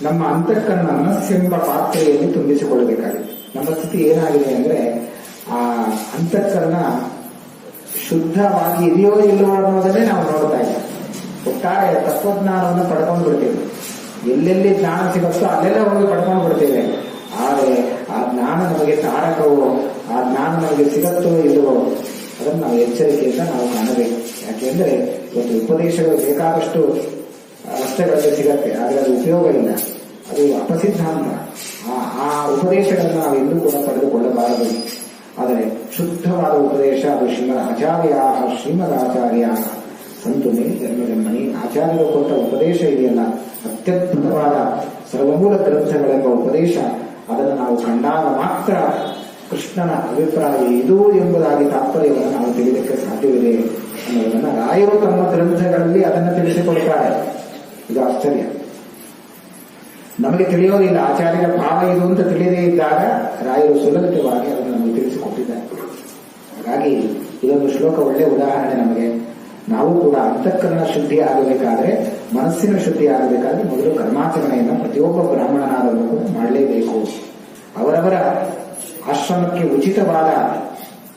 ನಮ್ಮ ಅಂತಃಕರಣ ಮನಸ್ಸೆಂಬ ಪಾತ್ರೆಯಲ್ಲಿ ತುಂಬಿಸಿಕೊಳ್ಳಬೇಕಾಗಿದೆ. ನಮ್ಮ ಸ್ಥಿತಿ ಏನಾಗಿದೆ ಅಂದ್ರೆ ಆ ಅಂತಃಕರಣ ಶುದ್ಧವಾಗಿ ಇದೆಯೋ ಇಲ್ಲವೋ ಅನ್ನೋದನ್ನೇ ನಾವು ನೋಡ್ತಾ ಇದ್ದೇವೆ. ಒಟ್ಟಾರೆ ತತ್ವಜ್ಞಾನವನ್ನು ಪಡ್ಕೊಂಡು ಬಿಡ್ತೇವೆ. ಎಲ್ಲೆಲ್ಲಿ ಜ್ಞಾನ ಸಿಗುತ್ತೋ ಅಲ್ಲೆಲ್ಲ ಹೋಗಿ ಪಡ್ಕೊಂಡು ಬಿಡ್ತೇವೆ. ಆದರೆ ಆ ಜ್ಞಾನ ನಮಗೆ ತಾರಕವೋ, ಆ ಜ್ಞಾನ ನಮಗೆ ಸಿಗತ್ತೋ ಇಲ್ಲವೋ ಅದನ್ನು ನಾವು ಎಚ್ಚರಿಕೆಯಿಂದ ನಾವು ಕಾಣಬೇಕು. ಯಾಕೆಂದ್ರೆ ಇವತ್ತು ಉಪದೇಶಗಳು ಬೇಕಾದಷ್ಟು ರಸ್ತೆಗಳಲ್ಲಿ ಸಿಗತ್ತೆ, ಆದರೆ ಅದು ಉಪಯೋಗ ಇಲ್ಲ, ಅದು ಅಪಸಿದ್ಧಾಂತ. ಆ ಉಪದೇಶಗಳನ್ನು ನಾವು ಎಂದೂ ಕೂಡ ಪಡೆದುಕೊಳ್ಳಬಾರದು. ಆದರೆ ಶುದ್ಧವಾದ ಉಪದೇಶ ಅದು ಶ್ರೀಮದಾಚಾರ್ಯ ಸಂತು ಮೇ ಜನ್ಮಜನ್ಮನಿ. ಆಚಾರ್ಯರು ಕೊಟ್ಟ ಉಪದೇಶ ಇದೆಯಲ್ಲ, ಅತ್ಯದ್ಭುತವಾದ ಸರ್ವಮೂಲ ಗ್ರಂಥಗಳೆಂಬ ಉಪದೇಶ, ಅದನ್ನು ನಾವು ಕಂಡಾಗ ಮಾತ್ರ ಕೃಷ್ಣನ ಅಭಿಪ್ರಾಯ ಇದು ಎಂಬುದಾಗಿ ತಾತ್ಪರ್ಯವನ್ನು ನಾವು ತಿಳಿಯಲಿಕ್ಕೆ ಸಾಧ್ಯವಿದೆ ಅನ್ನೋದನ್ನು ರಾಯರು ತಮ್ಮ ಗ್ರಂಥಗಳಲ್ಲಿ ಅದನ್ನು ತಿಳಿಸಿಕೊಡ್ತಾರೆ. ಇದು ಆಶ್ಚರ್ಯ. ನಮಗೆ ತಿಳಿಯೋದಿಲ್ಲ ಆಚಾರ್ಯರ ಭಾವ ಇದು ಅಂತ ತಿಳಿಯದೇ ಇದ್ದಾಗ ರಾಯರು ಸುಲಲಿತವಾಗಿ ಅದನ್ನು ನಮಗೆ ತಿಳಿಸಿಕೊಟ್ಟಿದ್ದಾರೆ. ಹಾಗಾಗಿ ಇದೊಂದು ಶ್ಲೋಕ ಒಳ್ಳೆಯ ಉದಾಹರಣೆ ನಮಗೆ. ನಾವು ಕೂಡ ಅಂತಃಕರಣ ಶುದ್ಧಿ ಆಗಬೇಕಾದ್ರೆ, ಮನಸ್ಸಿನ ಶುದ್ಧಿ ಆಗಬೇಕಾದ್ರೆ ಮೊದಲು ಕರ್ಮಾಚರಣೆಯನ್ನು ಪ್ರತಿಯೊಬ್ಬ ಬ್ರಾಹ್ಮಣನಾದವರು ಕೂಡ ಮಾಡಲೇಬೇಕು. ಅವರವರ ಆಶ್ರಮಕ್ಕೆ ಉಚಿತವಾದ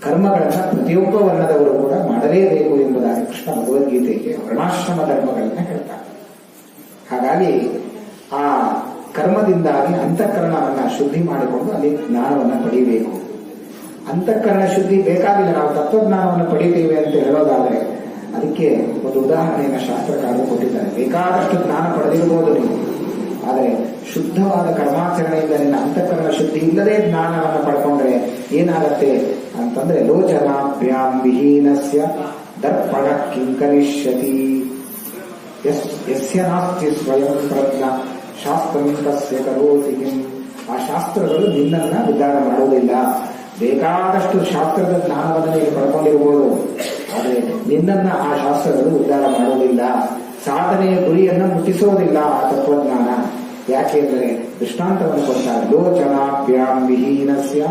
ಕರ್ಮಗಳನ್ನು ಪ್ರತಿಯೊಬ್ಬ ವರ್ಣದವರು ಕೂಡ ಮಾಡಲೇಬೇಕು ಎಂಬುದಾಗಿ ಕೃಷ್ಣ ಭಗವದ್ಗೀತೆಗೆ ವರ್ಣಾಶ್ರಮ ಧರ್ಮಗಳನ್ನು ಹೇಳ್ತಾರೆ. ಹಾಗಾಗಿ ಆ ಕರ್ಮದಿಂದಾಗಿ ಅಂತಃಕರಣವನ್ನ ಶುದ್ಧಿ ಮಾಡಿಕೊಂಡು ಅಲ್ಲಿ ಜ್ಞಾನವನ್ನು ಪಡೆಯಬೇಕು. ಅಂತಃಕರಣ ಶುದ್ಧಿ ಬೇಕಾಗಿಲ್ಲ, ನಾವು ತತ್ವಜ್ಞಾನವನ್ನು ಪಡಿತೇವೆ ಅಂತ ಹೇಳೋದಾದ್ರೆ ಅದಕ್ಕೆ ಒಂದು ಉದಾಹರಣೆಯನ್ನು ಶಾಸ್ತ್ರಕಾರರು ಕೊಟ್ಟಿದ್ದಾರೆ. ಬೇಕಾದಷ್ಟು ಜ್ಞಾನ ಪಡೆದಿರಬಹುದು ನೀವು, ಆದರೆ ಶುದ್ಧವಾದ ಕರ್ಮಾಚರಣೆಯಿಂದ ನಿನ್ನ ಅಂತಃಕರಣ ಶುದ್ಧಿ ಇಲ್ಲದೆ ಜ್ಞಾನವನ್ನು ಪಡ್ಕೊಂಡ್ರೆ ಏನಾಗತ್ತೆ ಅಂತಂದ್ರೆ ಲೋಚನಾಭ್ಯಾಂ ವಿಹೀನಸ್ಯ ದರ್ಪಣ ಕಿಂಕರಿಷ್ಯತಿ ಯಸ್ಯ ನಾಸ್ತಿ ಸ್ವಯಂ ಪ್ರಜ್ಞ ಶಾಸ್ತ್ರಂ ತಸ್ಯ ಕರೋತಿ ಕಿಂ. ಆ ಶಾಸ್ತ್ರಗಳು ನಿನ್ನನ್ನ ಉದ್ಧಾರ ಮಾಡುವುದಿಲ್ಲ. ಬೇಕಾದಷ್ಟು ಶಾಸ್ತ್ರದ ಜ್ಞಾನವನ್ನು ನೀನು ಪಡ್ಕೊಂಡಿರಬಹುದು, ಆದರೆ ನಿನ್ನನ್ನ ಆ ಶಾಸ್ತ್ರಗಳು ಉದ್ಧಾರ ಮಾಡುವುದಿಲ್ಲ. ಸಾಧನೆಯ ಗುರಿಯನ್ನು ಮುಟ್ಟಿಸೋದಿಲ್ಲ ಆ ತತ್ವಜ್ಞಾನ. ಯಾಕೆಂದರೆ ದೃಷ್ಟಾಂತವನ್ನು ಕೊಡ್ತಾರೆ. ಲೋಚನಾಭ್ಯಾಂ ವಿಹೀನಸ್ಯ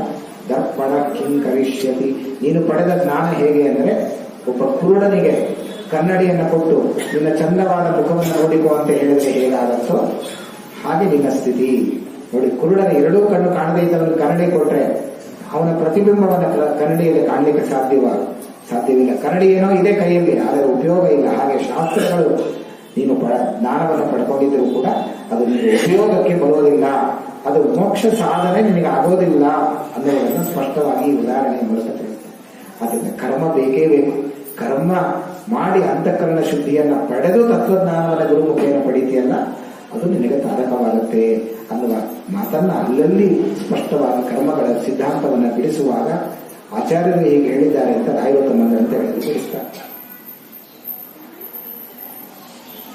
ದರ್ಪಣ ಕಿಂಕರಿಷ್ಯತಿ. ನೀನು ಪಡೆದ ಜ್ಞಾನ ಹೇಗೆ ಅಂದರೆ, ಒಬ್ಬ ಕುರುಡನಿಗೆ ಕನ್ನಡಿಯನ್ನು ಕೊಟ್ಟು ನಿನ್ನ ಚಂದವಾದ ಮುಖವನ್ನು ನೋಡಿಕೋ ಅಂತ ಹೇಳಿದ್ರೆ ಹೇಗಾಗತ್ತೋ ಹಾಗೆ ನಿನ್ನ ಸ್ಥಿತಿ. ನೋಡಿ, ಕುರುಡನ ಎರಡೂ ಕಣ್ಣು ಕಾಣದೇ ಇದ್ದವನು ಕನ್ನಡಿ ಕೊಟ್ರೆ ಅವನ ಪ್ರತಿಬಿಂಬವನ್ನು ಕನ್ನಡಿಯಲ್ಲಿ ಕಾಣಲಿಕ್ಕೆ ಸಾಧ್ಯವಿಲ್ಲ. ಕನ್ನಡಿ ಏನೋ ಇದೆ ಕೈಯಲ್ಲಿ, ಆದರೆ ಉಪಯೋಗ ಇಲ್ಲ. ಹಾಗೆ ಶಾಸ್ತ್ರಗಳು ನೀನು ಜ್ಞಾನವನ್ನು ಪಡ್ಕೊಂಡಿದ್ದರೂ ಕೂಡ ಅದು ನಿನಗೆ ಉಪಯೋಗಕ್ಕೆ ಬರೋದಿಲ್ಲ, ಅದು ಮೋಕ್ಷ ಸಾಧನೆ ನಿನಗೆ ಆಗೋದಿಲ್ಲ ಅನ್ನೋದನ್ನು ಸ್ಪಷ್ಟವಾಗಿ ಈ ಉದಾಹರಣೆಯ ಮೂಲಕ ತಿಳಿಸ್ತದೆ. ಆದ್ದರಿಂದ ಕರ್ಮ ಬೇಕೇ ಬೇಕು. ಕರ್ಮ ಮಾಡಿ ಅಂತಃಕರಣ ಶುದ್ಧಿಯನ್ನ ಪಡೆದು ತತ್ವಜ್ಞಾನವನ್ನು ಗುರುಮುಖೇನ ಪಡಿತೀಯಲ್ಲ, ಅದು ನಿನಗೆ ಸಾಧಕವಾಗುತ್ತೆ ಅನ್ನುವ ಮಾತನ್ನ ಅಲ್ಲಲ್ಲಿ ಸ್ಪಷ್ಟವಾಗಿ ಕರ್ಮಗಳ ಸಿದ್ಧಾಂತವನ್ನು ಬಿಡಿಸುವಾಗ ಆಚಾರ್ಯರು ಹೀಗೆ ಹೇಳಿದ್ದಾರೆ ಅಂತ ರಾಯರು ಮಂದಿರಂತೆ ಹೇಳಿ ಬಿಡಿಸ್ತಾರೆ.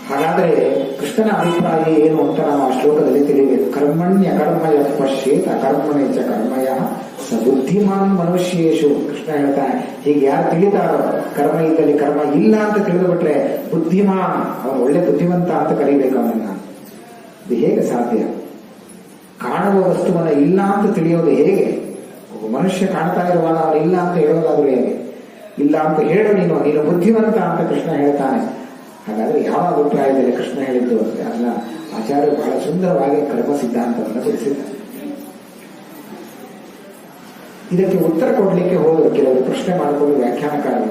ಹಾಗಾದ್ರೆ ಕೃಷ್ಣನ ಅಭಿಪ್ರಾಯ ಏನು ಅಂತ ನಾವು ಆ ಶ್ಲೋಕದಲ್ಲಿ ತಿಳಿಯಬೇಕು. ಕರ್ಮಣ್ಯ ಕರ್ಮಯ ಪಶ್ಯೇತ್ ಅಕರ್ಮಣೇಚ ಕರ್ಮಯ ಸ ಬುದ್ಧಿಮಾನ್ ಮನುಷ್ಯೇಶು. ಕೃಷ್ಣ ಹೇಳ್ತಾನೆ, ಹೀಗೆ ಯಾರು ತಿಳಿತಾರೋ ಕರ್ಮ ಇದ್ದಲ್ಲಿ ಕರ್ಮ ಇಲ್ಲ ಅಂತ ತಿಳಿದು ಬಿಟ್ರೆ ಬುದ್ಧಿಮಾನ್, ಅವನು ಒಳ್ಳೆ ಬುದ್ಧಿವಂತ ಅಂತ ಕರೀಬೇಕು ಅವನನ್ನ. ಇದು ಹೇಗೆ ಸಾಧ್ಯ? ಕಾಣುವ ವಸ್ತುವನ್ನ ಇಲ್ಲ ಅಂತ ತಿಳಿಯೋದು ಹೇಗೆ? ಒಬ್ಬ ಮನುಷ್ಯ ಕಾಣ್ತಾ ಇರುವಾಗ ಅವನು ಇಲ್ಲ ಅಂತ ಹೇಳೋದಾದ್ರೂ ಹೇಗೆ? ಇಲ್ಲ ಅಂತ ಹೇಳು ನೀನು ಬುದ್ಧಿವಂತ ಅಂತ ಕೃಷ್ಣ ಹೇಳ್ತಾನೆ. ಹಾಗಾದ್ರೆ ಯಾವ ಅಭಿಪ್ರಾಯದಲ್ಲಿ ಕೃಷ್ಣ ಹೇಳಿದ್ದು ಅಂದ್ರೆ ಅದನ್ನ ಆಚಾರ್ಯರು ಬಹಳ ಸುಂದರವಾಗಿ ಕರ್ಮ ಸಿದ್ಧಾಂತವನ್ನು ತಿಳಿಸಿದ್ದಾರೆ. ಇದಕ್ಕೆ ಉತ್ತರ ಕೊಡ್ಲಿಕ್ಕೆ ಹೋದ್ರು ಕೆಲವರು ಪ್ರಶ್ನೆ ಮಾಡಿಕೊಂಡು ವ್ಯಾಖ್ಯಾನಕಾರರು.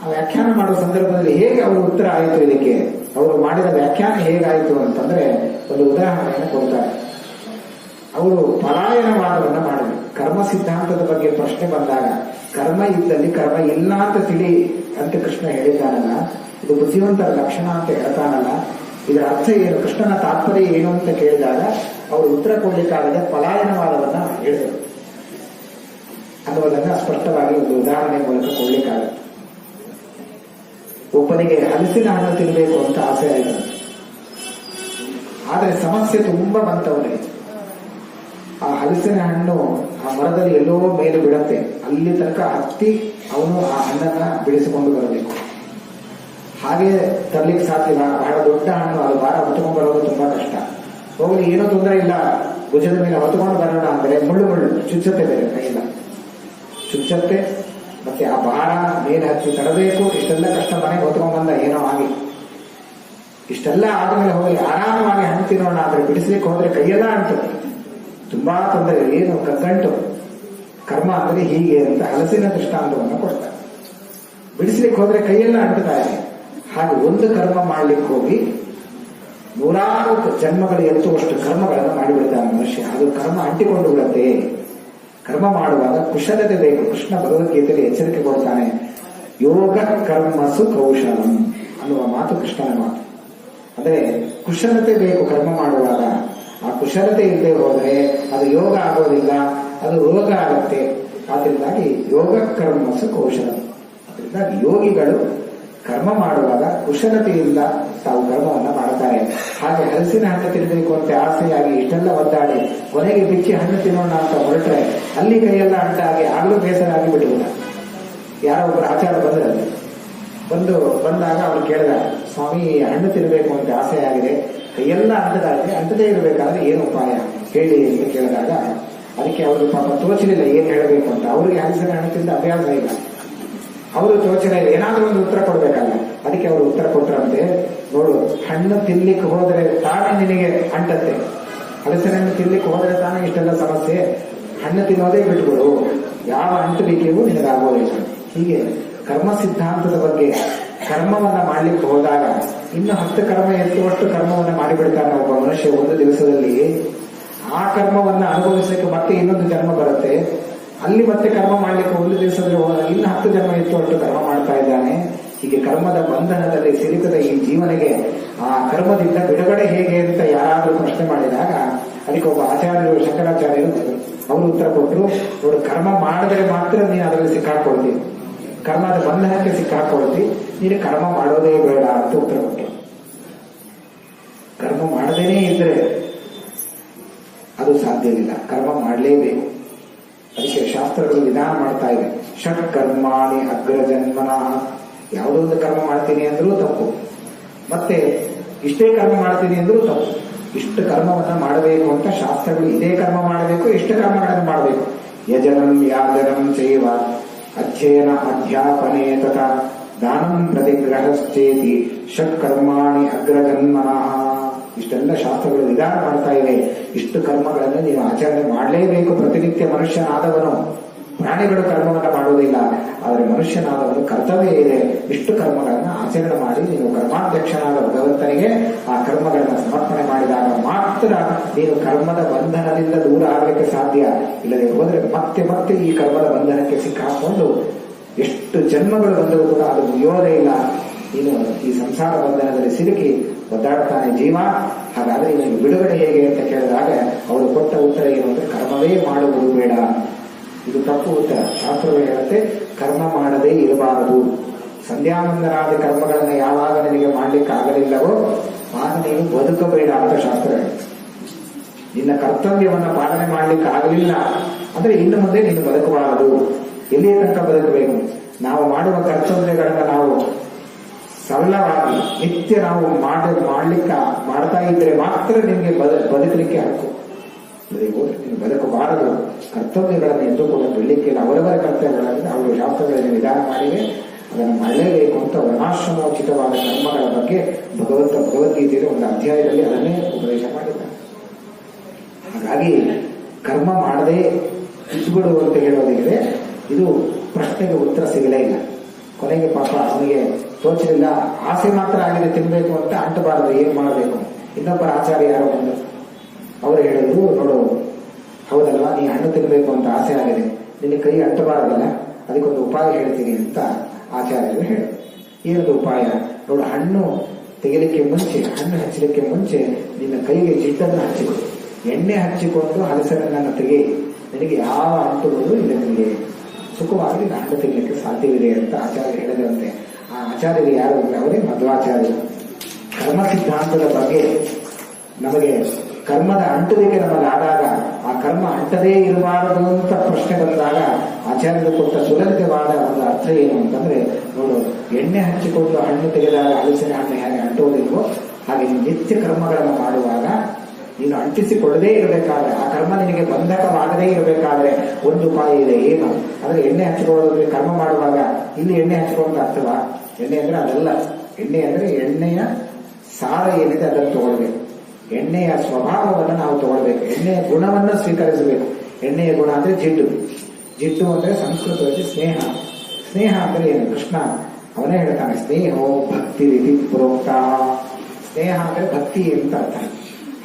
ಆ ವ್ಯಾಖ್ಯಾನ ಮಾಡುವ ಸಂದರ್ಭದಲ್ಲಿ ಹೇಗೆ ಅವರು ಉತ್ತರ ಆಯಿತು, ಇದಕ್ಕೆ ಅವರು ಮಾಡಿದ ವ್ಯಾಖ್ಯಾನ ಹೇಗಾಯಿತು ಅಂತಂದ್ರೆ ಒಂದು ಉದಾಹರಣೆಯನ್ನು ಕೊಡ್ತಾರೆ. ಅವರು ಪಲಾಯನವಾದವನ್ನು ಮಾಡಿದ್ರು. ಕರ್ಮ ಸಿದ್ಧಾಂತದ ಬಗ್ಗೆ ಪ್ರಶ್ನೆ ಬಂದಾಗ ಕರ್ಮ ಇದ್ದಲ್ಲಿ ಕರ್ಮ ಇಲ್ಲ ಅಂತ ತಿಳಿ ಅಂತ ಕೃಷ್ಣ ಹೇಳಿದ್ದಾನಲ್ಲ, ಇದು ಬುದ್ಧಿವಂತರ ಲಕ್ಷಣ ಅಂತ ಹೇಳ್ತಾನಲ್ಲ, ಇದರ ಅರ್ಥ ಏನು, ಕೃಷ್ಣನ ತಾತ್ಪರ್ಯ ಏನು ಅಂತ ಕೇಳಿದಾಗ ಅವರು ಉತ್ತರ ಕೊಡ್ಲಿಕ್ಕಾಗದೆ ಪಲಾಯನವಾದವನ್ನ ಹೇಳಿದರು ಅನ್ನುವುದನ್ನ ಸ್ಪಷ್ಟವಾಗಿ ಒಂದು ಉದಾಹರಣೆ ಮೂಲಕ ಕೊಡ್ಲಿಕ್ಕಾಗುತ್ತೆ. ಒಬ್ಬನಿಗೆ ಹಲಸಿನ ಹಣ್ಣು ತಿನ್ನಬೇಕು ಅಂತ ಆಸೆ ಆಯಿತು. ಆದ್ರೆ ಸಮಸ್ಯೆ ತುಂಬಾ ಬಂತವನಿಗೆ. ಆ ಹಲಸಿನ ಹಣ್ಣು ಆ ಮರದಲ್ಲಿ ಎಲ್ಲೋ ಮೇಲೆ ಬಿಡತ್ತೆ, ಅಲ್ಲಿ ತನಕ ಹತ್ತಿ ಅವನು ಆ ಹಣ್ಣನ್ನ ಬಿಡಿಸಿಕೊಂಡು ಬರಬೇಕು. ಹಾಗೆ ತರ್ಲಿಕ್ಕೆ ಸಾಧ್ಯವ, ಬಹಳ ದೊಡ್ಡ ಹಣ್ಣು, ಅದು ಭಾರ ಹೊತ್ಕೊಂಡು ಬರೋದು ತುಂಬಾ ಕಷ್ಟ. ಹೋಗಲಿ, ಏನೂ ತೊಂದರೆ ಇಲ್ಲ, ಭುಜದ ಮೇಲೆ ಹೊತ್ಕೊಂಡು ಬರೋಣ ಅಂದ್ರೆ ಮುಳ್ಳು ಚುಚ್ಚತ್ತೆ, ಬೇರೆ ಕೈಯಿಂದ ಚುಚ್ಚತ್ತೆ. ಮತ್ತೆ ಆ ಭಾರ ಮೇಲೆ ಹತ್ತಿ ತರಬೇಕು. ಇಷ್ಟೆಲ್ಲ ಕಷ್ಟ, ಮನೆಗೆ ಹೊತ್ಕೊಂಡ್ ಬಂದ ಏನೋ ಆಗಿ ಇಷ್ಟೆಲ್ಲ ಆದ್ಮೇಲೆ ಹೋಗಿ ಆರಾಮವಾಗಿ ಹಣ್ಣು ತಿನ್ನೋಣ ಅಂದ್ರೆ ಬಿಡಿಸ್ಲಿಕ್ಕೆ ಹೋದ್ರೆ ಕೈಯೆಲ್ಲ ಅಂಟು, ತುಂಬಾ ತೊಂದರೆ, ಏನು ಕಗ್ಗಂಟು. ಕರ್ಮ ಅಂದ್ರೆ ಹೀಗೆ ಅಂತ ಹಲಸಿನ ದೃಷ್ಟಾಂತವನ್ನು ಕೊಡ್ತಾರೆ. ಬಿಡಿಸ್ಲಿಕ್ಕೆ ಹೋದ್ರೆ ಕೈಯೆಲ್ಲ ಅಂಟುತ್ತಾ ಇದೆ. ಹಾಗೆ ಒಂದು ಕರ್ಮ ಮಾಡ್ಲಿಕ್ಕೆ ಹೋಗಿ ನೂರಾರು ಜನ್ಮಗಳು ಎತ್ತುವಷ್ಟು ಕರ್ಮಗಳನ್ನು ಮಾಡಿಬಿಡ್ತಾನೆ ಮನುಷ್ಯ. ಅದು ಕರ್ಮ ಅಂಟಿಕೊಂಡು ಬಿಡುತ್ತೆ. ಕರ್ಮ ಮಾಡುವಾಗ ಕುಶಲತೆ ಬೇಕು. ಕೃಷ್ಣ ಭಗವದ್ಗೀತೆಯಲ್ಲಿ ಎಚ್ಚರಿಕೆ ಕೊಡ್ತಾನೆ, ಯೋಗ ಕರ್ಮಸು ಕೌಶಲಂ ಅನ್ನುವ ಮಾತು ಕೃಷ್ಣನ ಮಾತು. ಅಂದ್ರೆ ಕುಶಲತೆ ಬೇಕು ಕರ್ಮ ಮಾಡುವಾಗ. ಆ ಕುಶಲತೆ ಇಲ್ಲದೆ ಹೋದರೆ ಅದು ಯೋಗ ಆಗೋದಿಲ್ಲ, ಅದು ರೋಗ ಆಗುತ್ತೆ. ಆದ್ರಿಂದಾಗಿ ಯೋಗ ಕರ್ಮಸು ಕೌಶಲಂ. ಅದರಿಂದಾಗಿ ಯೋಗಿಗಳು ಕರ್ಮ ಮಾಡುವಾಗ ಕುಶಲತೆಯಿಂದ ತಾವು ಕರ್ಮವನ್ನು ಮಾಡುತ್ತಾರೆ. ಹಾಗೆ ಹಲಸಿನ ಹಣ್ಣು ತಿನ್ನಬೇಕು ಅಂತ ಆಸೆಯಾಗಿ ಇಷ್ಟೆಲ್ಲ ಒದ್ದಾಡಿ ಕೊನೆಗೆ ಬಿಚ್ಚಿ ಹಣ್ಣು ತಿನ್ನೋಣ ಅಂತ ಹೊರಟ್ರೆ ಅಲ್ಲಿ ಕೈಯೆಲ್ಲ ಅಂಟಾಗಿ ಆಗಲೂ ಬೇಸರ ಆಗಿ ಬಿಡುವುದ. ಯಾರೋ ಒಬ್ಬರು ಆಚಾರ ಬಂದಾಗ ಅವ್ರು ಕೇಳಿದ, ಸ್ವಾಮಿ ಹಣ್ಣು ತಿನ್ನಬೇಕು ಅಂತ ಆಸೆ ಆಗಿದೆ, ಕೈಯೆಲ್ಲ ಅಂಟದೇ ಇರಬೇಕಾದ್ರೆ ಏನು ಉಪಾಯ ಹೇಳಿ ಅಂತ ಕೇಳಿದಾಗ ಅದಕ್ಕೆ ಅವ್ರಿಗೆ ಪಾಪ ತೋಚಲಿಲ್ಲ ಏನ್ ಹೇಳಬೇಕು ಅಂತ. ಅವ್ರಿಗೆ ಹಲಸಿನ ಹಣ್ಣು ತಿಂದ ಅಭ್ಯಾಸ ಇಲ್ಲ, ಅವರು ಯೋಚನೆ ಏನಾದ್ರೂ ಒಂದು ಉತ್ತರ ಕೊಡ್ಬೇಕಲ್ಲ. ಅದಕ್ಕೆ ಅವರು ಉತ್ತರ ಕೊಟ್ಟರಂತೆ, ನೋಡು, ಹಣ್ಣು ತಿನ್ಲಿಕ್ಕೆ ಹೋದ್ರೆ ತಾನೇ ನಿನಗೆ ಅಂಟತ್ತೆ, ಹಲಸಿನ ಹಣ್ಣು ತಿನ್ಲಿಕ್ಕೆ ಹೋದ್ರೆ ತಾನೇ ಇಷ್ಟೆಲ್ಲ ಸಮಸ್ಯೆ, ಹಣ್ಣು ತಿನ್ನೋದೇ ಬಿಟ್ಬಿಡು, ಯಾವ ಅಂಟುವಿಕೆಯೂ ನಿನಗಾಗೋದಿಲ್ಲ. ಹೀಗೆ ಕರ್ಮ ಸಿದ್ಧಾಂತದ ಬಗ್ಗೆ ಕರ್ಮವನ್ನ ಮಾಡ್ಲಿಕ್ಕೆ ಹೋದಾಗ ಇನ್ನು 10 ಕರ್ಮ ಎತ್ತುವಷ್ಟು ಕರ್ಮವನ್ನ ಮಾಡಿಬಿಡ್ತಾನೆ ಒಬ್ಬ ಮನುಷ್ಯ ಒಂದು ದಿವಸದಲ್ಲಿ. ಆ ಕರ್ಮವನ್ನ ಅನುಭವಿಸಲಿಕ್ಕೆ ಮತ್ತೆ ಇನ್ನೊಂದು ಜನ್ಮ ಬರುತ್ತೆ, ಅಲ್ಲಿ ಮತ್ತೆ ಕರ್ಮ ಮಾಡ್ಲಿಕ್ಕೆ ಒಂದು ದಿವಸದಲ್ಲಿ ಇನ್ನು 10 ಜನ್ಮ ಎತ್ತುವಷ್ಟು ಕರ್ಮ ಮಾಡ್ತಾ ಇದ್ದಾನೆ. ಹೀಗೆ ಕರ್ಮದ ಬಂಧನದಲ್ಲಿ ಸಿಲುಕದ ಈ ಜೀವನಿಗೆ ಆ ಕರ್ಮದಿಂದ ಬಿಡುಗಡೆ ಹೇಗೆ ಅಂತ ಯಾರಾದ್ರೂ ಪ್ರಶ್ನೆ ಮಾಡಿದಾಗ ಅದಕ್ಕೆ ಒಬ್ಬ ಆಚಾರ್ಯರು, ಶಂಕರಾಚಾರ್ಯರು ಅವರು ಉತ್ತರ ಕೊಟ್ಟರು, ಅವರು ಕರ್ಮ ಮಾಡಿದ್ರೆ ಮಾತ್ರ ನೀನು ಅದರಲ್ಲಿ ಸಿಕ್ಕಾಕೊಳ್ತೀವಿ, ಕರ್ಮದ ಬಂಧನಕ್ಕೆ ಸಿಕ್ಕಾಕೊಳ್ತಿ, ನೀನು ಕರ್ಮ ಮಾಡೋದೇ ಬೇಡ ಅಂತ ಉತ್ತರ ಕೊಟ್ಟರು. ಕರ್ಮ ಮಾಡದೇನೇ ಇದ್ರೆ ಅದು ಸಾಧ್ಯವಿಲ್ಲ, ಕರ್ಮ ಮಾಡಲೇಬೇಕು. ಅದಕ್ಕೆ ಶಾಸ್ತ್ರಗಳು ವಿಧಾನ ಮಾಡ್ತಾ ಇದೆ, ಷಟ್ ಕರ್ಮಾಣಿ ಅಗ್ರಜನ್ಮನ. ಯಾವುದೋ ಒಂದು ಕರ್ಮ ಮಾಡ್ತೀನಿ ಅಂದ್ರೂ ತಪ್ಪು, ಮತ್ತೆ ಇಷ್ಟೇ ಕರ್ಮ ಮಾಡ್ತೀನಿ ಅಂದ್ರೂ ತಪ್ಪು. ಇಷ್ಟು ಕರ್ಮವನ್ನ ಮಾಡಬೇಕು ಅಂತ ಶಾಸ್ತ್ರಗಳು, ಇದೇ ಕರ್ಮ ಮಾಡಬೇಕು, ಇಷ್ಟು ಕರ್ಮಗಳನ್ನು ಮಾಡಬೇಕು. ಯಜನಂ ಯಾಜನಂ ಚೈವ ಅಧ್ಯಯನ ಅಧ್ಯಾಪನೆ ತಥಾ ದಾನಂ ಪ್ರತಿಗ್ರಹಶ್ಚೇತಿ ಷಟ್ ಕರ್ಮಾಣಿ ಅಗ್ರಜನ್ಮನಃ. ಇಷ್ಟೆಲ್ಲ ಶಾಸ್ತ್ರಗಳು ವಿಧಾನ ಮಾಡ್ತಾ ಇವೆ. ಇಷ್ಟು ಕರ್ಮಗಳನ್ನು ನೀನು ಆಚರಣೆ ಮಾಡಲೇಬೇಕು ಪ್ರತಿನಿತ್ಯ ಮನುಷ್ಯನಾದವನು. ಪ್ರಾಣಿಗಳು ಕರ್ಮವನ್ನು ಮಾಡುವುದಿಲ್ಲ. ಆದರೆ ಮನುಷ್ಯನಾದವನು ಕರ್ತವ್ಯ ಇದೆ. ಇಷ್ಟು ಕರ್ಮಗಳನ್ನು ಆಚರಣೆ ಮಾಡಿ ನೀನು ಕರ್ಮಾಧ್ಯಕ್ಷನಾದ ಭಗವಂತನಿಗೆ ಆ ಕರ್ಮಗಳನ್ನು ಸಮರ್ಪಣೆ ಮಾಡಿದಾಗ ಮಾತ್ರ ನೀನು ಕರ್ಮದ ಬಂಧನದಿಂದ ದೂರ ಆಗಲಿಕ್ಕೆ ಸಾಧ್ಯ. ಇಲ್ಲದೆ ಹೋದರೆ ಮತ್ತೆ ಮತ್ತೆ ಈ ಕರ್ಮದ ಬಂಧನಕ್ಕೆ ಸಿಕ್ಕಾಕೊಂಡು ಎಷ್ಟು ಜನ್ಮಗಳು ಬಂದರೂ ಕೂಡ ಅದು ಮುಗಿಯೋದೇ ಇಲ್ಲ. ನೀನು ಈ ಸಂಸಾರ ಬಂಧನದಲ್ಲಿ ಸಿಲುಕಿ ಒದ್ದಾಡ್ತಾನೆ ಜೀವ. ಹಾಗಾದ್ರೆ ಇವನಿಗೆ ಬಿಡುಗಡೆ ಹೇಗೆ ಅಂತ ಕೇಳಿದಾಗ ಅವರು ಕೊಟ್ಟ ಉತ್ತರ ಏನು ಅಂದ್ರೆ ಕರ್ಮವೇ ಮಾಡುವುದು ಬೇಡ. ಇದು ತಪ್ಪು ಉತ್ತರ. ಶಾಸ್ತ್ರವೇ ಹೇಳುತ್ತೆ ಕರ್ಮ ಮಾಡದೇ ಇರಬಾರದು. ಸಂಧ್ಯಾವಂದನಾದ ಕರ್ಮಗಳನ್ನು ಯಾವಾಗ ನಿನಗೆ ಮಾಡ್ಲಿಕ್ಕೆ ಆಗಲಿಲ್ಲವೋ ಆಗ ನೀನು ಬದುಕಬೇಡ ಅಂತ ಶಾಸ್ತ್ರ ಹೇಳುತ್ತೆ. ನಿನ್ನ ಕರ್ತವ್ಯವನ್ನ ಪಾಲನೆ ಮಾಡ್ಲಿಕ್ಕೆ ಆಗಲಿಲ್ಲ ಅಂದ್ರೆ ಇನ್ನು ಮುಂದೆ ನೀನು ಬದುಕಬಾರದು. ಎಲ್ಲಿಯ ತನಕ ಬದುಕಬೇಕು? ನಾವು ಮಾಡುವ ಕರ್ತವ್ಯಗಳನ್ನ ನಾವು ಸರಳವಾಗಿ ನಿತ್ಯ ನಾವು ಮಾಡ್ತಾ ಇದ್ರೆ ಮಾತ್ರ ನಿಮಗೆ ಬದುಕಲಿಕ್ಕೆ ಹಕ್ಕು. ನೀನು ಬದುಕಬಾರದು. ಕರ್ತವ್ಯಗಳನ್ನು ಎಂದೂ ಕೂಡ ಬಿಡಲಿಕ್ಕಿಲ್ಲ. ಅವರವರ ಕರ್ತವ್ಯಗಳಲ್ಲಿ ಅವರು ಶಾಸ್ತ್ರಗಳಲ್ಲಿ ವಿಧಾನ ಮಾಡಿವೆ, ಅದನ್ನು ಮಾಡಲೇಬೇಕು ಅಂತ ವರ್ಣಾಶ್ರಮೋಚಿತವಾದ ಕರ್ಮಗಳ ಬಗ್ಗೆ ಭಗವದ್ಗೀತೆಯಲ್ಲಿ ಒಂದು ಅಧ್ಯಾಯದಲ್ಲಿ ಅದನ್ನೇ ಉಪದೇಶ ಮಾಡಿದ್ದಾರೆ. ಹಾಗಾಗಿ ಕರ್ಮ ಮಾಡದೆ ಇದ್ಬಿಡು ಅಂತ ಹೇಳೋದಿದೆ. ಇದು ಪ್ರಶ್ನೆಗೆ ಉತ್ತರ ಸಿಗಲೇ ಇಲ್ಲ. ಕೊನೆಗೆ ಪಾಪ ಅವನಿಗೆ ತೋಚಲಿಲ್ಲ, ಆಸೆ ಮಾತ್ರ ಆಗಿದೆ ತಿನ್ಬೇಕು ಅಂತ, ಅಂಟಬಾರದು, ಏನ್ ಮಾಡಬೇಕು? ಇನ್ನೊಬ್ಬರ ಆಚಾರ್ಯ ಯಾರೋ ಬಂದು ಅವರು ಹೇಳಿದ್ರು, ನೋಡು ಹೌದಲ್ವಾ, ನೀ ಹಣ್ಣು ತಿನ್ಬೇಕು ಅಂತ ಆಸೆ ಆಗಿದೆ, ನಿನ್ನ ಕೈ ಅಂಟಬಾರದಲ್ಲ, ಅದಕ್ಕೊಂದು ಉಪಾಯ ಹೇಳ್ತೀನಿ ಅಂತ ಆಚಾರ್ಯರು ಹೇಳಿದ್ರು. ಏನದು ಉಪಾಯ? ನೋಡು, ಹಣ್ಣು ತೆಗಿಲಿಕ್ಕೆ ಮುಂಚೆ, ಹಣ್ಣು ಹಚ್ಚಲಿಕ್ಕೆ ಮುಂಚೆ ನಿನ್ನ ಕೈಗೆ ಜಿಡ್ಡನ್ನು ಹಚ್ಚಿಕೊಡು, ಎಣ್ಣೆ ಹಚ್ಚಿಕೊಂಡು ಹಲಸನನ್ನು ತೆಗಿ, ನಿನಗೆ ಯಾವ ಅಂಟುಗಳು ಇಲ್ಲ, ನಿನಗೆ ಸುಖವಾಗಿ ಹಣ್ಣು ತೆಗಲಿಕ್ಕೆ ಸಾಧ್ಯವಿದೆ ಅಂತ ಆಚಾರ್ಯ ಹೇಳಿದ್ರಂತೆ. ಆ ಆಚಾರ್ಯರು ಯಾರು ಅಂದ್ರೆ ಅವರೇ ಮಧ್ವಾಚಾರ್ಯರು. ಕರ್ಮ ಸಿದ್ಧಾಂತದ ಬಗ್ಗೆ ನಮಗೆ ಕರ್ಮದ ಅಂಟುವಿಕೆ ನಮಗಾದಾಗ, ಆ ಕರ್ಮ ಅಂಟದೇ ಇರಬಾರದು ಅಂತ ಪ್ರಶ್ನೆ ಬಂದಾಗ ಆಚಾರ್ಯರು ಕೊಟ್ಟ ಸುಲಲಿತವಾದ ಒಂದು ಅರ್ಥ ಏನು ಅಂತಂದ್ರೆ, ನೋಡು, ಎಣ್ಣೆ ಹಚ್ಚಿಕೊಂಡು ಹಣ್ಣು ತೆಗೆದಾಗ ಹಲಸಿನ ಹಣ್ಣು ಹೇಗೆ ಅಂಟುವುದಿಲ್ವೋ ಹಾಗೆ ನಿತ್ಯ ಕರ್ಮಗಳನ್ನು ಮಾಡುವಾಗ ನೀನು ಅಂಟಿಸಿಕೊಳ್ಳದೇ ಇರಬೇಕಾದ್ರೆ, ಆ ಕರ್ಮ ನಿನಗೆ ಬಂಧಕವಾಗದೇ ಇರಬೇಕಾದ್ರೆ ಒಂದು ಉಪಾಯ ಇದೆ. ಏನು ಅಂದ್ರೆ ಎಣ್ಣೆ ಹಚ್ಚಿಕೊಳ್ಳೋದ್ರೆ ಕರ್ಮ ಮಾಡುವಾಗ ಇಲ್ಲಿ ಎಣ್ಣೆ ಹಚ್ಕೊಳ್ಳೋದು ಅರ್ಥವಾ? ಎಣ್ಣೆ ಅಂದ್ರೆ ಅದೆಲ್ಲ. ಎಣ್ಣೆ ಅಂದ್ರೆ ಎಣ್ಣೆಯ ಸಾರ ಏನಿದೆ ಅದನ್ನು ತಗೊಳ್ಬೇಕು. ಎಣ್ಣೆಯ ಸ್ವಭಾವವನ್ನು ನಾವು ತಗೊಳ್ಬೇಕು. ಎಣ್ಣೆಯ ಗುಣವನ್ನು ಸ್ವೀಕರಿಸಬೇಕು. ಎಣ್ಣೆಯ ಗುಣ ಅಂದ್ರೆ ಜಿಡ್ಡು. ಜಿಡ್ಡು ಅಂದ್ರೆ ಸಂಸ್ಕೃತದಲ್ಲಿ ಸ್ನೇಹ. ಸ್ನೇಹ ಅಂದ್ರೆ ಏನು? ಕೃಷ್ಣ ಅವನೇ ಹೇಳ್ತಾನೆ, ಸ್ನೇಹೋ ಭಕ್ತಿ ರೀತಿ ಪ್ರೋಕ್ತ. ಸ್ನೇಹ ಅಂದ್ರೆ ಭಕ್ತಿ ಅಂತ ಅರ್ಥ.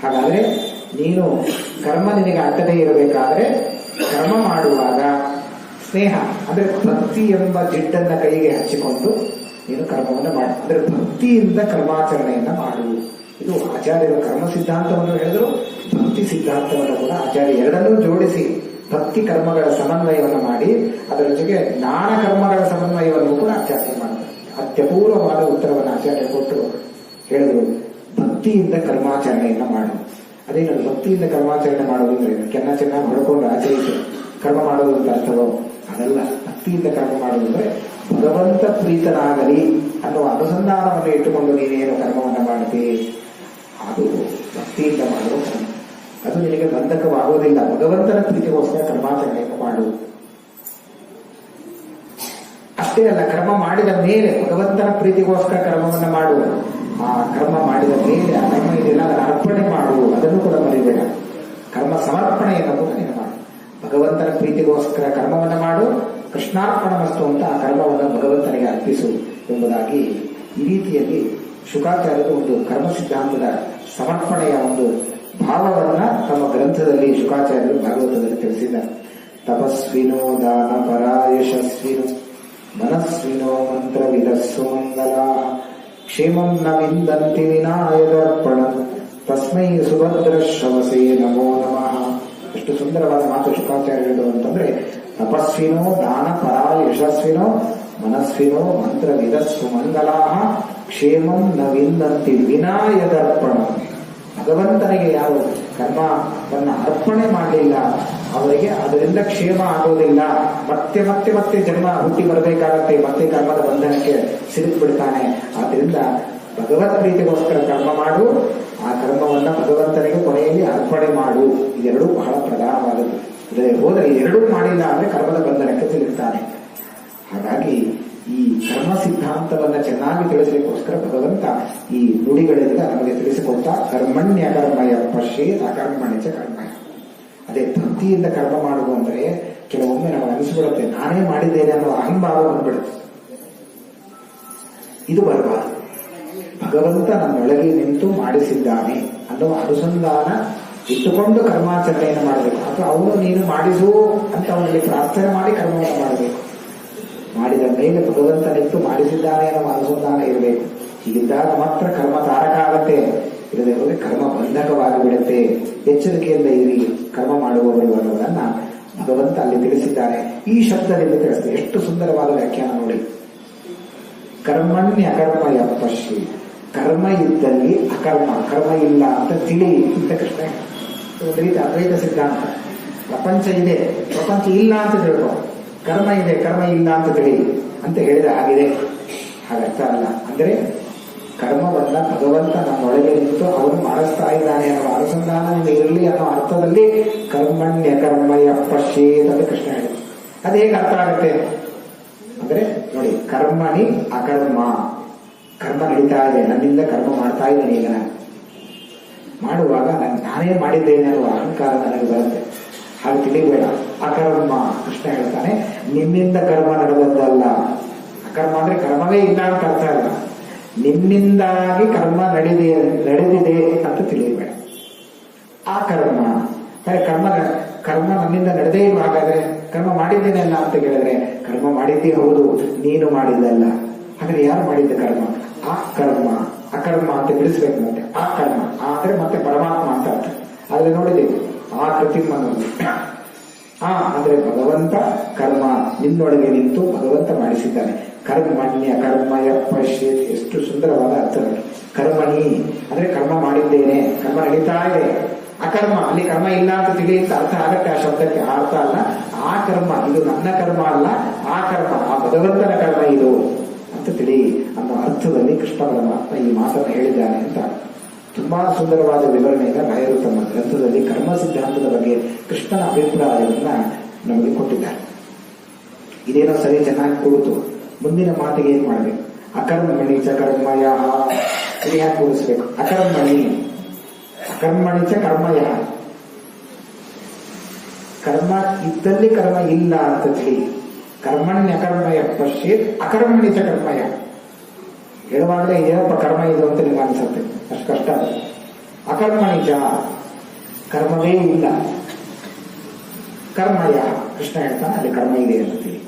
ಹಾಗಾದ್ರೆ ನೀನು ಕರ್ಮ ನಿನಗೆ ಅಂಟದೇ ಇರಬೇಕಾದ್ರೆ ಕರ್ಮ ಮಾಡುವಾಗ ಸ್ನೇಹ ಅಂದ್ರೆ ಭಕ್ತಿ ಎಂಬ ಜಿಡ್ಡನ್ನ ಕೈಗೆ ಹಚ್ಚಿಕೊಂಡು ನೀನು ಕರ್ಮವನ್ನು ಮಾಡು. ಅಂದ್ರೆ ಭಕ್ತಿಯಿಂದ ಕರ್ಮಾಚರಣೆಯನ್ನ ಮಾಡು. ಇದು ಆಚಾರ್ಯರು ಕರ್ಮ ಸಿದ್ಧಾಂತವನ್ನು ಹೇಳಿದ್ರು, ಭಕ್ತಿ ಸಿದ್ಧಾಂತವನ್ನು ಕೂಡ ಆಚಾರ್ಯ ಎರಡನ್ನೂ ಜೋಡಿಸಿ ಭಕ್ತಿ ಕರ್ಮಗಳ ಸಮನ್ವಯವನ್ನು ಮಾಡಿ ಅದರ ಜೊತೆಗೆ ಜ್ಞಾನ ಕರ್ಮಗಳ ಸಮನ್ವಯವನ್ನು ಕೂಡ ಆಚಾರ್ಯ ಮಾಡ್ತಾರೆ. ಅತ್ಯಪೂರ್ವವಾದ ಉತ್ತರವನ್ನು ಆಚಾರ್ಯ ಕೊಟ್ಟು ಹೇಳಿದ್ರು, ಭಕ್ತಿಯಿಂದ ಕರ್ಮಾಚರಣೆಯನ್ನ ಮಾಡು. ಅದೇನದು ಭಕ್ತಿಯಿಂದ ಕರ್ಮಾಚರಣೆ ಮಾಡೋದು ಅಂದ್ರೆ ಚೆನ್ನಾಗಿ ಹೊಡ್ಕೊಂಡು ಆಚರಿಸಿ ಕರ್ಮ ಮಾಡೋದು ಅಂತ ಅರ್ಥವೋ? ಅದಲ್ಲ. ಭಕ್ತಿಯಿಂದ ಕರ್ಮ ಮಾಡೋದು ಅಂದ್ರೆ ಭಗವಂತ ಪ್ರೀತನಾಗಲಿ ಅನ್ನುವ ಅನುಸಂಧಾನವನ್ನು ಇಟ್ಟುಕೊಂಡು ನೀನೇನು ಕರ್ಮವನ್ನು ಮಾಡ್ತೀವಿ ಅದು ಭಕ್ತಿಯಿಂದ ಮಾಡುವ ಕರ್ಮ. ಅದು ನಿನಗೆ ಬಂಧಕವಾಗುವುದಿಲ್ಲ. ಭಗವಂತನ ಪ್ರೀತಿಗೋಸ್ಕರ ಕರ್ಮಾಚರಣೆಯನ್ನು ಮಾಡು. ಅಷ್ಟೇ ಅಲ್ಲ, ಕರ್ಮ ಮಾಡಿದ ಮೇಲೆ ಭಗವಂತನ ಪ್ರೀತಿಗೋಸ್ಕರ ಕರ್ಮವನ್ನು ಮಾಡು. ಆ ಕರ್ಮ ಮಾಡಿದ ಮೇಲೆ ಆ ಕರ್ಮ ಇದೆಯಲ್ಲ ಅದನ್ನು ಅರ್ಪಣೆ ಮಾಡು. ಅದನ್ನು ಕೂಡ ಮರಿಬೇಡ. ಕರ್ಮ ಸಮರ್ಪಣೆಯನ್ನು ಕೂಡ ನೀನು ಮಾಡು. ಭಗವಂತನ ಪ್ರೀತಿಗೋಸ್ಕರ ಕರ್ಮವನ್ನು ಮಾಡು. ಕೃಷ್ಣಾರ್ಪಣ ವಸ್ತು ಅಂತ ಆ ಕರ್ಮವನ್ನು ಭಗವಂತನಿಗೆ ಅರ್ಪಿಸು ಎಂಬುದಾಗಿ ಈ ರೀತಿಯಲ್ಲಿ ಶುಕಾಚಾರ್ಯರು ಒಂದು ಕರ್ಮ ಸಿದ್ಧಾಂತದ ಸಮರ್ಪಣೆಯ ಒಂದು ಭಾವವನ್ನ ತಮ್ಮ ಗ್ರಂಥದಲ್ಲಿ ಶುಕಾಚಾರ್ಯರು ಭಾಗವತದಲ್ಲಿ ತಿಳಿಸಿದ್ದಾರೆ. ತಪಸ್ವಿನೋ ದಾನ ಪರ ಯಶಸ್ವಿನೋ ಮನಸ್ವಿನೋ ಮಂತ್ರವಿದಸ್ಸು ಮಂಗಲ ಕ್ಷೇಮಂ ನ ವಿಂದಂತಿ ವಿನಾಯದರ್ಪಣ ತಸ್ಮೈ ಸುಭದ್ರ ಶ್ರವಸೇ ನಮೋ ನಮಃ. ಎಷ್ಟು ಸುಂದರವಾದ ಮಾತು ಶುಕಾಚಾರ್ಯರು ಅಂತಂದ್ರೆ, ತಪಸ್ವಿನೋ ದಾನ ಪರ ಯಶಸ್ವಿನೋ ಮನಸ್ವಿನೋ ಮಂತ್ರವಿದಸ್ಸು ಮಂಗಲಾ ಕ್ಷೇಮಂ ನ ವಿಂದಂತಿ ವಿನಾಯದರ್ಪಣ. ಭಗವಂತನಿಗೆ ಯಾರು ಕರ್ಮವನ್ನು ಅರ್ಪಣೆ ಮಾಡಲಿಲ್ಲ ಅವರಿಗೆ ಅದರಿಂದ ಕ್ಷೇಮ ಆಗೋದಿಲ್ಲ. ಮತ್ತೆ ಮತ್ತೆ ಮತ್ತೆ ಜನ್ಮ ಹುಟ್ಟಿ ಬರಬೇಕಾಗತ್ತೆ. ಮತ್ತೆ ಕರ್ಮದ ಬಂಧನಕ್ಕೆ ಸಿಲುಕು ಬಿಡ್ತಾನೆ. ಆದ್ರಿಂದ ಭಗವತ್ ಪ್ರೀತಿಗೋಸ್ಕರ ಕರ್ಮ ಮಾಡು. ಆ ಕರ್ಮವನ್ನ ಭಗವಂತನಿಗೆ ಕೊನೆಯಲ್ಲಿ ಅರ್ಪಣೆ ಮಾಡು. ಇದೆರಡೂ ಬಹಳ ಪ್ರಧಾನವಾದದ್ದು. ಇದೇ ಹೋದರೆ ಎರಡೂ ಮಾಡಿಲ್ಲ ಅಂದ್ರೆ ಕರ್ಮದ ಬಂಧನಕ್ಕೆ ಸಿಲುಕ್ತಾನೆ. ಹಾಗಾಗಿ ಈ ಕರ್ಮ ಸಿದ್ಧಾಂತವನ್ನ ಚೆನ್ನಾಗಿ ತಿಳಿಸಲಿಕ್ಕೋಸ್ಕರ ಭಗವಂತ ಈ ನುಡಿಗಳಿಂದ ನಮಗೆ ತಿಳಿಸಿಕೊಟ್ಟ ಕರ್ಮಣ್ಯ ಕರ್ಮಯ ಪಶ್ಯೇತ್ ಅಕರ್ಮಣ್ಯ ಚ ಕರ್ಮಯ. ಅದೇ ಭಕ್ತಿಯಿಂದ ಕರ್ಮ ಮಾಡುವುದು ಅಂದ್ರೆ ಕೆಲವೊಮ್ಮೆ ನಾವು ಅನಿಸ್ಬಿಡುತ್ತೆ ನಾನೇ ಮಾಡಿದ್ದೇನೆ ಅನ್ನೋ ಅಹಂಭಾವ ಬಂದ್ಬಿಡುತ್ತೆ. ಇದು ಬರಬಾರದು. ಭಗವಂತ ನನ್ನೊಳಗೆ ನಿಂತು ಮಾಡಿಸಿದ್ದಾನೆ ಅನ್ನೋ ಅನುಸಂಧಾನ ಇಟ್ಟುಕೊಂಡು ಕರ್ಮಾಚರಣೆಯನ್ನು ಮಾಡಬೇಕು. ಅಥವಾ ಅವನು ನೀನು ಮಾಡಿಸು ಅಂತ ಅವನಿಗೆ ಪ್ರಾರ್ಥನೆ ಮಾಡಿ ಕರ್ಮವನ್ನು ಮಾಡಬೇಕು. ಮಾಡಿದ ಮೇಲೆ ಭಗವಂತ ನಿಂತು ಮಾಡಿಸಿದ್ದಾನೆ ಅನ್ನೋ ಅನುಸಂಧಾನ ಇರಬೇಕು. ಹೀಗಿದ್ದಾಗ ಮಾತ್ರ ಕರ್ಮ ತಾರಕ ಆಗತ್ತೆ. ಇಲ್ಲದೆ ಹೋದರೆ ಕರ್ಮ ಬಂಧಕವಾಗಿ ಬಿಡುತ್ತೆ. ಎಚ್ಚರಿಕೆಯಿಂದ ಇರಿ ಕರ್ಮ ಮಾಡುವವರು ಅನ್ನೋದನ್ನ ಭಗವಂತ ಅಲ್ಲಿ ತಿಳಿಸಿದ್ದಾರೆ. ಈ ಶಬ್ದದಿಂದ ತಿಳಿಸ್ತಾರೆ. ಎಷ್ಟು ಸುಂದರವಾದ ವ್ಯಾಖ್ಯಾನ ನೋಡಿ. ಕರ್ಮಣ್ಯ ಅಕರ್ಮಯ ಪಶ್ಯ. ಕರ್ಮ ಇದ್ದಲ್ಲಿ ಅಕರ್ಮ, ಕರ್ಮ ಇಲ್ಲ ಅಂತ ತಿಳಿ ಅಂತ ಕೃಷ್ಣ. ಒಂದು ರೀತಿ ಅದ್ವೈತ ಸಿದ್ಧಾಂತ. ಪ್ರಪಂಚ ಇದೆ, ಪ್ರಪಂಚ ಇಲ್ಲ ಅಂತ ತಿಳ್ಕೊ. ಕರ್ಮ ಇದೆ, ಕರ್ಮ ಇಲ್ಲ ಅಂತ ತಿಳಿ ಅಂತ ಹೇಳಿದ ಆಗಿದೆ. ಹಾಗರ್ಥ ಅಲ್ಲ. ಅಂದ್ರೆ ಕರ್ಮವನ್ನ ಭಗವಂತ ನಮ್ಮೊಳಗೆ ನಿಂತು ಅವನು ಮಾಡಿಸ್ತಾ ಇದ್ದಾನೆ ಅನ್ನೋ ಅನುಸಂಧಾನ ಇರಲಿ ಅನ್ನೋ ಅರ್ಥದಲ್ಲಿ ಕರ್ಮಣ್ಯ ಕರ್ಮಯ ಪಶ್ಯೇತ್ ಅಂತ ಕೃಷ್ಣ ಹೇಳಿದ. ಅದು ಹೇಗೆ ಅರ್ಥ ಆಗುತ್ತೆ ಅಂದ್ರೆ ನೋಡಿ, ಕರ್ಮಣಿ ಅಕರ್ಮ. ಕರ್ಮ ನಡೀತಾ ಇದೆ, ನನ್ನಿಂದ ಕರ್ಮ ಮಾಡ್ತಾ ಇದ್ದೇನೆ. ಈಗ ನಾನು ಮಾಡುವಾಗ ನಾನೇ ಮಾಡಿದ್ದೇನೆ ಅನ್ನುವ ಅಹಂಕಾರ ನನಗೆ ಬರುತ್ತೆ. ಹಾಗೆ ತಿಳಿಬೇಡ. ಅಕರ್ಮ ಕೃಷ್ಣ ಹೇಳ್ತಾನೆ, ನಿನ್ನಿಂದ ಕರ್ಮ ನಡೆದದ್ದಲ್ಲ. ಅಕರ್ಮ ಅಂದ್ರೆ ಕರ್ಮವೇ ಇಲ್ಲ ಅಂತ ಅರ್ಥ ಅಲ್ಲ. ನಿನ್ನಿಂದಾಗಿ ಕರ್ಮ ನಡೆದಿದೆ ಅಂತ ತಿಳಿಯಬೇಡ. ಆ ಕರ್ಮ ಕರ್ಮ ನನ್ನಿಂದ ನಡೆದೇ ಇಲ್ಲ. ಹಾಗಾದ್ರೆ ಕರ್ಮ ಮಾಡಿದ್ದೇನಲ್ಲ ಅಂತ ಕೇಳಿದ್ರೆ, ಕರ್ಮ ಮಾಡಿದ್ದೇ ಹೌದು, ನೀನು ಮಾಡಿದ್ದಲ್ಲ. ಹಾಗಾದ್ರೆ ಯಾರು ಮಾಡಿದ್ದ ಕರ್ಮ? ಆ ಕರ್ಮ. ಅಕರ್ಮ ಅಂತ ತಿಳಿಸ್ಬೇಕು. ಮತ್ತೆ ಆ ಕರ್ಮ ಆದ್ರೆ ಮತ್ತೆ ಪರಮಾತ್ಮ ಅಂತ ಅರ್ಥ. ಆದ್ರೆ ನೋಡಿದ್ದೇವೆ ಆ ಕೃತಿಮ್ ಅನ್ನೋದು. ಅಂದ್ರೆ ಭಗವಂತ ಕರ್ಮ ನಿನ್ನೊಳಗೆ ನಿಂತು ಭಗವಂತ ಮಾಡಿಸಿದ್ದಾನೆ. ಕರ್ಮಣ್ಯ ಕರ್ಮಯ ಪಶ್ಯೇತ್. ಎಷ್ಟು ಸುಂದರವಾದ ಅರ್ಥ ನೋಡಿ. ಕರ್ಮಣಿ ಅಂದ್ರೆ ಕರ್ಮ ಮಾಡಿದ್ದೇನೆ, ಕರ್ಮ ನಡೀತಾ ಇದೆ. ಅಕರ್ಮ ಅಲ್ಲಿ ಕರ್ಮ ಇಲ್ಲ ಅಂತ ತಿಳಿಯುತ್ತ ಅರ್ಥ ಆಗತ್ತೆ ಆ ಶಬ್ದಕ್ಕೆ. ಆ ಅರ್ಥ ಅಲ್ಲ. ಆ ಕರ್ಮ ಇದು ನನ್ನ ಕರ್ಮ ಅಲ್ಲ, ಆ ಕರ್ಮ ಆ ಭಗವಂತನ ಕರ್ಮ ಇದು ಅಂತ ತಿಳಿ ಅನ್ನೋ ಅರ್ಥದಲ್ಲಿ ಕೃಷ್ಣ ಪರಮಾತ್ಮ ಈ ಮಾತನ್ನು ಹೇಳಿದ್ದಾನೆ ಅಂತ ತುಂಬಾ ಸುಂದರವಾದ ವಿವರಣೆಯಿಂದ ರಾಯರು ತಮ್ಮ ಗ್ರಂಥದಲ್ಲಿ ಕರ್ಮ ಸಿದ್ಧಾಂತದ ಬಗ್ಗೆ ಕೃಷ್ಣನ ಅಭಿಪ್ರಾಯವನ್ನ ನಮಗೆ ಕೊಟ್ಟಿದ್ದಾರೆ. ಇದೇನೋ ಸರಿ ಚೆನ್ನಾಗಿ ಕೂಡಿತು. ಮುಂದಿನ ಮಾತಿಗೆ ಏನ್ ಮಾಡಬೇಕು? ಅಕರ್ಮಣಿ ಚ ಕರ್ಮಯ. ಇದು ಯಾಕೆ ಕೂಡಿಸ್ಬೇಕು? ಅಕರ್ಮಣಿ ಚ ಕರ್ಮಯ. ಕರ್ಮ ಇದ್ದಲ್ಲಿ ಕರ್ಮ ಇಲ್ಲ ಅಂತ ತಿಳಿ. ಕರ್ಮಣ್ಯ ಕರ್ಮಯ ಪಶ್ಯೇತ್ ಅಕರ್ಮಣಿ ಚ ಕರ್ಮಯ. ಹೇಳುವಾಗಲೇ ಏನಪ್ಪ ಕರ್ಮ ಇದು ಅಂತ ನಿಮ್ಗೆ ಅನ್ಸುತ್ತೆ, ಅಷ್ಟು ಕಷ್ಟ. ಅಕರ್ಮಣಿ ಚ ಕರ್ಮವೇ ಇಲ್ಲ. ಕರ್ಮಯ ಕೃಷ್ಣ ಹೇಳ್ತಾನೆ ಅಲ್ಲಿ ಕರ್ಮ ಇದೆ ಅಂತ ತಿಳಿ.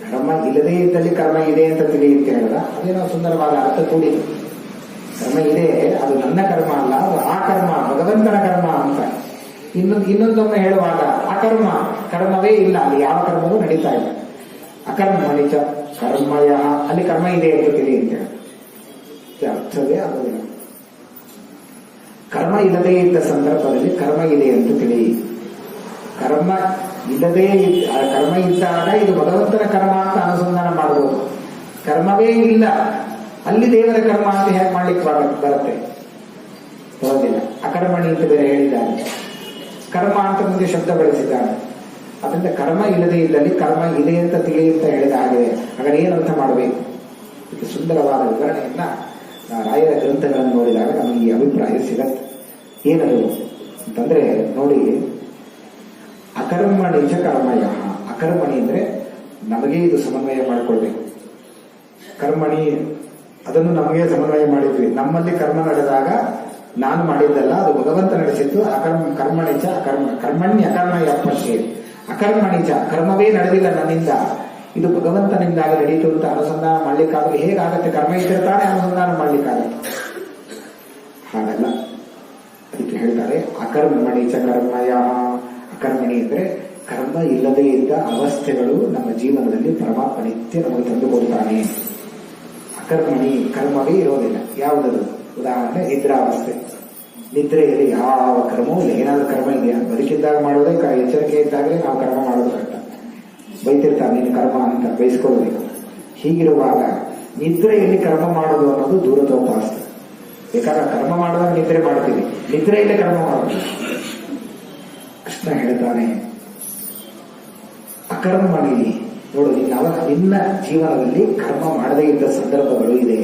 ಕರ್ಮ ಇಲ್ಲದೇ ಇದ್ದಲ್ಲಿ ಕರ್ಮ ಇದೆ ಅಂತ ತಿಳಿ ಅಂತ ಹೇಳಿದ ಅದೇನೋ ಸುಂದರವಾದ ಅರ್ಥ ಕೂಡಿ. ಕರ್ಮ ಇದೆ, ಅದು ನನ್ನ ಕರ್ಮ ಅಲ್ಲ, ಅದು ಆ ಕರ್ಮ ಭಗವಂತನ ಕರ್ಮ ಅಂತ. ಇನ್ನೊಂದೊಮ್ಮೆ ಹೇಳುವಾಗ ಅಕರ್ಮ ಕರ್ಮವೇ ಇಲ್ಲ, ಅಲ್ಲಿ ಯಾವ ಕರ್ಮವೂ ನಡೀತಾ ಇಲ್ಲ. ಅಕರ್ಮಣಿ ಚ ಕರ್ಮಯ ಅಲ್ಲಿ ಕರ್ಮ ಇದೆ ಅಂತ ತಿಳಿ ಅಂತ ಹೇಳಿ ಅರ್ಥವೇ ಆಗೋದಿಲ್ಲ. ಕರ್ಮ ಇಲ್ಲದೇ ಇದ್ದ ಸಂದರ್ಭದಲ್ಲಿ ಕರ್ಮ ಇದೆ ಅಂತ ತಿಳಿ. ಕರ್ಮ ಇದ್ದಾಗ ಇದು ಭಗವಂತನ ಕರ್ಮ ಅಂತ ಅನುಸಂಧಾನ ಮಾಡಬಹುದು. ಕರ್ಮವೇ ಇಲ್ಲ ಅಲ್ಲಿ ದೇವರ ಕರ್ಮ ಅಂತ ಹೇಗೆ ಮಾಡ್ಲಿಕ್ಕೆ ಬರುತ್ತೆ? ಬರೋದಿಲ್ಲ. ಅಕರ್ಮಣಿ ಅಂತ ಬೇರೆ ಹೇಳಿದ್ದಾನೆ, ಕರ್ಮ ಅಂತ ಮುಂದೆ ಶಬ್ದ ಬಳಸಿದ್ದಾನೆ. ಅದರಿಂದ ಕರ್ಮ ಇಲ್ಲದೇ ಇದ್ದಲ್ಲಿ ಕರ್ಮ ಇದೆ ಅಂತ ತಿಳಿ ಅಂತ ಹೇಳಿದ ಹಾಗೆ. ಹಾಗಾದ್ರೆ ಏನರ್ಥ ಮಾಡಬೇಕು? ಇದು ಸುಂದರವಾದ ವಿವರಣೆಯನ್ನ ರಾಯರ ಗ್ರಂಥಗಳನ್ನು ನೋಡಿದಾಗ ನಮಗೆ ಈ ಅಭಿಪ್ರಾಯ ಸಿಗತ್ತೆ. ಏನದು ಅಂತಂದ್ರೆ ನೋಡಿ, ಅಕರ್ಮಣಿ ಚ ಕರ್ಮಯ. ಅಕರ್ಮಣಿ ಅಂದ್ರೆ ನಮಗೆ ಇದು ಸಮನ್ವಯ ಮಾಡಿಕೊಳ್ಬೇಕು. ಕರ್ಮಣಿ ಅದನ್ನು ನಮಗೆ ಸಮನ್ವಯ ಮಾಡಿದ್ವಿ. ನಮ್ಮಲ್ಲಿ ಕರ್ಮ ನಡೆದಾಗ ನಾನು ಮಾಡಿದ್ದಲ್ಲ, ಅದು ಭಗವಂತ ನಡೆಸಿದ್ದು. ಕರ್ಮಣಿ ಚ ಕರ್ಮಣ್ಯ ಅಕರ್ಮಯ ಪಶ್ಯೆ. ಅಕರ್ಮಣಿ ಚ ಕರ್ಮವೇ ನಡೆದಿಲ್ಲ ನನ್ನಿಂದ, ಇದು ಭಗವಂತನಿಂದಾಗಿ ನಡೀತು ಅಂತ ಅನುಸಂಧಾನ ಮಾಡ್ಲಿಕ್ಕಾಗಲಿ. ಹೇಗಾಗತ್ತೆ? ಕರ್ಮ ಇದ್ದಿರ್ತಾನೆ ಅನುಸಂಧಾನ ಮಾಡ್ಲಿಕ್ಕಾಗತ್ತೆ. ಹಾಗಲ್ಲ. ಅದಕ್ಕೆ ಹೇಳ್ತಾರೆ ಅಕರ್ಮಣಿ ಚ ಕರ್ಮಯ. ಅಕರ್ಮಣಿ ಅಂದ್ರೆ ಕರ್ಮ ಇಲ್ಲದೇ ಇದ್ದ ಅವಸ್ಥೆಗಳು ನಮ್ಮ ಜೀವನದಲ್ಲಿ ಪರಮಾತ್ಮ ನಿತ್ಯ ನಮಗೆ ತಂದುಕೊಡ್ತಾನೆ. ಅಕರ್ಮಣಿ ಕರ್ಮವೇ ಇರೋದಿಲ್ಲ. ಯಾವುದದು? ಉದಾಹರಣೆ ನಿದ್ರಾವಸ್ಥೆ. ನಿದ್ರೆಯಲ್ಲಿ ಯಾವ ಕರ್ಮವೂ ಇಲ್ಲ. ಏನಾದ್ರೂ ಕರ್ಮ ಇದೆಯಾ? ಬದುಕಿದ್ದಾಗ ಮಾಡೋದೇ, ಎಚ್ಚರಿಕೆ ಇದ್ದಾಗಲೇ ನಾವು ಕರ್ಮ ಮಾಡೋದು ಕರೆಕ್ಟ್. ಬೈತಿರ್ತಾರೆ ನೀನು ಕರ್ಮ ಅಂತ, ಬಯಸ್ಕೊಳ್ಬೇಕು. ಹೀಗಿರುವಾಗ ನಿದ್ರೆಯಲ್ಲಿ ಕರ್ಮ ಮಾಡೋದು ಅನ್ನೋದು ದೂರತೋಪಾಸ್ತಿ. ಬೇಕಾದ್ರೆ ಕರ್ಮ ಮಾಡುವಾಗ ನಿದ್ರೆ ಮಾಡ್ತೀವಿ, ನಿದ್ರೆಯಲ್ಲೇ ಕರ್ಮ ಮಾಡೋದು. ಕೃಷ್ಣ ಹೇಳ್ತಾನೆ ಅಕರ್ಮಣಿ. ನೋಡು, ನಿನ್ನ ಜೀವನದಲ್ಲಿ ಕರ್ಮ ಮಾಡದೇ ಇದ್ದ ಸಂದರ್ಭಗಳು ಇದೆ.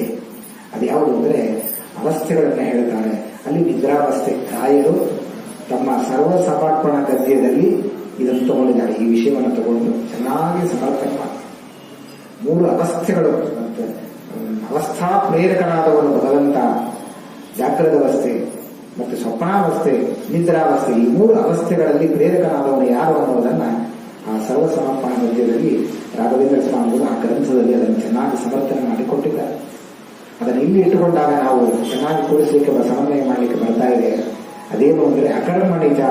ಅದು ಯಾವುದು ಅಂದ್ರೆ ಅವಸ್ಥೆಗಳನ್ನ ಹೇಳ್ತಾರೆ. ಅಲ್ಲಿ ನಿದ್ರಾವಸ್ಥೆ. ರಾಯರು ತಮ್ಮ ಸರ್ವ ಸಮರ್ಪಣ ಗದ್ಯದಲ್ಲಿ ಇದನ್ನು ತಗೊಂಡಿದ್ದಾರೆ. ಈ ವಿಷಯವನ್ನು ತಗೊಂಡು ಚೆನ್ನಾಗಿ ಸಮರ್ಥನೆ ಮಾಡಿ 3 ಅವಸ್ಥೆಗಳು ಮತ್ತು ಅವಸ್ಥಾ ಪ್ರೇರಕನಾದವನು ಭಗವಂತ ಜಾಗ್ರತ ಅವಸ್ಥೆ ಮತ್ತು ಸ್ವಪ್ನಾವಸ್ಥೆ, ನಿದ್ರಾವಸ್ಥೆ, ಈ 3 ಅವಸ್ಥೆಗಳಲ್ಲಿ ಪ್ರೇರಕನಾದವನು ಯಾರು ಅನ್ನೋದನ್ನ ಆ ಸರ್ವಸಮರ್ಪಣ ಮಧ್ಯದಲ್ಲಿ ರಾಘವೇಂದ್ರ ಸ್ವಾಮಿಗಳು ಆ ಗ್ರಂಥದಲ್ಲಿ ಅದನ್ನು ಚೆನ್ನಾಗಿ ಸಮರ್ಥನೆ ಮಾಡಿಕೊಟ್ಟಿದ್ದಾರೆ. ಅದನ್ನು ಇಲ್ಲಿ ಇಟ್ಟುಕೊಂಡಾಗ ನಾವು ಚೆನ್ನಾಗಿ ಕೂಡಿಸಲಿಕ್ಕೆ ಸಮನ್ವಯ ಮಾಡಲಿಕ್ಕೆ ಬರ್ತಾ ಇದೆ. ಅದೇನು ಅಂದರೆ ಅಕರ್ಮಣಿಜ,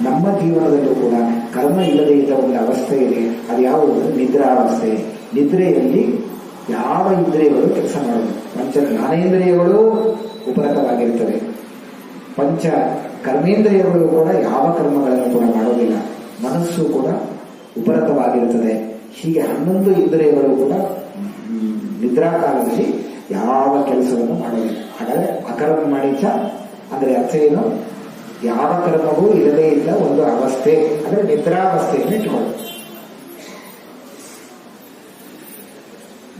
ನಮ್ಮ ಜೀವನದಲ್ಲೂ ಕೂಡ ಕರ್ಮ ಇಲ್ಲದೆ ಇದ್ದ ಒಂದು ಅವಸ್ಥೆ ಇದೆ. ಅದು ಯಾವುದು? ನಿದ್ರಾವಸ್ಥೆ. ನಿದ್ರೆಯಲ್ಲಿ ಯಾವ ಇಂದ್ರಿಯಗಳು ಕೆಲಸ ಮಾಡೋದು? ಪಂಚ ಜ್ಞಾನೇಂದ್ರಿಯಗಳು ಉಪರತವಾಗಿರ್ತವೆ, ಪಂಚ ಕರ್ಮೇಂದ್ರಿಯಗಳು ಕೂಡ ಯಾವ ಕರ್ಮಗಳನ್ನು ಕೂಡ ಮಾಡೋದಿಲ್ಲ, ಮನಸ್ಸು ಕೂಡ ಉಪರತವಾಗಿರುತ್ತದೆ. ಹೀಗೆ 11 ಇಂದ್ರಿಯಗಳು ಕೂಡ ನಿದ್ರಾಕಾಲದಲ್ಲಿ ಯಾವ ಕೆಲಸವನ್ನು ಮಾಡೋದಿಲ್ಲ. ಹಾಗಾದ್ರೆ ಅಕರ್ಮಣಿಚ ಅಂದ್ರೆ ಅರ್ಥ ಏನು? ಯಾವ ಕರ್ಮವೂ ಇಲ್ಲದೇ ಇಲ್ಲ ಒಂದು ಅವಸ್ಥೆ, ಅಂದ್ರೆ ನಿದ್ರಾವಸ್ಥೆಯನ್ನು ಇಟ್ಟುಕೊಳ್ಳಿ.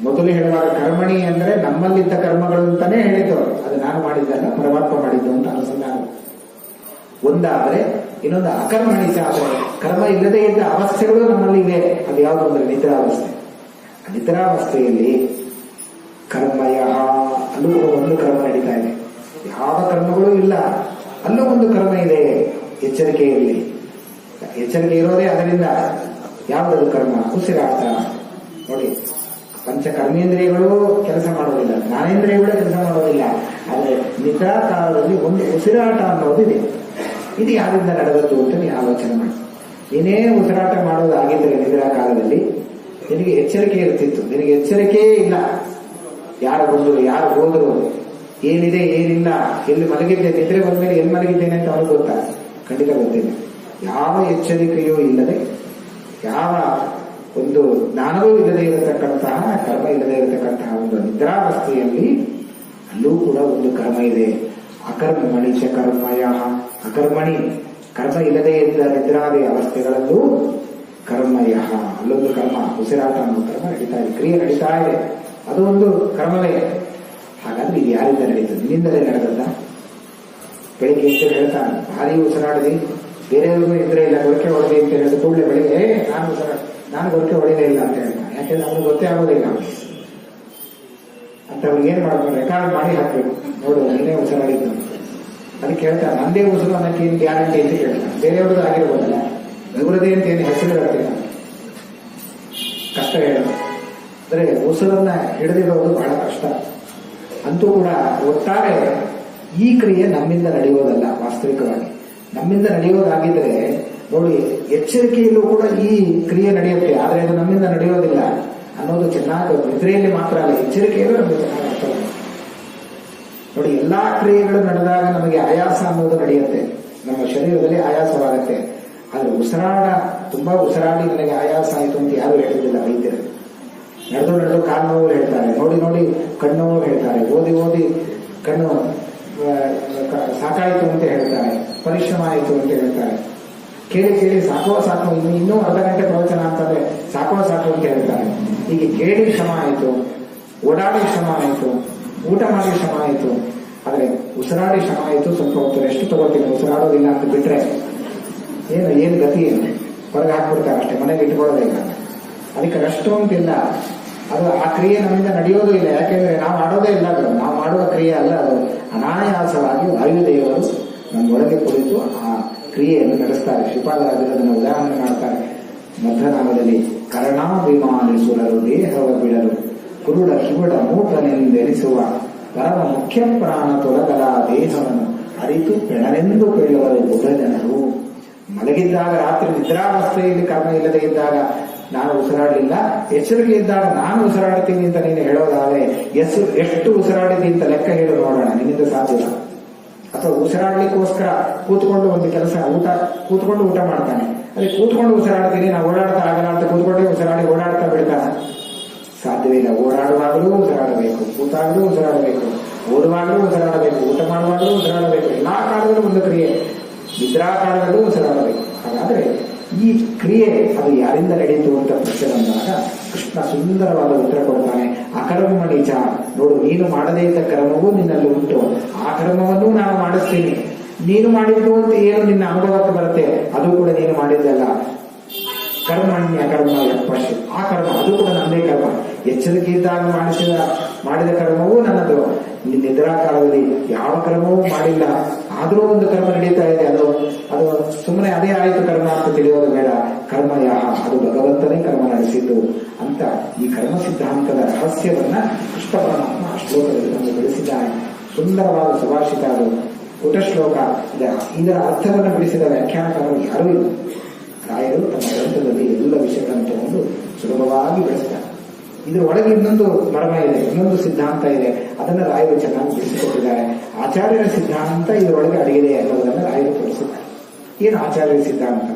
ಮೊದಲು ಹೇಳುವಾಗ ಕರ್ಮಣಿ ಅಂದ್ರೆ ನಮ್ಮಲ್ಲಿದ್ದ ಕರ್ಮಗಳು ಅಂತಾನೆ ಹೇಳಿದ್ದು. ಅದು ನಾನು ಮಾಡಿದ್ದಲ್ಲ, ಪರಮಾತ್ಮ ಮಾಡಿದ್ದು ಅಂತ ಅನುಸಂಧಾನ ಒಂದಾದ್ರೆ. ಇನ್ನೊಂದು ಅಕರ್ಮಣಿಚ ಆದರೆ ಕರ್ಮ ಇಲ್ಲದೇ ಇದ್ದ ಅವಸ್ಥೆಗಳು ನಮ್ಮಲ್ಲಿ ಇವೆ. ಅದು ಯಾವುದು ಅಂದ್ರೆ ನಿದ್ರಾವಸ್ಥೆ. ನಿದ್ರಾವಸ್ಥೆಯಲ್ಲಿ ಕರ್ಮಯ, ಅಲ್ಲೂ ಒಂದು ಕರ್ಮ ನಡೀತಾ ಇದೆ. ಯಾವ ಕರ್ಮಗಳು ಇಲ್ಲ, ಅಲ್ಲೂ ಒಂದು ಕರ್ಮ ಇದೆ. ಎಚ್ಚರಿಕೆಯಲ್ಲಿ ಎಚ್ಚರಿಕೆ ಇರೋದೇ ಅದರಿಂದ. ಯಾವುದದು ಕರ್ಮ? ಉಸಿರಾಟ. ನೋಡಿ, ಪಂಚ ಕರ್ಮೇಂದ್ರಿಯಗಳು ಕೆಲಸ ಮಾಡೋದಿಲ್ಲ, ಜ್ಞಾನೇಂದ್ರಿಯಗಳು ಕೆಲಸ ಮಾಡೋದಿಲ್ಲ. ಆದರೆ ನಿದ್ರಾ ಕಾಲದಲ್ಲಿ ಒಂದು ಉಸಿರಾಟ ಅನ್ನೋದು ಇದೆ. ಇದು ಯಾರಿಂದ ನಡೆದದ್ದು ಅಂತ ನೀವು ಆಲೋಚನೆ ಮಾಡಿ. ಏನೇ ಉಸಿರಾಟ ಮಾಡೋದಾಗಿದ್ದರೆ ನಿದ್ರಾ ಕಾಲದಲ್ಲಿ ನಿನಗೆ ಎಚ್ಚರಿಕೆ ಇರ್ತಿತ್ತು. ನಿನಗೆ ಎಚ್ಚರಿಕೆಯೇ ಇಲ್ಲ. ಯಾರು ಬಂದರು, ಯಾರು ಹೋದರು, ಏನಿದೆ ಏನಿಲ್ಲ, ಎಲ್ಲಿ ಮಲಗಿದ್ದೆ, ನಿದ್ರೆ ಬಂದ್ಮೇಲೆ ಎಲ್ಲಿ ಮಲಗಿದ್ದೇನೆ ಅಂತ ಅವ್ರಿಗೆ ಗೊತ್ತಾ? ಖಂಡಿತ ಗೊತ್ತಿಲ್ಲ. ಯಾವ ಎಚ್ಚರಿಕೆಯೂ ಇಲ್ಲದೆ, ಯಾವ ಒಂದು ಜ್ಞಾನವೂ ಇಲ್ಲದೆ ಇರತಕ್ಕಂತಹ, ಕರ್ಮ ಇಲ್ಲದೆ ಇರತಕ್ಕಂತಹ ಒಂದು ನಿದ್ರಾವಸ್ಥೆಯಲ್ಲಿ ಅಲ್ಲೂ ಕೂಡ ಒಂದು ಕರ್ಮ ಇದೆ. ಅಕರ್ಮಣಿ ಚ ಕರ್ಮಯ. ಅಕರ್ಮಣಿ ಕರ್ಮ ಇಲ್ಲದೆ ಇದ್ದ ನಿದ್ರಾದಿ ಅವಸ್ಥೆಗಳಲ್ಲೂ ಕರ್ಮಯ, ಅಲ್ಲೊಂದು ಕರ್ಮ, ಉಸಿರಾಟ ಅನ್ನೋ ಕರ್ಮ ನಡೀತಾ ಇದೆ, ಕ್ರಿಯೆ ನಡೀತಾ ಇದೆ. ಅದು ಒಂದು ಕರ್ಮವೇ. ಹಾಗಾದ್ರೆ ಇದು ಯಾರಿಂದ ನಡೀತದೆ? ನಿನ್ನಿಂದಲೇ ನಡೆದಲ್ಲ. ಬೆಳಿಗ್ಗೆ ಎದ್ದು ಹೇಳ್ತಾನೆ, ಭಾರಿ ಉಸಿರಾಡದೆ, ಬೇರೆಯವ್ರಿಗೂ ಇದ್ರೆ ಇಲ್ಲ, ಗೊರಕೆ ಹೊಡೆದೆ ಅಂತ ಹೇಳಿದ ಕೂಡಲೇ ಬೆಳಿಗ್ಗೆ ನಾನು ಗೊರಕೆ ಹೊಡೆದೇ ಇಲ್ಲ ಅಂತ ಹೇಳ್ತಾನೆ. ಯಾಕೆಂದ್ರೆ ಅವ್ರಿಗೆ ಗೊತ್ತೇ ಆಗೋದಿಲ್ಲ ಅಂತ. ಅವ್ರಿಗೆ ಏನ್ ಮಾಡ್ಬೇಕು? ರೆಕಾರ್ಡ್ ಮಾಡಿ ಹಾಕ್ಬೇಕು. ನೋಡು, ನೀನೇ ಉಸಿರಾಡಿದ್ದು. ಅದಕ್ಕೆ ಹೇಳ್ತಾರೆ, ನಂದೇ ಉಸಿರು ಅನ್ನಕ್ಕೆ ಏನು ಗ್ಯಾರಂಟಿ ಅಂತ ಕೇಳ್ತಾನೆ. ಬೇರೆಯವ್ರದ್ದು ಆಗಿರ್ಬೋದಲ್ಲ, ಇವರದೇ ಅಂತ ಏನು ಹೆಸರು ಹೇಳ್ತೀರ? ಕಷ್ಟ ಹೇಳ. ಅಂದ್ರೆ ಉಸಿರನ್ನ ಹಿಡಿದಿಡೋದು ಬಹಳ ಕಷ್ಟ. ಅಂತೂ ಕೂಡ ಒಟ್ಟಾರೆ ಈ ಕ್ರಿಯೆ ನಮ್ಮಿಂದ ನಡೆಯೋದಲ್ಲ. ವಾಸ್ತವಿಕವಾಗಿ ನಮ್ಮಿಂದ ನಡೆಯೋದಾಗಿದ್ರೆ ನೋಡಿ, ಎಚ್ಚರಿಕೆಯಲ್ಲೂ ಕೂಡ ಈ ಕ್ರಿಯೆ ನಡೆಯುತ್ತೆ, ಆದರೆ ಅದು ನಮ್ಮಿಂದ ನಡೆಯೋದಿಲ್ಲ ಅನ್ನೋದು ಚೆನ್ನಾಗಿ ನಿದ್ರೆಯಲ್ಲಿ ಮಾತ್ರ ಅಲ್ಲ, ಎಚ್ಚರಿಕೆಯಲ್ಲೂ ನಮಗೆ ಚೆನ್ನಾಗಿ ಅರ್ಥ ನೋಡಿ. ಎಲ್ಲಾ ಕ್ರಿಯೆಗಳು ನಡೆದಾಗ ನಮಗೆ ಆಯಾಸ ಅನ್ನೋದು ನಡೆಯುತ್ತೆ, ನಮ್ಮ ಶರೀರದಲ್ಲಿ ಆಯಾಸವಾಗುತ್ತೆ. ಆದ್ರೆ ತುಂಬಾ ಉಸಿರಾಡಿ ನನಗೆ ಆಯಾಸ ಆಯಿತು ಅಂತ ಯಾರು ಹೇಳುವುದಿಲ್ಲ ವೈದ್ಯರು. ನಡೆದು ಕಾಲು ನೋವು ಹೇಳ್ತಾರೆ, ನೋಡಿ ಕಣ್ಣು ನೋವು ಹೇಳ್ತಾರೆ, ಓದಿ ಕಣ್ಣು ಸಾಕಾಯಿತು ಅಂತ ಹೇಳ್ತಾರೆ, ಪರಿಶ್ರಮ ಆಯಿತು ಅಂತ ಹೇಳ್ತಾರೆ. ಕೇಳಿ ಸಾಕೋ ಇನ್ನೂ ಅರ್ಧ ಗಂಟೆ ಪ್ರವಚನ ಅಂತಂದ್ರೆ ಸಾಕೋ ಅಂತ ಹೇಳ್ತಾರೆ. ಹೀಗೆ ಕೇಳಿ ಶ್ರಮ ಆಯಿತು, ಓಡಾಡಿ ಶ್ರಮ ಆಯಿತು, ಊಟ ಮಾಡಿ ಶ್ರಮ ಆಯಿತು. ಆದ್ರೆ ಉಸಿರಾಡಿ ಶ್ರಮ ಆಯಿತು, ಸ್ವಲ್ಪ ಹೊತ್ತು ರೆಸ್ಟ್ ತಗೋತೀನಿ, ಉಸಿರಾಡೋದಿಲ್ಲ ಅಂತ ಬಿಟ್ರೆ ಏನು ಗತಿ? ಹೊರಗೆ ಹಾಕ್ಬಿಡ್ತಾರೆ ಅಷ್ಟೇ, ಮನೆಗೆ ಇಟ್ಕೊಳ್ಳೋದೇ ಇಲ್ಲ. ಅದಕ್ಕೆ ರೆಸ್ಟ್ ಅಂತಿಲ್ಲ. ಅದು ಆ ಕ್ರಿಯೆ ನಮ್ಮಿಂದ ನಡೆಯೋದು ಇಲ್ಲ. ಯಾಕೆಂದ್ರೆ ನಾವು ಮಾಡೋದೇ ಇಲ್ಲ, ಅದು ನಾವು ಮಾಡುವ ಕ್ರಿಯೆ ಅಲ್ಲ. ಅದು ಅನಾಯಾಸವಾಗಿ ವಾಯುದೇವರು ನಮ್ಮೊಳಗೆ ಕುಳಿತು ಆ ಕ್ರಿಯೆಯನ್ನು ನಡೆಸ್ತಾರೆ. ಶ್ರೀಪಾದರಾಜರು ಅದನ್ನು ಉದಾಹರಣೆ ಮಾಡ್ತಾರೆ ಮಧ್ಯನಾಮದಲ್ಲಿ. ಕರ್ಣಾಭಿಮಾನಿಸುರರು ದೇಹವ ಬಿಡಲು ಕುರುಡ ಕಿವುಡ ಮೂಕನೆಂದೆನಿಸುವ ಪರಮ ಮುಖ್ಯ ಪ್ರಾಣ ತೊಲಗಲ ದೇಹವನ್ನು ಅರಿತು ಪೆಣನೆಂದು ಕೇಳುವರು ಬುಧ ಜನರು. ಮಲಗಿದ್ದಾಗ, ರಾತ್ರಿ ನಿದ್ರಾವಸ್ಥೆಯಲ್ಲಿ ಕರ್ಮ ಇಲ್ಲದೆ ಇದ್ದಾಗ ನಾನು ಉಸಿರಾಡಲಿಲ್ಲ, ಎಚ್ಚರಿಕೆ ಇದ್ದಾಗ ನಾನು ಉಸಿರಾಡ್ತೀನಿ ಅಂತ ನೀನು ಹೇಳೋದಾದ್ರೆ ಎಷ್ಟು ಉಸಿರಾಡಿದಿ ಅಂತ ಲೆಕ್ಕ ಹೇಳಿ ನೋಡೋಣ. ನಿನ್ನಿಂದ ಸಾಧ್ಯವಿಲ್ಲ. ಅಥವಾ ಉಸಿರಾಡ್ಲಿಕ್ಕೋಸ್ಕರ ಕೂತ್ಕೊಂಡು ಒಂದು ಕೆಲಸ, ಕೂತ್ಕೊಂಡು ಊಟ ಮಾಡ್ತಾನೆ, ಅದೇ ಕೂತ್ಕೊಂಡು ಉಸಿರಾಡ್ತೀನಿ, ನಾವು ಓಡಾಡ್ತಾ ಆಗಲ್ಲ ಅಂತ ಕೂತ್ಕೊಂಡೇ ಉಸಿರಾಡಿ ಓಡಾಡ್ತಾ ಬಿಡ್ತಾನೆ? ಸಾಧ್ಯವೇ ಇಲ್ಲ. ಓಡಾಡುವಾಗಲೂ ಉಸಿರಾಡಬೇಕು, ಕೂತಾಗಲೂ ಉಸಿರಾಡಬೇಕು, ಓದುವಾಗಲೂ ಉಸಿರಾಡಬೇಕು, ಊಟ ಮಾಡುವಾಗಲೂ ಉಸಿರಾಡಬೇಕು. ಎಲ್ಲಾ ಕಾಲದಲ್ಲೂ ಒಂದು ಕ್ರಿಯೆ, ನಿದ್ರಾ ಕಾಲದಲ್ಲೂ ಉಸಿರಾಡಬೇಕು. ಹಾಗಾದ್ರೆ ಈ ಕ್ರಿಯೆ ಅದು ಯಾರಿಂದ ನಡೆಯಿತು ಅಂತ ಪ್ರಶ್ನೆ ಬಂದಾಗ ಕೃಷ್ಣ ಸುಂದರವಾದ ಉತ್ತರ ಕೊಡ್ತಾನೆ. ಅಕರ್ಮಣಿಚ, ನೋಡು, ನೀನು ಮಾಡದೇ ಇದ್ದ ಕರ್ಮವೂ ನಿನ್ನಲ್ಲಿ ಉಂಟು, ಆ ಕರ್ಮವನ್ನೂ ನಾನು ಮಾಡಿಸ್ತೀನಿ. ನೀನು ಮಾಡಿದ್ದು ಅಂತ ಏನು ನಿನ್ನ ಅನುಭವಕ್ಕೆ ಬರುತ್ತೆ, ಅದು ಕೂಡ ನೀನು ಮಾಡಿದ್ದಲ್ಲ. ಕರ್ಮಣ್ಯ ಕರ್ಮ ಪಶ್ಯ, ಆ ಕರ್ಮ ಅದು ಕೂಡ ನನ್ನದೇ ಕರ್ಮ. ಎಚ್ಚರಿಕೆ ಇದ್ದಾಗ ಮಾಡಿದ ಕರ್ಮವೂ ನನ್ನದು. ನಿದ್ರಾ ಕಾಲದಲ್ಲಿ ಯಾವ ಕರ್ಮವೂ ಮಾಡಿಲ್ಲ, ಆದರೂ ಒಂದು ಕರ್ಮ ನಡೀತಾ ಇದೆ, ಅದು ಸುಮ್ಮನೆ ಅದೇ ಆಯಿತು ಕರ್ಮ ಅಂತ ತಿಳಿಯೋದು ಬೇಡ. ಕರ್ಮ ಅದು ಭಗವಂತನೇ ಕರ್ಮ ನಡೆಸಿದ್ದು ಅಂತ ಈ ಕರ್ಮ ಸಿದ್ಧಾಂತದ ರಹಸ್ಯವನ್ನ ಕೃಷ್ಣ ಪರಮಾತ್ಮ ಆ ಶ್ಲೋಕದಲ್ಲಿ ನಮಗೆ ಬೆಳೆಸಿದ್ದಾನೆ. ಸುಂದರವಾದ ಸುಭಾಷಿತ, ಅದು ಪುಟ ಶ್ಲೋಕ. ಇದರ ಅರ್ಥವನ್ನು ಬಿಡಿಸಿದ ವ್ಯಾಖ್ಯಾನಕಾರರು ಯಾರೂ ಇಲ್ಲ. ರಾಯರು ತಮ್ಮ ಗ್ರಂಥದಲ್ಲಿ ಎಲ್ಲ ವಿಷಯಗಳನ್ನು ತಗೊಂಡು ಸುಲಭವಾಗಿ ಬೆಳೆಸ್ತಾರೆ. ಇದರ ಒಳಗೆ ಇನ್ನೊಂದು ಮರ್ಮ ಇದೆ, ಇನ್ನೊಂದು ಸಿದ್ಧಾಂತ ಇದೆ. ಅದನ್ನು ರಾಯರು ಚೆನ್ನಾಗಿ ಬಿಡಿಸಿಕೊಟ್ಟಿದ್ದಾರೆ. ಆಚಾರ್ಯರ ಸಿದ್ಧಾಂತ ಇದರೊಳಗೆ ಅಡಗಿದೆ ಅನ್ನೋದನ್ನು ರಾಯರು ತೋರಿಸಿದ್ದಾರೆ. ಏನು ಆಚಾರ್ಯರ ಸಿದ್ಧಾಂತ?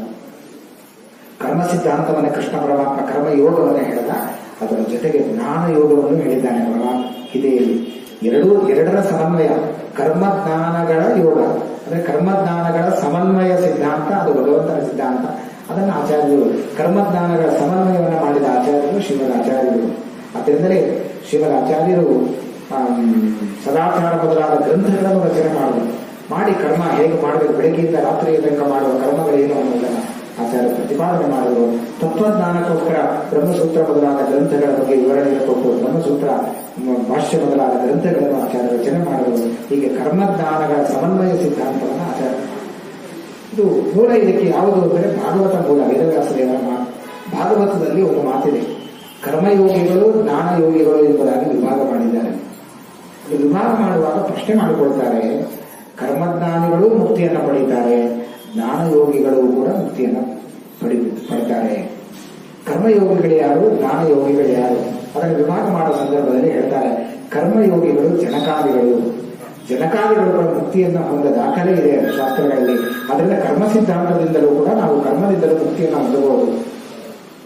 ಕರ್ಮ ಸಿದ್ಧಾಂತವನ್ನ ಕೃಷ್ಣ ಪರಮಾತ್ಮ ಕರ್ಮ ಯೋಗವನ್ನು ಹೇಳಿದ, ಅದರ ಜೊತೆಗೆ ಜ್ಞಾನ ಯೋಗವನ್ನು ಹೇಳಿದ್ದಾನೆ ಪರಮಾತ್ಮ. ಇದೆಯಲ್ಲಿ ಎರಡರ ಸಮನ್ವಯ, ಕರ್ಮಜ್ಞಾನಗಳ ಯೋಗ ಅಂದ್ರೆ ಕರ್ಮಜ್ಞಾನಗಳ ಸಮನ್ವಯ ಸಿದ್ಧಾಂತ, ಅದು ಭಗವಂತನ ಸಿದ್ಧಾಂತ. ಅದನ್ನು ಆಚಾರ್ಯರು ಕರ್ಮಜ್ಞಾನಗಳ ಸಮನ್ವಯವನ್ನು ಮಾಡಿದ ಆಚಾರ್ಯರು ಶ್ರೀಮದ್ ಆಚಾರ್ಯರು. ಅದರಿಂದಲೇ ಶ್ರೀಮದ್ ಆಚಾರ್ಯರು ಸದಾಚಾರ ಮೊದಲಾದ ಗ್ರಂಥಗಳನ್ನು ರಚನೆ ಮಾಡಿ ಕರ್ಮ ಹೇಗೆ ಮಾಡಬೇಕು, ಬೆಳಗ್ಗೆಯಿಂದ ರಾತ್ರಿಯ ತನಕ ಮಾಡುವ ಕರ್ಮಗಳೇನು ಅನ್ನೋದನ್ನು ಆಚಾರ್ಯ ಪ್ರತಿಪಾದನೆ ಮಾಡಿದರು. ತತ್ವಜ್ಞಾನಕ್ಕೋಸ್ಕರ ಬ್ರಹ್ಮಸೂತ್ರ ಮೊದಲಾದ ಗ್ರಂಥಗಳ ಬಗ್ಗೆ ವಿವರಣೆ ಕೊಟ್ಟು ಬ್ರಹ್ಮಸೂತ್ರ ಭಾಷ್ಯ ಮೊದಲಾದ ಗ್ರಂಥಗಳನ್ನು ಆಚಾರ್ಯ ರಚನೆ ಮಾಡಿದರು. ಹೀಗೆ ಕರ್ಮಜ್ಞಾನಗಳ ಸಮನ್ವಯ ಸಿದ್ಧಾಂತವನ್ನು ಆಚಾರ್ಯ. ಇದು ಮೂಲ ಇದಕ್ಕೆ ಯಾವುದು ಅಂದರೆ ಭಾಗವತ ಮೂಲ, ವೇದವ್ಯಾಸ ದೇವರ ಮಾತು. ಭಾಗವತದಲ್ಲಿ ಒಂದು ಮಾತಿದೆ, ಕರ್ಮಯೋಗಿಗಳು ಜ್ಞಾನಯೋಗಿಗಳು ಎಂಬುದಾಗಿ ವಿಭಾಗ ಮಾಡಿದ್ದಾರೆ. ವಿಭಾಗ ಮಾಡುವಾಗ ಪ್ರಶ್ನೆ ಮಾಡಿಕೊಳ್ತಾರೆ, ಕರ್ಮಜ್ಞಾನಿಗಳು ಮುಕ್ತಿಯನ್ನು ಪಡೀತಾರೆ, ಜ್ಞಾನಯೋಗಿಗಳು ಕೂಡ ಮುಕ್ತಿಯನ್ನು ಪಡಿತಾರೆ. ಕರ್ಮಯೋಗಿಗಳು ಯಾರು, ಜ್ಞಾನಯೋಗಿಗಳು ಯಾರು? ಅದನ್ನು ವಿಭಾಗ ಮಾಡುವ ಸಂದರ್ಭದಲ್ಲಿ ಹೇಳ್ತಾರೆ, ಕರ್ಮಯೋಗಿಗಳು ಜನಕಾದಿಗಳು ಕೂಡ ಮುಕ್ತಿಯನ್ನು ಹೊಂದ ದಾಖಲೆ ಇದೆ ಶಾಸ್ತ್ರಗಳಲ್ಲಿ. ಅದರಿಂದ ಕರ್ಮ ಸಿದ್ಧಾಂತದಿಂದಲೂ ಕೂಡ ನಾವು ಕರ್ಮದಿಂದಲೂ ಮುಕ್ತಿಯನ್ನು ಹೊಂದಬಹುದು.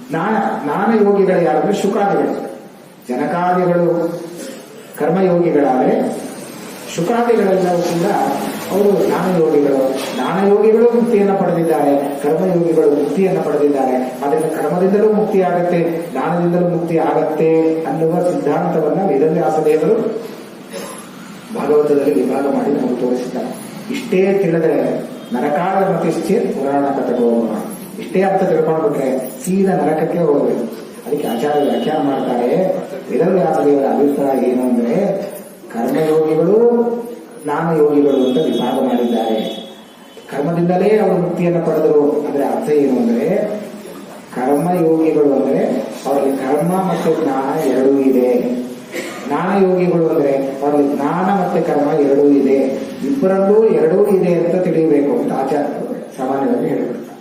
ಜ್ಞಾನಯೋಗಿಗಳು ಯಾರಂದ್ರೆ ಶುಕಾದಿಗಳು. ಜನಕಾದಿಗಳು ಕರ್ಮಯೋಗಿಗಳಾದರೆ ಶುಕಾದಿಗಳೆಲ್ಲವೂ ಕೂಡ ಅವರು ಜ್ಞಾನಯೋಗಿಗಳು ಮುಕ್ತಿಯನ್ನು ಪಡೆದಿದ್ದಾರೆ, ಕರ್ಮಯೋಗಿಗಳು ಮುಕ್ತಿಯನ್ನು ಪಡೆದಿದ್ದಾರೆ. ಅದರಿಂದ ಕರ್ಮದಿಂದಲೂ ಮುಕ್ತಿ ಆಗತ್ತೆ, ಜ್ಞಾನದಿಂದಲೂ ಮುಕ್ತಿ ಆಗತ್ತೆ ಅನ್ನುವ ಸಿದ್ಧಾಂತವನ್ನ ವೇದವ್ಯಾಸ ದೇವರು ಭಾಗವತದಲ್ಲಿ ವಿಭಾಗ ಮಾಡಿ ನಮಗೆ ತೋರಿಸಿದ್ದಾರೆ. ಇಷ್ಟೇ ತಿಳಿದರೆ ನರಕಾದ ಮತಿಶ್ಚೇತ್ ಪುರಾಣ ಕಥೆಗೋಮ, ಇಷ್ಟೇ ಅರ್ಥ ತಿಳ್ಕೊಂಡ್ಬಿಟ್ರೆ ಸೀದಾ ನರಕಕ್ಕೆ ಹೋಗಬೇಕು. ಅದಕ್ಕೆ ಆಚಾರ್ಯ ವ್ಯಾಖ್ಯಾನ ಮಾಡ್ತಾರೆ, ವೇದವ್ಯಾಸ ದೇವರ ಅಭಿಪ್ರಾಯ ಏನು ಅಂದ್ರೆ ಕರ್ಮಯೋಗಿಗಳು ಜ್ಞಾನಯೋಗಿಗಳು ಅಂತ ವಿಭಾಗ ಮಾಡಿದ್ದಾರೆ. ಕರ್ಮದಿಂದಲೇ ಅವರು ಮುಕ್ತಿಯನ್ನು ಪಡೆದರು ಅಂದ್ರೆ ಅರ್ಥ ಏನು ಅಂದ್ರೆ, ಕರ್ಮಯೋಗಿಗಳು ಅಂದ್ರೆ ಅವರಿಗೆ ಕರ್ಮ ಮತ್ತು ಜ್ಞಾನ ಎರಡೂ ಇದೆ. ಜ್ಞಾನಯೋಗಿಗಳು ಅಂದ್ರೆ ಅವರಲ್ಲಿ ಜ್ಞಾನ ಮತ್ತೆ ಕರ್ಮ ಎರಡೂ ಇದೆ. ಇಬ್ಬರಲ್ಲೂ ಎರಡೂ ಇದೆ ಅಂತ ತಿಳಿಯಬೇಕು ಅಂತ ಆಚಾರ್ಯರು ಸಾಮಾನ್ಯವಾಗಿ ಹೇಳಿಬಿಡ್ತಾರೆ.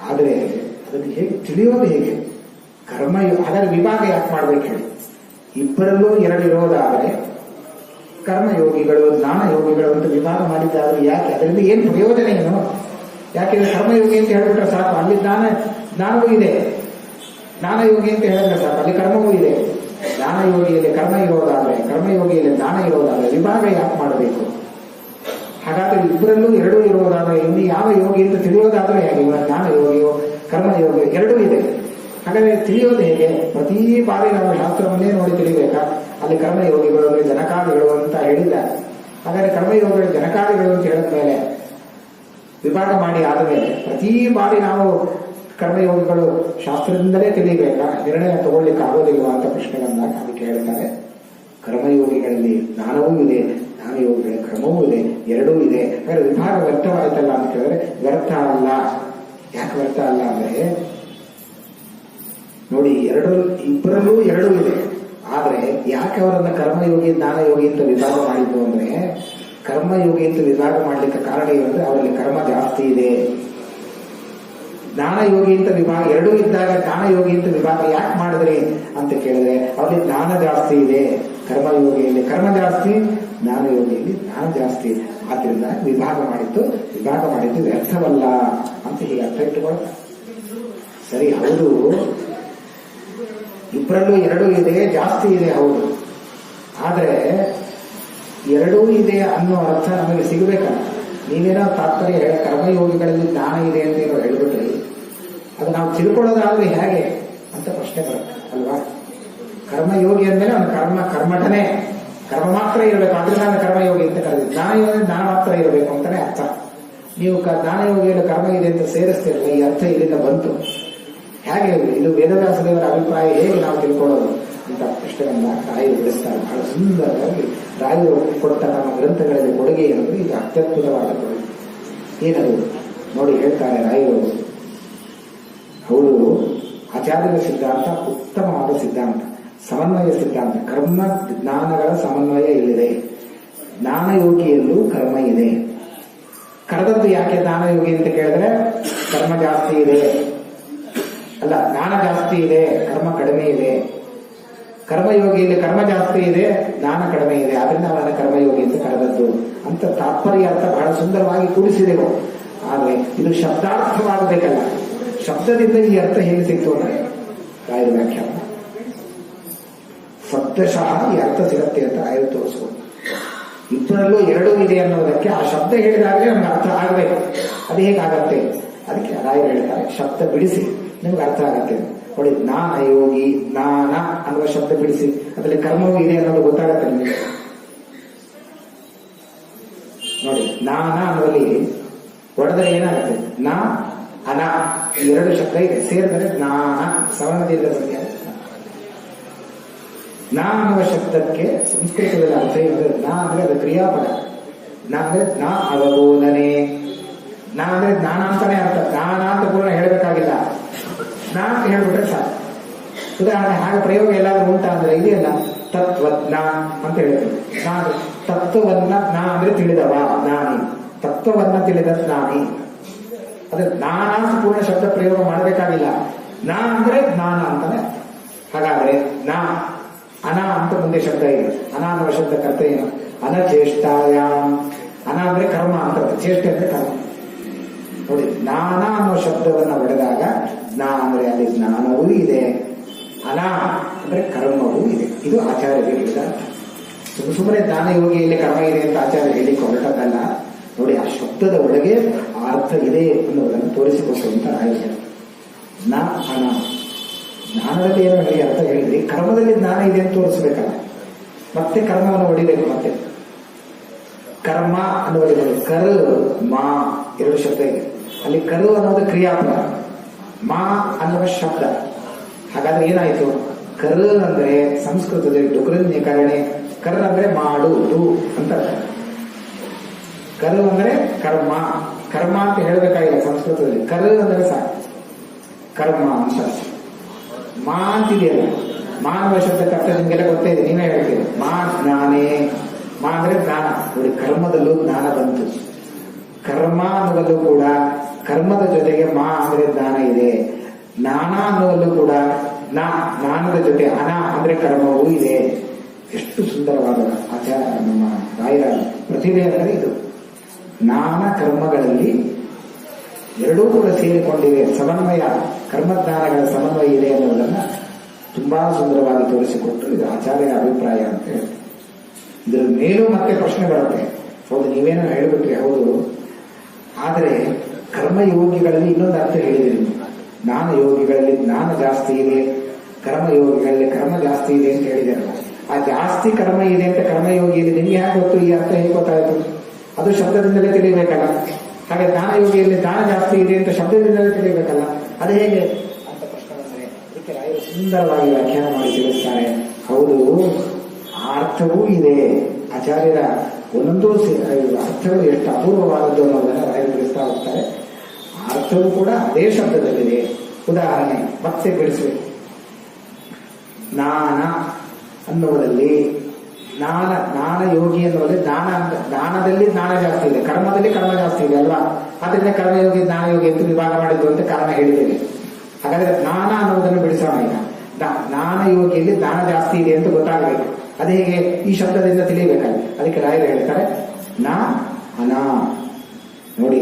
ಆದರೆ ಅದನ್ನು ಹೇಗೆ ತಿಳಿಯೋದು ಹೇಗೆ? ಅದರ ವಿಭಾಗ ಯಾಕೆ ಮಾಡ್ಬೇಕು ಹೇಳಿ? ಇಬ್ಬರಲ್ಲೂ ಎರಡು ಇರೋದಾದರೆ ಕರ್ಮಯೋಗಿಗಳು ಜ್ಞಾನಯೋಗಿಗಳು ಅಂತ ವಿಭಾಗ ಮಾಡಿದ್ದಾದ್ರೆ ಯಾಕೆ? ಅದರಿಂದ ಏನು ಪ್ರಯೋಜನ ಏನು? ಯಾಕೆಂದ್ರೆ ಕರ್ಮಯೋಗಿ ಅಂತ ಹೇಳಿಬಿಟ್ರೆ ಸಾಕು, ಅಲ್ಲಿ ಜ್ಞಾನವೂ ಇದೆ. ಜ್ಞಾನಯೋಗಿ ಅಂತ ಹೇಳಿದ್ರೆ ಸಾಕು, ಅಲ್ಲಿ ಕರ್ಮವೂ ಇದೆ. ಜ್ಞಾನಯೋಗಿಯಲ್ಲಿ ಕರ್ಮ ಇರೋದಾದ್ರೆ, ಕರ್ಮಯೋಗಿಯಲ್ಲಿ ಜ್ಞಾನ ಇರೋದಾದ್ರೆ ವಿಭಾಗ ಯಾಕೆ ಮಾಡಬೇಕು? ಹಾಗಾದ್ರೆ ಇಬ್ಬರಲ್ಲೂ ಎರಡೂ ಇರೋದಾದ್ರೆ ಇನ್ನು ಯಾವ ಯೋಗಿ ಅಂತ ತಿಳಿಯೋದಾದ್ರೆ ಹೇಗೆ? ಜ್ಞಾನಯೋಗಿಯೋ ಕರ್ಮಯೋಗಿಯೋ ಎರಡೂ ಇದೆ. ಹಾಗಾದ್ರೆ ತಿಳಿಯೋದು ಹೇಗೆ? ಪ್ರತಿ ಬಾರಿ ನಾವು ಶಾಸ್ತ್ರವನ್ನೇ ನೋಡಿ ತಿಳಿಬೇಕಾ? ಅಲ್ಲಿ ಕರ್ಮಯೋಗಿಗಳು ಅಂದ್ರೆ ಜನಕಾದಿಗಳು ಅಂತ ಹೇಳಿದ್ದಾರೆ. ಹಾಗಾದ್ರೆ ಕರ್ಮಯೋಗಿಗಳು ಜನಕಾದಿಗಳು ಅಂತ ಹೇಳಿದ ಮೇಲೆ ವಿಭಾಗ ಮಾಡಿ ಆದಮೇಲೆ ಪ್ರತಿ ಬಾರಿ ನಾವು ಕರ್ಮಯೋಗಿಗಳು ಶಾಸ್ತ್ರದಿಂದಲೇ ತಿಳಿಬೇಕಾ? ನಿರ್ಣಯ ತಗೊಳ್ಳಿಕ್ಕೆ ಆಗೋದಿಲ್ವಾ ಅಂತ ಪ್ರಶ್ನೆ ಬಂದಾಗ ಅದಕ್ಕೆ ಹೇಳ್ತಾರೆ, ಕರ್ಮಯೋಗಿಗಳಲ್ಲಿ ಜ್ಞಾನವೂ ಇದೆ, ಜ್ಞಾನಯೋಗಿಗಳ ಕ್ರಮವೂ ಇದೆ, ಎರಡೂ ಇದೆ. ಹಾಗಾದ್ರೆ ವಿಭಾಗ ವ್ಯರ್ಥವಾಯ್ತಲ್ಲ ಅಂತ ಹೇಳಿದ್ರೆ ವ್ಯರ್ಥ ಅಲ್ಲ. ಯಾಕೆ ವ್ಯರ್ಥ ಅಲ್ಲ ಅಂದ್ರೆ ನೋಡಿ, ಇಬ್ಬರಲ್ಲೂ ಎರಡೂ ಇದೆ. ಆದ್ರೆ ಯಾಕೆ ಅವರನ್ನ ಕರ್ಮಯೋಗಿ ಜ್ಞಾನಯೋಗಿ ಅಂತ ವಿಭಾಗ ಮಾಡಿದ್ದು ಅಂದ್ರೆ, ಕರ್ಮಯೋಗಿ ಅಂತ ವಿಭಾಗ ಮಾಡ್ಲಿಕ್ಕೆ ಕಾರಣ ಏನಂದ್ರೆ ಅವರಲ್ಲಿ ಕರ್ಮ ಜಾಸ್ತಿ ಇದೆ. ಜ್ಞಾನಯೋಗಿ ಅಂತ ವಿಭಾಗ ಎರಡೂ ಇದ್ದಾಗ ಜ್ಞಾನಯೋಗಿ ಅಂತ ವಿಭಾಗ ಯಾಕೆ ಮಾಡಿದ್ರಿ ಅಂತ ಕೇಳಿದ್ರೆ ಅವರಲ್ಲಿ ಜ್ಞಾನ ಜಾಸ್ತಿ ಇದೆ. ಕರ್ಮಯೋಗಿಯಲ್ಲಿ ಕರ್ಮ ಜಾಸ್ತಿ, ಜ್ಞಾನಯೋಗಿಯಲ್ಲಿ ಜ್ಞಾನ ಜಾಸ್ತಿ. ಆದ್ರಿಂದ ವಿಭಾಗ ಮಾಡಿದ್ದು ವ್ಯರ್ಥವಲ್ಲ ಅಂತ ಹೀಗೆ ಅರ್ಥ ಇಟ್ಟುಕೊಳ್ತಾರೆ. ಸರಿ, ಹೌದು, ಇಬ್ಬರಲ್ಲೂ ಎರಡೂ ಇದೆ, ಜಾಸ್ತಿ ಇದೆ, ಹೌದು. ಆದ್ರೆ ಎರಡೂ ಇದೆ ಅನ್ನೋ ಅರ್ಥ ನಮಗೆ ಸಿಗಬೇಕಲ್ಲ. ನೀವೇನೋ ತಾತ್ಪರ್ಯ ಕರ್ಮಯೋಗಿಗಳಲ್ಲಿ ಜ್ಞಾನ ಇದೆ ಅಂತ ಏನೋ ಹೇಳ್ಬಿಟ್ರಿ, ಅದು ನಾವು ತಿಳ್ಕೊಳ್ಳೋದಾದ್ರೆ ಹೇಗೆ ಅಂತ ಪ್ರಶ್ನೆ ಬರುತ್ತೆ ಅಲ್ವಾ? ಕರ್ಮಯೋಗಿ ಅಂದ್ಮೇಲೆ ಅವನು ಕರ್ಮಠನೇ, ಕರ್ಮ ಮಾತ್ರ ಇರಬೇಕು. ಆದ್ರೆ ನಾನು ಕರ್ಮಯೋಗಿ ಅಂತ ಕರೆದಿದ್ದೆ. ಜ್ಞಾನಯೋಗಿ ಜ್ಞಾನ ಮಾತ್ರ ಇರಬೇಕು ಅಂತಾನೆ ಅರ್ಥ. ನೀವು ಜ್ಞಾನಯೋಗಿಯಲ್ಲಿ ಕರ್ಮ ಇದೆ ಅಂತ ಸೇರಿಸ್ತಿರಲ್ಲ, ಈ ಅರ್ಥ ಇಲ್ಲಿಂದ ಬಂತು. ಹೇಗೆ ಇದು ವೇದವ್ಯಾಸ ದೇವರ ಅಭಿಪ್ರಾಯ ಹೇಗೆ ನಾವು ತಿಳ್ಕೊಳ್ಳೋದು ಅಂತ ಪ್ರಶ್ನೆಯನ್ನ ರಾಯರು ಬಿಡಿಸ್ತಾರೆ. ಬಹಳ ಸುಂದರವಾಗಿ ರಾಯರು ಕೊಟ್ಟ ನಮ್ಮ ಗ್ರಂಥಗಳಲ್ಲಿ ಕೊಡುಗೆ ಏನಂದ್ರೆ ಇದು ಅತ್ಯದ್ಭುತವಾದ ಕೊಡುಗೆ. ಏನದು ನೋಡಿ ಹೇಳ್ತಾರೆ ರಾಯರು. ಅವರು ಆಚಾರ್ಯರ ಸಿದ್ಧಾಂತ ಉತ್ತಮವಾದ ಸಿದ್ಧಾಂತ, ಸಮನ್ವಯ ಸಿದ್ಧಾಂತ. ಕರ್ಮ ಜ್ಞಾನಗಳ ಸಮನ್ವಯ ಇಲ್ಲಿದೆ. ಜ್ಞಾನಯೋಗಿಯಲ್ಲೂ ಕರ್ಮ ಇದೆ. ಕರೆದದ್ದು ಯಾಕೆ ಜ್ಞಾನಯೋಗಿ ಅಂತ ಕೇಳಿದ್ರೆ ಕರ್ಮ ಜಾಸ್ತಿ ಇದೆ ಅಲ್ಲ, ಜ್ಞಾನ ಜಾಸ್ತಿ ಇದೆ, ಕರ್ಮ ಕಡಿಮೆ ಇದೆ. ಕರ್ಮಯೋಗಿಯಲ್ಲಿ ಕರ್ಮ ಜಾಸ್ತಿ ಇದೆ, ಜ್ಞಾನ ಕಡಿಮೆ ಇದೆ, ಆದ್ರಿಂದ ಅವನ ಕರ್ಮಯೋಗಿ ಅಂತ ಕರೆದದ್ದು ಅಂತ ತಾತ್ಪರ್ಯ ಅರ್ಥ ಬಹಳ ಸುಂದರವಾಗಿ ಕೂಡಿಸಿದೆವು. ಆದ್ರೆ ಇದು ಶಬ್ದಾರ್ಥವಾಗಬೇಕಲ್ಲ. ಶಬ್ದದಿಂದ ಈ ಅರ್ಥ ಹೇಗೆ ಸಿಕ್ತು ಅಂದ್ರೆ ರಾಯರ ವ್ಯಾಖ್ಯಾನ ಶಬ್ದಶಃ ಈ ಅರ್ಥ ಸಿಗತ್ತೆ ಅಂತ ರಾಯರು ತೋರಿಸ್ಬೋದು. ಇಬ್ಬರಲ್ಲೂ ಎರಡೂ ಇದೆ ಅನ್ನೋದಕ್ಕೆ ಆ ಶಬ್ದ ಹೇಳಿದಾಗಲೇ ನಮ್ಗೆ ಅರ್ಥ ಆಗಬೇಕು. ಅದು ಹೇಗಾಗತ್ತೆ? ಅದಕ್ಕೆ ರಾಯರು ಹೇಳ್ತಾರೆ ಶಬ್ದ ಬಿಡಿಸಿ ನಿಮ್ಗೆ ಅರ್ಥ ಆಗತ್ತೆ. ನೋಡಿ, ಜ್ಞಾನ ಯೋಗಿ, ಜ್ಞಾನ ಅನ್ನುವ ಶಬ್ದ ಬಿಡಿಸಿ ಅದರಲ್ಲಿ ಕರ್ಮವೂ ಇದೆ ಅನ್ನೋದು ಗೊತ್ತಾಗತ್ತೆ ನಿಮಗೆ. ನೋಡಿ, ಜ್ಞಾನ ಅನ್ನೋಲ್ಲಿ ಹೊಡೆದ್ರೆ ಏನಾಗುತ್ತೆ? ನಾ ಅನ ಎರಡು ಶಬ್ದ ಇದೆ, ಸೇರಿದರೆ ಜ್ಞಾನ, ಸವರ್ಣದಿಂದ ಸಂಖ್ಯೆ. ನಾ ಅನ್ನುವ ಶಬ್ದಕ್ಕೆ ಸಂಸ್ಕೃತದಲ್ಲಿ ಅರ್ಥ ಏನಂದ್ರೆ ನಾ ಅಂದ್ರೆ ಅದು ಕ್ರಿಯಾಪದ. ನಾ ಅಂದ್ರೆ ನಾ ಅವಬೋಧನೆ. ನಾ ಅಂದ್ರೆ ಜ್ಞಾನ ಅಂತಾನೆ ಅರ್ಥ. ಜ್ಞಾನ ಅಂತ ಪೂರ್ಣ ಹೇಳಬೇಕಾಗಿಲ್ಲ, ನಾ ಅಂತ ಹೇಳ್ಬಿಟ್ರೆ ಸಾಕು. ಉದಾಹರಣೆ ಹಾಗೆ ಪ್ರಯೋಗ ಎಲ್ಲಾದ್ರೂ ಉಂಟಾ ಅಂದ್ರೆ ಇದೆಯಲ್ಲ, ತತ್ವಜ್ಞ ಅಂತ ಹೇಳ್ತೀವಿ. ನಾನು ತತ್ವವನ್ನ ನಾ ಅಂದ್ರೆ ತಿಳಿದವ ಜ್ಞಾನಿ, ತತ್ವವನ್ನ ತಿಳಿದ ಜ್ಞಾನಿ. ಅದೇ ಜ್ಞಾನ ಅಂತ ಪೂರ್ಣ ಶಬ್ದ ಪ್ರಯೋಗ ಮಾಡಬೇಕಾಗಿಲ್ಲ. ನಾ ಅಂದ್ರೆ ಜ್ಞಾನ ಅಂತಾನೆ. ಹಾಗಾದ್ರೆ ನಾ ಅನ ಅಂತ ಮುಂದೆ ಶಬ್ದ ಇದೆ. ಅನ ಅನ್ನುವ ಶಬ್ದಕ್ಕೆ ಅರ್ಥ ಏನು? ಅನಚೇಷ್ಟಾಯಾಮ್. ಅನ ಅಂದ್ರೆ ಕರ್ಮ ಅಂತ, ಚೇಷ್ಟೆ ಅಂದ್ರೆ ಕರ್ಮ. ನೋಡಿ, ಜ್ಞಾನ ಅನ್ನುವ ಶಬ್ದವನ್ನ ಹೊಡೆದಾಗ ಜ್ಞಾ ಅಂದ್ರೆ ಅಲ್ಲಿ ಜ್ಞಾನವೂ ಇದೆ, ಅನ ಅಂದ್ರೆ ಕರ್ಮವೂ ಇದೆ. ಇದು ಆಚಾರ್ಯರಿಗೆ ಹೇಳಿದ. ಸುಮ್ಮನೆ ಜ್ಞಾನ ಯೋಗಿಯಲ್ಲಿ ಕರ್ಮ ಇದೆ ಅಂತ ಆಚಾರ್ಯ ಹೇಳಿಕ್ಕೆ ಹೊರಟದ್ದಲ್ಲ. ನೋಡಿ, ಆ ಶಬ್ದದ ಒಳಗೆ ಆ ಅರ್ಥ ಇದೆ ಅನ್ನೋದನ್ನು ತೋರಿಸಿಕೊಟ್ಟು ಅಂತ ರಾಯರು. ಜ್ಞಾ ಅನ, ಜ್ಞಾನದಲ್ಲಿ ಏನೋ ಹೇಳಿ ಅರ್ಥ ಹೇಳಿದ್ರಿ, ಕರ್ಮದಲ್ಲಿ ಜ್ಞಾನ ಇದೆ ಅಂತ ತೋರಿಸ್ಬೇಕಲ್ಲ. ಮತ್ತೆ ಕರ್ಮವನ್ನು ಹೊಡಿಬೇಕು. ಮತ್ತೆ ಕರ್ಮ ಅನ್ನುವುದು ಕರು ಮಾ ಎರಡು ಶಬ್ದ ಇದೆ. ಅಲ್ಲಿ ಕರು ಅನ್ನೋದು ಕ್ರಿಯಾಪದ, ಮಾ ಅನ್ನುವ ಶಬ್ದ. ಹಾಗಾದ್ರೆ ಏನಾಯ್ತು? ಕರು ಅಂದ್ರೆ ಸಂಸ್ಕೃತದಲ್ಲಿ ಡುಕೃನ್ಯಕರಣೆ. ಕರ್ ಅಂದ್ರೆ ಮಾಡು ಅಂತ. ಕರು ಅಂದ್ರೆ ಕರ್ಮ, ಕರ್ಮ ಅಂತ ಹೇಳಬೇಕಾಗಿಲ್ಲ ಸಂಸ್ಕೃತದಲ್ಲಿ. ಕರು ಅಂದ್ರೆ ಸಾಕು, ಕರ್ಮ ಅಂತ. ಮಾ ಅಂತಿದೆಯಲ್ಲ, ಮಾನವ ಶಬ್ದಕ್ಕೆ ಅರ್ಥ ನಿಮ್ಗೆಲ್ಲ ಗೊತ್ತೇ ಇದೆ, ನೀವೇ ಹೇಳ್ತೀರಿ. ಮಾ ಜ್ಞಾನೇ. ಮಾ ಅಂದ್ರೆ ಜ್ಞಾನ. ನೋಡಿ, ಕರ್ಮದಲ್ಲೂ ಜ್ಞಾನ ಬಂತು. ಕರ್ಮ ಅನ್ನುವಲ್ಲೂ ಕೂಡ ಕರ್ಮದ ಜೊತೆಗೆ ಮಾ ಅಂದ್ರೆ ಜ್ಞಾನ ಇದೆ. ಜ್ಞಾನ ಅನ್ನುವಲ್ಲೂ ಕೂಡ ಜ್ಞಾನದ ಜೊತೆ ಅನ ಅಂದ್ರೆ ಕರ್ಮವೂ ಇದೆ. ಎಷ್ಟು ಸುಂದರವಾದ ಆಚಾರ ನಮ್ಮ ರಾಯರ ಪ್ರತಿಭೆ ಅಂದರೆ ಇದು. ಜ್ಞಾನ ಕರ್ಮಗಳಲ್ಲಿ ಎರಡೂ ಕೂಡ ಸೇರಿಕೊಂಡಿವೆ. ಸಮನ್ವಯ, ಕರ್ಮಜ್ಞಾನಗಳ ಸಮನ್ವಯ ಇದೆ ಅನ್ನೋದನ್ನ ತುಂಬಾ ಸುಂದರವಾಗಿ ತೋರಿಸಿಕೊಟ್ಟು ಇದು ಆಚಾರ್ಯರ ಅಭಿಪ್ರಾಯ ಅಂತ ಹೇಳ್ತಾರೆ. ಇದರ ಮೇಲೂ ಮತ್ತೆ ಪ್ರಶ್ನೆ ಬರುತ್ತೆ. ಹೌದು, ನೀವೇನೋ ಹೇಳ್ಬಿಟ್ರಿ, ಹೌದು. ಆದರೆ ಕರ್ಮಯೋಗಿಗಳಲ್ಲಿ ಇನ್ನೊಂದು ಅರ್ಥ ಹೇಳಿದಿರಿ. ಜ್ಞಾನ ಯೋಗಿಗಳಲ್ಲಿ ಜ್ಞಾನ ಜಾಸ್ತಿ ಇದೆ, ಕರ್ಮಯೋಗಿಗಳಲ್ಲಿ ಕರ್ಮ ಜಾಸ್ತಿ ಇದೆ ಅಂತ ಹೇಳಿದಾರಲ್ಲ. ಆ ಜಾಸ್ತಿ ಕರ್ಮ ಇದೆ ಅಂತ ಕರ್ಮಯೋಗಿಯಲ್ಲಿ ನಿಮ್ಗೆ ಯಾಕೆ ಗೊತ್ತು? ಈ ಅರ್ಥ ಹೇಗೆ ಗೊತ್ತಾಯಿತು? ಅದು ಶಬ್ದದಿಂದಲೇ ತಿಳಿಬೇಕಲ್ಲ. ಹಾಗೆ ಜ್ಞಾನಯೋಗಿಯಲ್ಲಿ ಜ್ಞಾನ ಜಾಸ್ತಿ ಇದೆ ಅಂತ ಶಬ್ದದಿಂದಲೇ ತಿಳಿಬೇಕಲ್ಲ. ಅದು ಹೇಗೆ ಅಂತ ಪ್ರಶ್ನೆ ಬಂದರೆ ಅದಕ್ಕೆ ರಾಯರು ಸುಂದರವಾಗಿ ವ್ಯಾಖ್ಯಾನ ಮಾಡಿ ತಿಳಿಸ್ತಾರೆ. ಹೌದು, ಆ ಅರ್ಥವೂ ಇದೆ. ಆಚಾರ್ಯರ ಒಂದೊಂದು ಅರ್ಥಗಳು ಎಷ್ಟು ಅಪೂರ್ವವಾದದ್ದು ಅನ್ನೋದನ್ನು ರಾಯರು ತಿಳಿಸ್ತಾ ಹೋಗ್ತಾರೆ. ಆ ಅರ್ಥವೂ ಕೂಡ ಅದೇ ಶಬ್ದದಲ್ಲಿದೆ. ಉದಾಹರಣೆ ಮತ್ತೆ ಬಿಡಿಸಬೇಕು. ಜ್ಞಾನ ಅನ್ನುವುದಲ್ಲಿ ಜ್ಞಾನ ಯೋಗಿ ಅನ್ನುವುದೇ ಜ್ಞಾನದಲ್ಲಿ ಜ್ಞಾನ ಜಾಸ್ತಿ ಇದೆ, ಕರ್ಮದಲ್ಲಿ ಕರ್ಮ ಜಾಸ್ತಿ ಇದೆ ಅಲ್ವಾ? ಅದರಿಂದ ಕರ್ಮಯೋಗಿ ಜ್ಞಾನಯೋಗಿ ಎಂದು ವಿಭಾಗ ಮಾಡಿದ್ದು ಅಂತ ಕಾರಣ ಹೇಳಿದ್ದೇವೆ. ಹಾಗಾದ್ರೆ ಜ್ಞಾನ ಅನ್ನುವುದನ್ನು ಬಿಡಿಸೋಣ. ಈಗ ಜ್ಞಾನ ಯೋಗಿಯಲ್ಲಿ ಜ್ಞಾನ ಜಾಸ್ತಿ ಇದೆ ಅಂತ ಗೊತ್ತಾಗಬೇಕು. ಅದು ಹೇಗೆ? ಈ ಶಬ್ದದಿಂದ ತಿಳಿಯಬೇಕಲ್ಲ. ಅದಕ್ಕೆ ರಾಯರು ಹೇಳ್ತಾರೆ ನಾ ಅನ. ನೋಡಿ,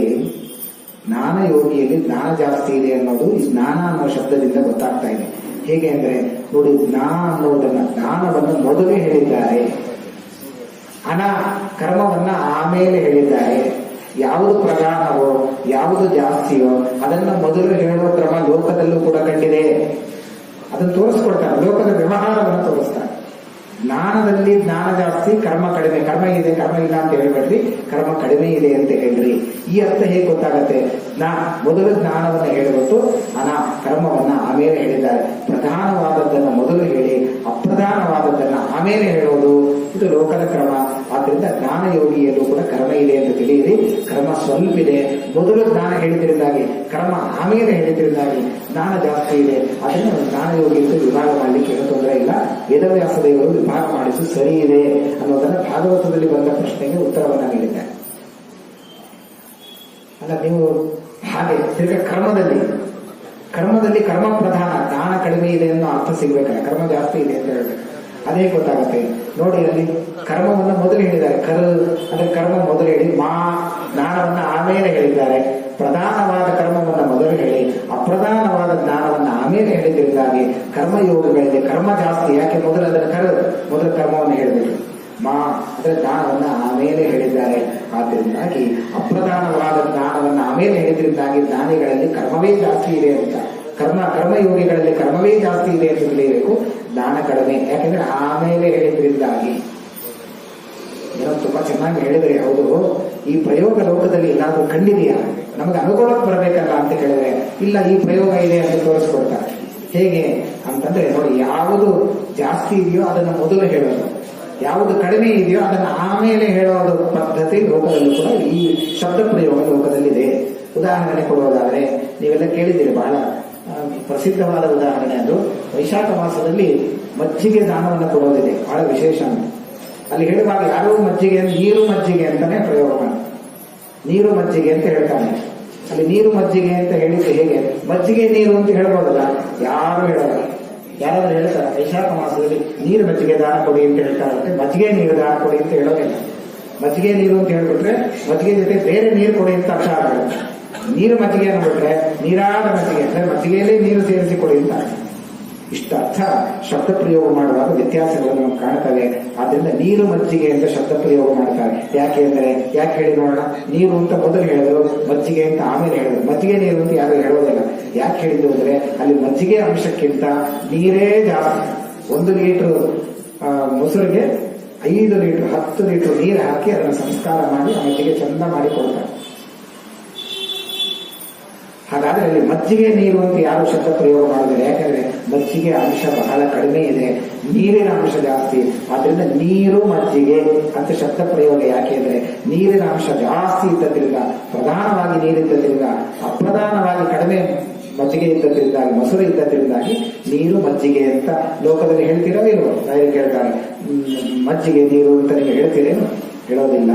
ಜ್ಞಾನ ಯೋಗಿಯಲ್ಲಿ ಜ್ಞಾನ ಜಾಸ್ತಿ ಇದೆ ಅನ್ನೋದು ಈ ಜ್ಞಾನ ಅನ್ನೋ ಶಬ್ದದಿಂದ ಗೊತ್ತಾಗ್ತಾ ಇದೆ. ಹೇಗೆ ಅಂದ್ರೆ ನೋಡಿ, ಜ್ಞಾನ ಅನ್ನೋದನ್ನ ಜ್ಞಾನವನ್ನು ಮೊದಲೇ ಹೇಳಿದ್ದಾರೆ, ಅನ ಕರ್ಮವನ್ನ ಆಮೇಲೆ ಹೇಳಿದ್ದಾರೆ. ಯಾವುದು ಪ್ರಧಾನವೋ ಯಾವುದು ಜಾಸ್ತಿಯೋ ಅದನ್ನು ಮೊದಲು ಹೇಳುವ ಕ್ರಮ ಲೋಕದಲ್ಲೂ ಕೂಡ ಕಂಡಿದೆ. ಅದನ್ನು ತೋರಿಸ್ಕೊಡ್ತಾರೆ, ಲೋಕದ ವ್ಯವಹಾರವನ್ನು ತೋರಿಸ್ತಾರೆ. ಜ್ಞಾನದಲ್ಲಿ ಜ್ಞಾನ ಜಾಸ್ತಿ, ಕರ್ಮ ಕಡಿಮೆ. ಕರ್ಮ ಇದೆ, ಕರ್ಮ ಇಲ್ಲ ಅಂತ ಹೇಳ್ಬೇಡ್ರಿ, ಕರ್ಮ ಕಡಿಮೆ ಇದೆ ಅಂತ ಹೇಳ್ರಿ. ಈ ಅರ್ಥ ಹೇಗೆ ಗೊತ್ತಾಗತ್ತೆ? ಮೊದಲು ಜ್ಞಾನವನ್ನು ಹೇಳಿಬಿಟ್ಟು ಅನ ಕರ್ಮವನ್ನ ಆಮೇಲೆ ಹೇಳಿದ್ದಾರೆ. ಪ್ರಧಾನವಾದದ್ದನ್ನು ಮೊದಲು ಹೇಳಿ ಅಪ್ರಧಾನವಾದದ್ದನ್ನು ಆಮೇಲೆ ಹೇಳೋದು ಇದು ಲೋಕದ ಕ್ರಮ. ಆದ್ರಿಂದ ಜ್ಞಾನ ಯೋಗಿಯಲ್ಲೂ ಕೂಡ ಕರ್ಮ ಇದೆ ಎಂದು ತಿಳಿಯಿರಿ. ಕರ್ಮ ಸ್ವಲ್ಪ ಇದೆ, ಮೊದಲು ಜ್ಞಾನ ಹೇಳಿದ್ರಿಂದಾಗಿ ಕರ್ಮ ಆಮೇಲೆ ಹೇಳಿದ್ರಿಂದಾಗಿ ಜ್ಞಾನ ಜಾಸ್ತಿ ಇದೆ. ಅದನ್ನು ಜ್ಞಾನ ಯೋಗಿ ಅಂತ ವಿಭಾಗ ಮಾಡಲಿಕ್ಕೆ ಏನು ತೊಂದರೆ ಇಲ್ಲ. ವೇದವ್ಯಾಸ ದೇವರು ವಿಭಾಗ ಮಾಡಿಸಿ ಸರಿ ಇದೆ ಅನ್ನೋದನ್ನ ಭಾಗವತದಲ್ಲಿ ಬಂದ ಪ್ರಶ್ನೆಗೆ ಉತ್ತರವನ್ನ ನೀಡಿದ್ದಾರೆ. ಅಲ್ಲ, ನೀವು ಹಾಗೆ ತಿರ್ಗ ಕರ್ಮದಲ್ಲಿ ಕರ್ಮ ಪ್ರಧಾನ, ಜ್ಞಾನ ಕಡಿಮೆ ಇದೆ ಅನ್ನೋ ಅರ್ಥ ಸಿಗ್ಬೇಕಲ್ಲ, ಕರ್ಮ ಜಾಸ್ತಿ ಇದೆ ಅಂತ ಹೇಳ್ಬೇಕು. ಅದೇ ಗೊತ್ತಾಗುತ್ತೆ ನೋಡಿ. ಅಲ್ಲಿ ಕರ್ಮವನ್ನು ಮೊದಲು ಹೇಳಿದ್ದಾರೆ, ಅಂದ್ರೆ ಕರ್ಮ ಮೊದಲು ಹೇಳಿ ಜ್ಞಾನವನ್ನ ಆಮೇಲೆ ಹೇಳಿದ್ದಾರೆ. ಪ್ರಧಾನವಾದ ಕರ್ಮವನ್ನು ಮೊದಲು ಹೇಳಿ ಅಪ್ರಧಾನವಾದ ಜ್ಞಾನವನ್ನ ಆಮೇಲೆ ಹೇಳಿದ್ರಿಂದಾಗಿ ಕರ್ಮಯೋಗಗಳಿದೆ. ಕರ್ಮ ಜಾಸ್ತಿ ಯಾಕೆ ಮೊದಲು ಮೊದಲು ಕರ್ಮವನ್ನು ಹೇಳಬೇಕು. ಅಂದ್ರೆ ಜ್ಞಾನವನ್ನ ಆಮೇಲೆ ಹೇಳಿದ್ದಾರೆ. ಆದ್ದರಿಂದಾಗಿ ಅಪ್ರಧಾನವಾದ ಜ್ಞಾನವನ್ನ ಆಮೇಲೆ ಹೇಳಿದ್ರಿಂದಾಗಿ ಜ್ಞಾನಿಗಳಲ್ಲಿ ಕರ್ಮವೇ ಜಾಸ್ತಿ ಇದೆ ಅಂತ, ಕರ್ಮಯೋಗಿಗಳಲ್ಲಿ ಕರ್ಮವೇ ಜಾಸ್ತಿ ಇದೆ ಅಂತ ತಿಳಿಯಬೇಕು. ಜ್ಞಾನ ಕಡಿಮೆ ಯಾಕೆಂದ್ರೆ ಆಮೇಲೆ ಹೇಳಿದ್ರಿಂದಾಗಿ. ಏನೋ ತುಂಬಾ ಚೆನ್ನಾಗಿ ಹೇಳಿದ್ರೆ, ಹೌದು ಈ ಪ್ರಯೋಗ ಲೋಕದಲ್ಲಿ ಏನಾದ್ರೂ ಕಂಡಿದೆಯಾ, ನಮಗೆ ಅನುಭವಕ್ಕೆ ಬರಬೇಕಲ್ಲ ಅಂತ ಕೇಳಿದ್ರೆ ಇಲ್ಲ, ಈ ಪ್ರಯೋಗ ಇದೆ ಅಂತ ತೋರಿಸ್ಕೊಡ್ತಾರೆ. ಹೇಗೆ ಅಂತಂದ್ರೆ ನೋಡಿ, ಯಾವುದು ಜಾಸ್ತಿ ಇದೆಯೋ ಅದನ್ನು ಮೊದಲು ಹೇಳೋದು, ಯಾವುದು ಕಡಿಮೆ ಇದೆಯೋ ಅದನ್ನು ಆಮೇಲೆ ಹೇಳೋದು ಪದ್ಧತಿ ಲೋಕದಲ್ಲಿ ಕೂಡ ಈ ಶಬ್ದ ಪ್ರಯೋಗ ಲೋಕದಲ್ಲಿದೆ. ಉದಾಹರಣೆ ಕೊಡುವುದಾದ್ರೆ ನೀವೆಲ್ಲ ಕೇಳಿದ್ದೀರಿ, ಬಹಳ ಪ್ರಸಿದ್ಧವಾದ ಉದಾಹರಣೆ ಅದು. ವೈಶಾಖ ಮಾಸದಲ್ಲಿ ಮಜ್ಜಿಗೆ ದಾನವನ್ನು ಕೊಡೋದಿದೆ, ಬಹಳ ವಿಶೇಷ. ಅಲ್ಲಿ ಹೇಳುವಾಗ ಯಾರೋ ಮಜ್ಜಿಗೆ ನೀರು ಮಜ್ಜಿಗೆ ಅಂತಾನೆ ಪ್ರಯೋಗ ಮಾಡಿ, ನೀರು ಮಜ್ಜಿಗೆ ಅಂತ ಹೇಳ್ತಾನೆ. ಅಲ್ಲಿ ನೀರು ಮಜ್ಜಿಗೆ ಅಂತ ಹೇಳಿದ್ರೆ ಹೇಗೆ, ಮಜ್ಜಿಗೆ ನೀರು ಅಂತ ಹೇಳ್ಬೋದಲ್ಲ, ಯಾರು ಹೇಳೋಲ್ಲ. ಯಾರಾದ್ರೂ ಹೇಳ್ತಾರೆ ವೈಶಾಖ ಮಾಸದಲ್ಲಿ ನೀರು ಮಜ್ಜಿಗೆ ದಾನ ಕೊಡಿ ಅಂತ ಹೇಳ್ತಾರಂತೆ, ಮಜ್ಜಿಗೆ ನೀರು ದಾನ ಕೊಡಿ ಅಂತ ಹೇಳೋದಿಲ್ಲ. ಮಜ್ಜಿಗೆ ನೀರು ಅಂತ ಹೇಳ್ಬಿಟ್ರೆ ಮಜ್ಜಿಗೆ ಜೊತೆ ಬೇರೆ ನೀರು ಕೊಡಿ ಅಂತ ಅರ್ಥ ಆಗುತ್ತೆ. ನೀರು ಮಜ್ಜಿಗೆ ಅಂದ್ಬಿಟ್ರೆ ನೀರಾದ ಮಜ್ಜಿಗೆ ಅಂದ್ರೆ ಮಜ್ಜಿಗೆಯಲ್ಲೇ ನೀರು ಸೇರಿಸಿ ಕೊಡಿ ಅಂತ. ಇಷ್ಟ ಅರ್ಥ ಶಬ್ದ ಪ್ರಯೋಗ ಮಾಡುವಾಗ ವ್ಯತ್ಯಾಸಗಳನ್ನು ನಾವು ಕಾಣ್ತವೆ. ಆದ್ರಿಂದ ನೀರು ಮಜ್ಜಿಗೆ ಅಂತ ಶಬ್ದ ಪ್ರಯೋಗ ಮಾಡ್ತಾರೆ. ಯಾಕೆ ಹೇಳಿ ನೋಡೋಣ. ನೀರು ಅಂತ ಮೊದಲು ಹೇಳಿದ್ರು, ಮಜ್ಜಿಗೆ ಅಂತ ಆಮೇಲೆ ಹೇಳಿದ್ರು. ಮಜ್ಜಿಗೆ ನೀರು ಅಂತ ಯಾರು ಹೇಳೋದಿಲ್ಲ. ಯಾಕೆ ಹೇಳಿದ್ರು ಅಂದ್ರೆ ಅಲ್ಲಿ ಮಜ್ಜಿಗೆ ಅಂಶಕ್ಕಿಂತ ನೀರೇ ಜಾಸ್ತಿ. 1 ಲೀಟರ್ ಮೊಸರಿಗೆ 5 ಲೀಟರ್ 10 ಲೀಟರ್ ನೀರು ಹಾಕಿ ಅದನ್ನು ಸಂಸ್ಕಾರ ಮಾಡಿ ಆ ಮಜ್ಜಿಗೆ ಚಂದ ಮಾಡಿ ಕೊಡ್ತಾರೆ. ಹಾಗಾದ್ರೆ ಅಲ್ಲಿ ಮಜ್ಜಿಗೆ ನೀರು ಅಂತ ಯಾರು ಶಬ್ದ ಪ್ರಯೋಗ ಮಾಡಿದ್ರೆ, ಯಾಕಂದ್ರೆ ಮಜ್ಜಿಗೆ ಅಂಶ ಬಹಳ ಕಡಿಮೆ ಇದೆ, ನೀರಿನ ಅಂಶ ಜಾಸ್ತಿ. ಆದ್ರಿಂದ ನೀರು ಮಜ್ಜಿಗೆ ಅಂತ ಶಬ್ದ ಪ್ರಯೋಗ. ಯಾಕೆ ಅಂದ್ರೆ ನೀರಿನ ಅಂಶ ಜಾಸ್ತಿ ಇದ್ದದ್ರಿಂದ, ಪ್ರಧಾನವಾಗಿ ನೀರಿದ್ದದ್ರಿಂದ, ಅಪ್ರಧಾನವಾಗಿ ಕಡಿಮೆ ಮಜ್ಜಿಗೆ ಇದ್ದದ್ರಿಂದಾಗಿ, ಮೊಸರು ಇದ್ದದ್ರಿಂದಾಗಿ ನೀರು ಮಜ್ಜಿಗೆ ಅಂತ ಲೋಕದಲ್ಲಿ ಹೇಳ್ತೀರೋ ಇಲ್ವೋ? ರಾಯರು ಕೇಳ್ತಾರೆ, ಮಜ್ಜಿಗೆ ನೀರು ಅಂತ ನೀವು ಹೇಳ್ತೀರೇನು? ಹೇಳೋದಿಲ್ಲ.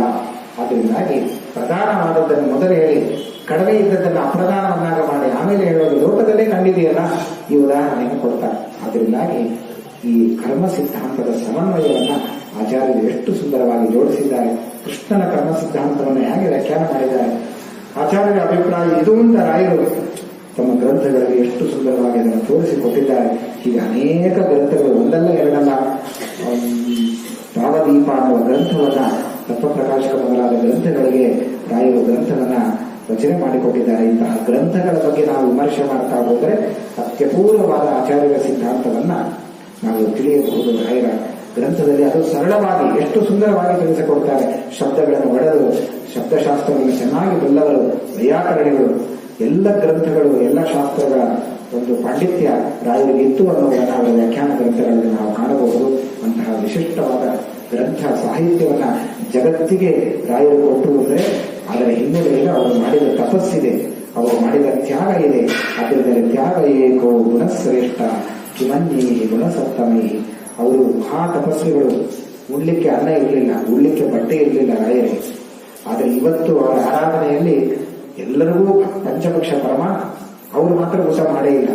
ಆದ್ರಿಂದಾಗಿ ಪ್ರಧಾನವಾದದ್ದನ್ನು ಮೊದಲು ಹೇಳಿ ಕಡಿಮೆ ಇದ್ದದ್ದನ್ನು ಅಪ್ರಧಾನವನ್ನಾಗ ಮಾಡಿ ಆಮೇಲೆ ಹೇಳೋದು ಲೋಕದಲ್ಲೇ ಕಂಡಿದೆಯಲ್ಲ, ಈ ಉದಾಹರಣೆಯನ್ನು ಕೊಡ್ತಾರೆ. ಆದ್ರಿಂದಾಗಿ ಈ ಕರ್ಮ ಸಿದ್ಧಾಂತದ ಸಮನ್ವಯವನ್ನ ಆಚಾರ್ಯರು ಎಷ್ಟು ಸುಂದರವಾಗಿ ಜೋಡಿಸಿದ್ದಾರೆ. ಕೃಷ್ಣನ ಕರ್ಮ ಸಿದ್ಧಾಂತವನ್ನು ಹೇಗೆ ವ್ಯಾಖ್ಯಾನ ಮಾಡಿದ್ದಾರೆ. ಆಚಾರ್ಯರ ಅಭಿಪ್ರಾಯ ಇದು ಅಂತ ರಾಯರು ತಮ್ಮ ಗ್ರಂಥಗಳಲ್ಲಿ ಎಷ್ಟು ಸುಂದರವಾಗಿ ಅದನ್ನು ತೋರಿಸಿಕೊಟ್ಟಿದ್ದಾರೆ. ಹೀಗೆ ಅನೇಕ ಗ್ರಂಥಗಳು, ಒಂದಲ್ಲ ಎರಡಲ್ಲ. ಭಾವದೀಪ ಅನ್ನುವ ಗ್ರಂಥವನ್ನ, ತತ್ವಪ್ರಕಾಶಕ ಮೊದಲಾದ ಗ್ರಂಥಗಳಿಗೆ ರಾಯರು ಗ್ರಂಥವನ್ನ ರಚನೆ ಮಾಡಿಕೊಟ್ಟಿದ್ದಾರೆ. ಇಂತಹ ಗ್ರಂಥಗಳ ಬಗ್ಗೆ ನಾವು ವಿಮರ್ಶೆ ಮಾಡ್ತಾ ಹೋದರೆ ಅತ್ಯಪೂರ್ವವಾದ ಆಚಾರ್ಯರ ಸಿದ್ಧಾಂತವನ್ನ ನಾವು ತಿಳಿಯಬಹುದು. ರಾಯರ ಗ್ರಂಥದಲ್ಲಿ ಅದು ಸರಳವಾಗಿ ಎಷ್ಟು ಸುಂದರವಾಗಿ ತಿಳಿಸಿಕೊಡ್ತಾರೆ. ಶಬ್ದಗಳನ್ನು ಒಡೆದು ಶಬ್ದಶಾಸ್ತ್ರವನ್ನು ಚೆನ್ನಾಗಿ ಬಲ್ಲವರು ವೈಯಾಕರಣಿಗಳು. ಎಲ್ಲ ಗ್ರಂಥಗಳು, ಎಲ್ಲ ಶಾಸ್ತ್ರಗಳ ಒಂದು ಪಾಂಡಿತ್ಯ ರಾಯರಿಗೆ ಇತ್ತು ಅನ್ನೋದನ್ನು ಅವರ ವ್ಯಾಖ್ಯಾನ ಗ್ರಂಥಗಳಲ್ಲಿ ನಾವು ಕಾಣಬಹುದು. ಅಂತಹ ವಿಶಿಷ್ಟವಾದ ಗ್ರಂಥ ಸಾಹಿತ್ಯವನ್ನ ಜಗತ್ತಿಗೆ ರಾಯರು ಕೊಟ್ಟು ಅಂದರೆ ಅದರ ಹಿನ್ನೆಲೆಯಲ್ಲಿ ಅವರು ಮಾಡಿದ ತಪಸ್ಸಿದೆ, ಅವರು ಮಾಡಿದ ತ್ಯಾಗ ಇದೆ. ಅದರಿಂದ ತ್ಯಾಗ ಏಕೋ ಗುಣಶ್ರೇಷ್ಠ ಕಿಮನ್ಯೇ ಗುಣಸತ್ತಮಿ. ಅವರು ಮಹಾ ತಪಸ್ವಿಗಳು. ಉಣ್ಲಿಕ್ಕೆ ಅನ್ನ ಇರಲಿಲ್ಲ, ಉಣ್ಲಿಕ್ಕೆ ಬಟ್ಟೆ ಇರಲಿಲ್ಲ ರಾಯರೇ. ಆದರೆ ಇವತ್ತು ಅವರ ಆರಾಧನೆಯಲ್ಲಿ ಎಲ್ಲರಿಗೂ ಪಂಚಪಕ್ಷ ಪರಮ, ಅವರು ಮಾತ್ರ ಊಟ ಮಾಡೇ ಇಲ್ಲ.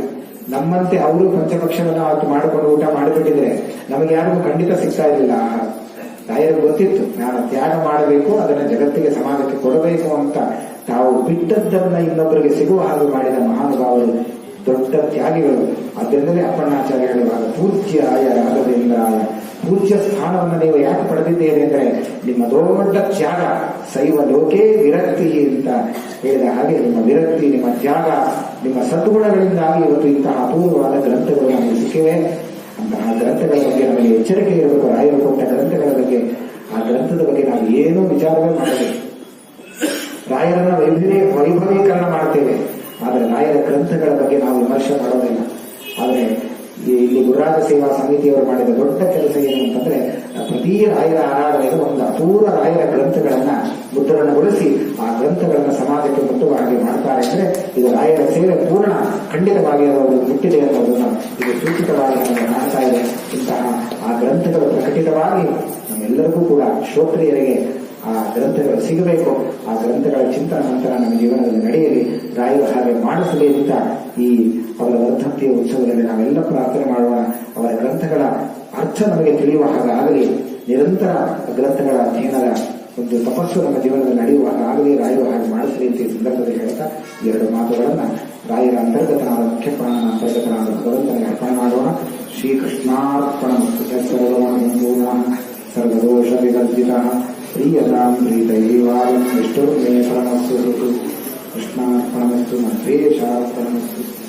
ನಮ್ಮಂತೆ ಅವರು ಪಂಚಪಕ್ಷವನ್ನು ಅವತ್ತು ಮಾಡಿಕೊಂಡು ಊಟ ಮಾಡಿಬಿಟ್ಟಿದ್ರೆ ನಮಗೆ ಯಾರಿಗೂ ಖಂಡಿತ ಸಿಗ್ತಾ ಇರಲಿಲ್ಲ. ರಾಯರಿಗೆ ಗೊತ್ತಿತ್ತು, ನಾನು ತ್ಯಾಗ ಮಾಡಬೇಕು, ಅದನ್ನು ಜಗತ್ತಿಗೆ ಸಮಾಜಕ್ಕೆ ಕೊಡಬೇಕು ಅಂತ. ತಾವು ಬಿಟ್ಟದ್ದನ್ನ ಇನ್ನೊಬ್ಬರಿಗೆ ಸಿಗುವ ಹಾಗೆ ಮಾಡಿದ ಮಹಾನುಭಾವರು, ದೊಡ್ಡ ತ್ಯಾಗಿಗಳು. ಅದರಿಂದಲೇ ಅಪ್ಪಣ್ಣಾಚಾರ್ಯ ಹೇಳುವಾಗ ಪೂಜ್ಯಾಯ ರಾಘವೇಂದ್ರಾಯ, ಪೂಜ್ಯ ಸ್ಥಾನವನ್ನು ನೀವು ಯಾಕೆ ಪಡೆದಿದ್ದೇನೆ ಅಂದರೆ ನಿಮ್ಮ ದೊಡ್ಡ ತ್ಯಾಗ. ಶೈವ ಲೋಕೇ ವಿರಕ್ತಿ ಅಂತ ಹೇಳಿದ ಹಾಗೆ ನಿಮ್ಮ ವಿರಕ್ತಿ, ನಿಮ್ಮ ತ್ಯಾಗ, ನಿಮ್ಮ ಸದ್ಗುಣಗಳಿಂದಾಗಿ ಇವತ್ತು ಇಂತಹ ಅಪೂರ್ವವಾದ ಗ್ರಂಥಗಳು ನಮಗೆ ಸಿಕ್ಕಿವೆ. ಅಂತಹ ಗ್ರಂಥಗಳ ಬಗ್ಗೆ ನಮಗೆ ಎಚ್ಚರಿಕೆ ಇರಬೇಕು. ರಾಯರು ಕೊಟ್ಟ ಗ್ರಂಥಗಳ ಬಗ್ಗೆ, ಆ ಗ್ರಂಥದ ಬಗ್ಗೆ ನಾವು ಏನೂ ವಿಚಾರವೇ ಮಾಡಬೇಕು. ರಾಯರನ್ನ ವೈಭವೀಕರಣ ಮಾಡ್ತೇವೆ, ಆದರೆ ಆದರೆ ರಾಯರ ಗ್ರಂಥಗಳ ಬಗ್ಗೆ ನಾವು ವಿಮರ್ಶೆ ಮಾಡೋದಿಲ್ಲ. ಆದರೆ ಇಲ್ಲಿ ಗುರುರಾಜ ಸೇವಾ ಸಮಿತಿಯವರು ಮಾಡಿದ ದೊಡ್ಡ ಕೆಲಸ ಏನು ಅಂತಂದ್ರೆ, ಪ್ರತಿ ರಾಯರ ಆರಾಧನೆಗೆ ಒಂದು ಅಪೂರ್ವ ರಾಯರ ಗ್ರಂಥಗಳನ್ನ ಮುದ್ರಣಗೊಳಿಸಿ ಆ ಗ್ರಂಥಗಳನ್ನ ಸಮಾಜಕ್ಕೆ ಮುಟ್ಟುವ ಹಾಗೆ ಮಾಡ್ತಾರೆ. ಅಂದ್ರೆ ಇದು ರಾಯರ ಸೇವೆ ಪೂರ್ಣ ಖಂಡಿತವಾಗಿ ಅವರು ಮುಟ್ಟಿದೆ ಅನ್ನೋದನ್ನ ಇದು ಸೂಚಿತವಾಗಿ ನಮಗೆ ಕಾಣ್ತಾ ಇದೆ. ಇಂತಹ ಆ ಗ್ರಂಥಗಳು ಪ್ರಕಟಿತವಾಗಿ ನಮ್ಮೆಲ್ಲರಿಗೂ ಕೂಡ ಶ್ರೋತ್ರಿಯರಿಗೆ ಆ ಗ್ರಂಥಗಳು ಸಿಗಬೇಕು. ಆ ಗ್ರಂಥಗಳ ಚಿಂತನ ನಂತರ ನಮ್ಮ ಜೀವನದಲ್ಲಿ ನಡೆಯಲಿ, ರಾಯರು ಹಾಗೆ ಮಾಡಿಸಲಿ ಅಂತ ಈ ಅವರ ವರ್ಧಂತಿಯ ಉತ್ಸವದಲ್ಲಿ ನಾವೆಲ್ಲ ಪ್ರಾರ್ಥನೆ ಮಾಡೋಣ. ಅವರ ಗ್ರಂಥಗಳ ಅರ್ಥ ನಮಗೆ ತಿಳಿಯುವ ಹಾಗಾಗಲಿ, ನಿರಂತರ ಗ್ರಂಥಗಳ ಅಧ್ಯಯನದ ಒಂದು ತಪಸ್ಸು ನಮ್ಮ ಜೀವನದಲ್ಲಿ ನಡೆಯುವ ಹಾಗಾಗಲಿ ರಾಯರು ಹಾಗೆ ಮಾಡಿಸಲಿ ಅಂತ ಈ ಸಂದರ್ಭದಲ್ಲಿ ಹೇಳ್ತಾ ಎರಡು ಮಾತುಗಳನ್ನ ರಾಯರ ಅಂತರ್ಗತನಾದ ಮುಖ್ಯ ಪ್ರಾಣನ ಅಂತರ್ಗತನಾದ ಭಗವಂತನಿಗೆ ಅರ್ಪಣೆ ಮಾಡೋಣ. ಶ್ರೀಕೃಷ್ಣಾರ್ಪಣ ಸರ್ವದೋಷ ವಿವರ್ಜಿತ ಪ್ರಿಯತಾಂ ಪ್ರೀತೈವಾಲಂ ವಿಷ್ಣುರ್ಮೇ ಪರಮಸ್ತು ಕೃಷ್ಣಾರ್ಪಣಮಸ್ತು ಮಧ್ವೇಶಾರ್ಪಣಮಸ್ತು.